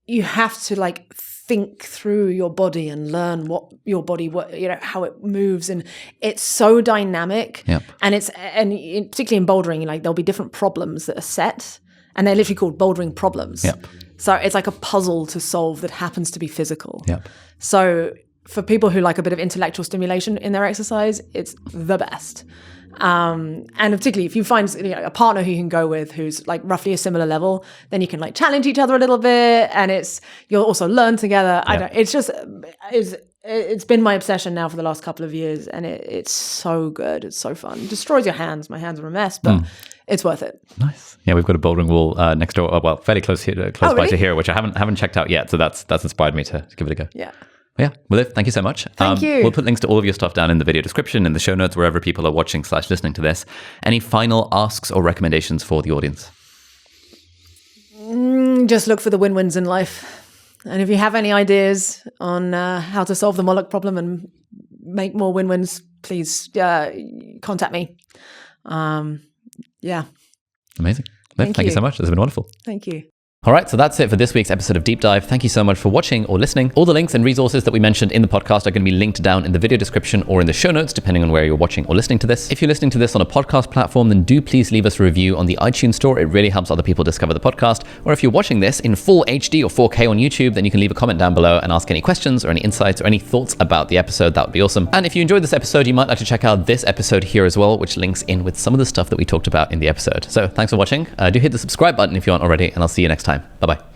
you have to like think through your body and learn what your body, how it moves, and it's so dynamic. And particularly in bouldering, like there'll be different problems that are set, and they're literally called bouldering problems. So it's like a puzzle to solve that happens to be physical. So for people who like a bit of intellectual stimulation in their exercise, it's the best. And particularly if you find a partner who you can go with who's like roughly a similar level, then you can like challenge each other a little bit, and you'll also learn together. It's been my obsession now for the last couple of years, and it's so good. It's so fun. It destroys your hands. My hands are a mess, but it's worth it. Nice. Yeah, we've got a bouldering wall next door. Well, fairly close here, by to here, which I haven't checked out yet. So that's inspired me to give it a go. Yeah. Yeah. Well, Liv, thank you so much. Thank you. We'll put links to all of your stuff down in the video description, in the show notes, wherever people are watching/listening to this. Any final asks or recommendations for the audience? Just look for the win-wins in life. And if you have any ideas on how to solve the Moloch problem and make more win-wins, please contact me. Yeah. Amazing. Liv, thank you so much. This has been wonderful. Thank you. All right, so that's it for this week's episode of Deep Dive. Thank you so much for watching or listening. All the links and resources that we mentioned in the podcast are going to be linked down in the video description or in the show notes, depending on where you're watching or listening to this. If you're listening to this on a podcast platform, then do please leave us a review on the iTunes store. It really helps other people discover the podcast. Or if you're watching this in full HD or 4K on YouTube, then you can leave a comment down below and ask any questions or any insights or any thoughts about the episode. That would be awesome. And if you enjoyed this episode, you might like to check out this episode here as well, which links in with some of the stuff that we talked about in the episode. So thanks for watching. Do hit the subscribe button if you aren't already, and I'll see you next time. Bye-bye.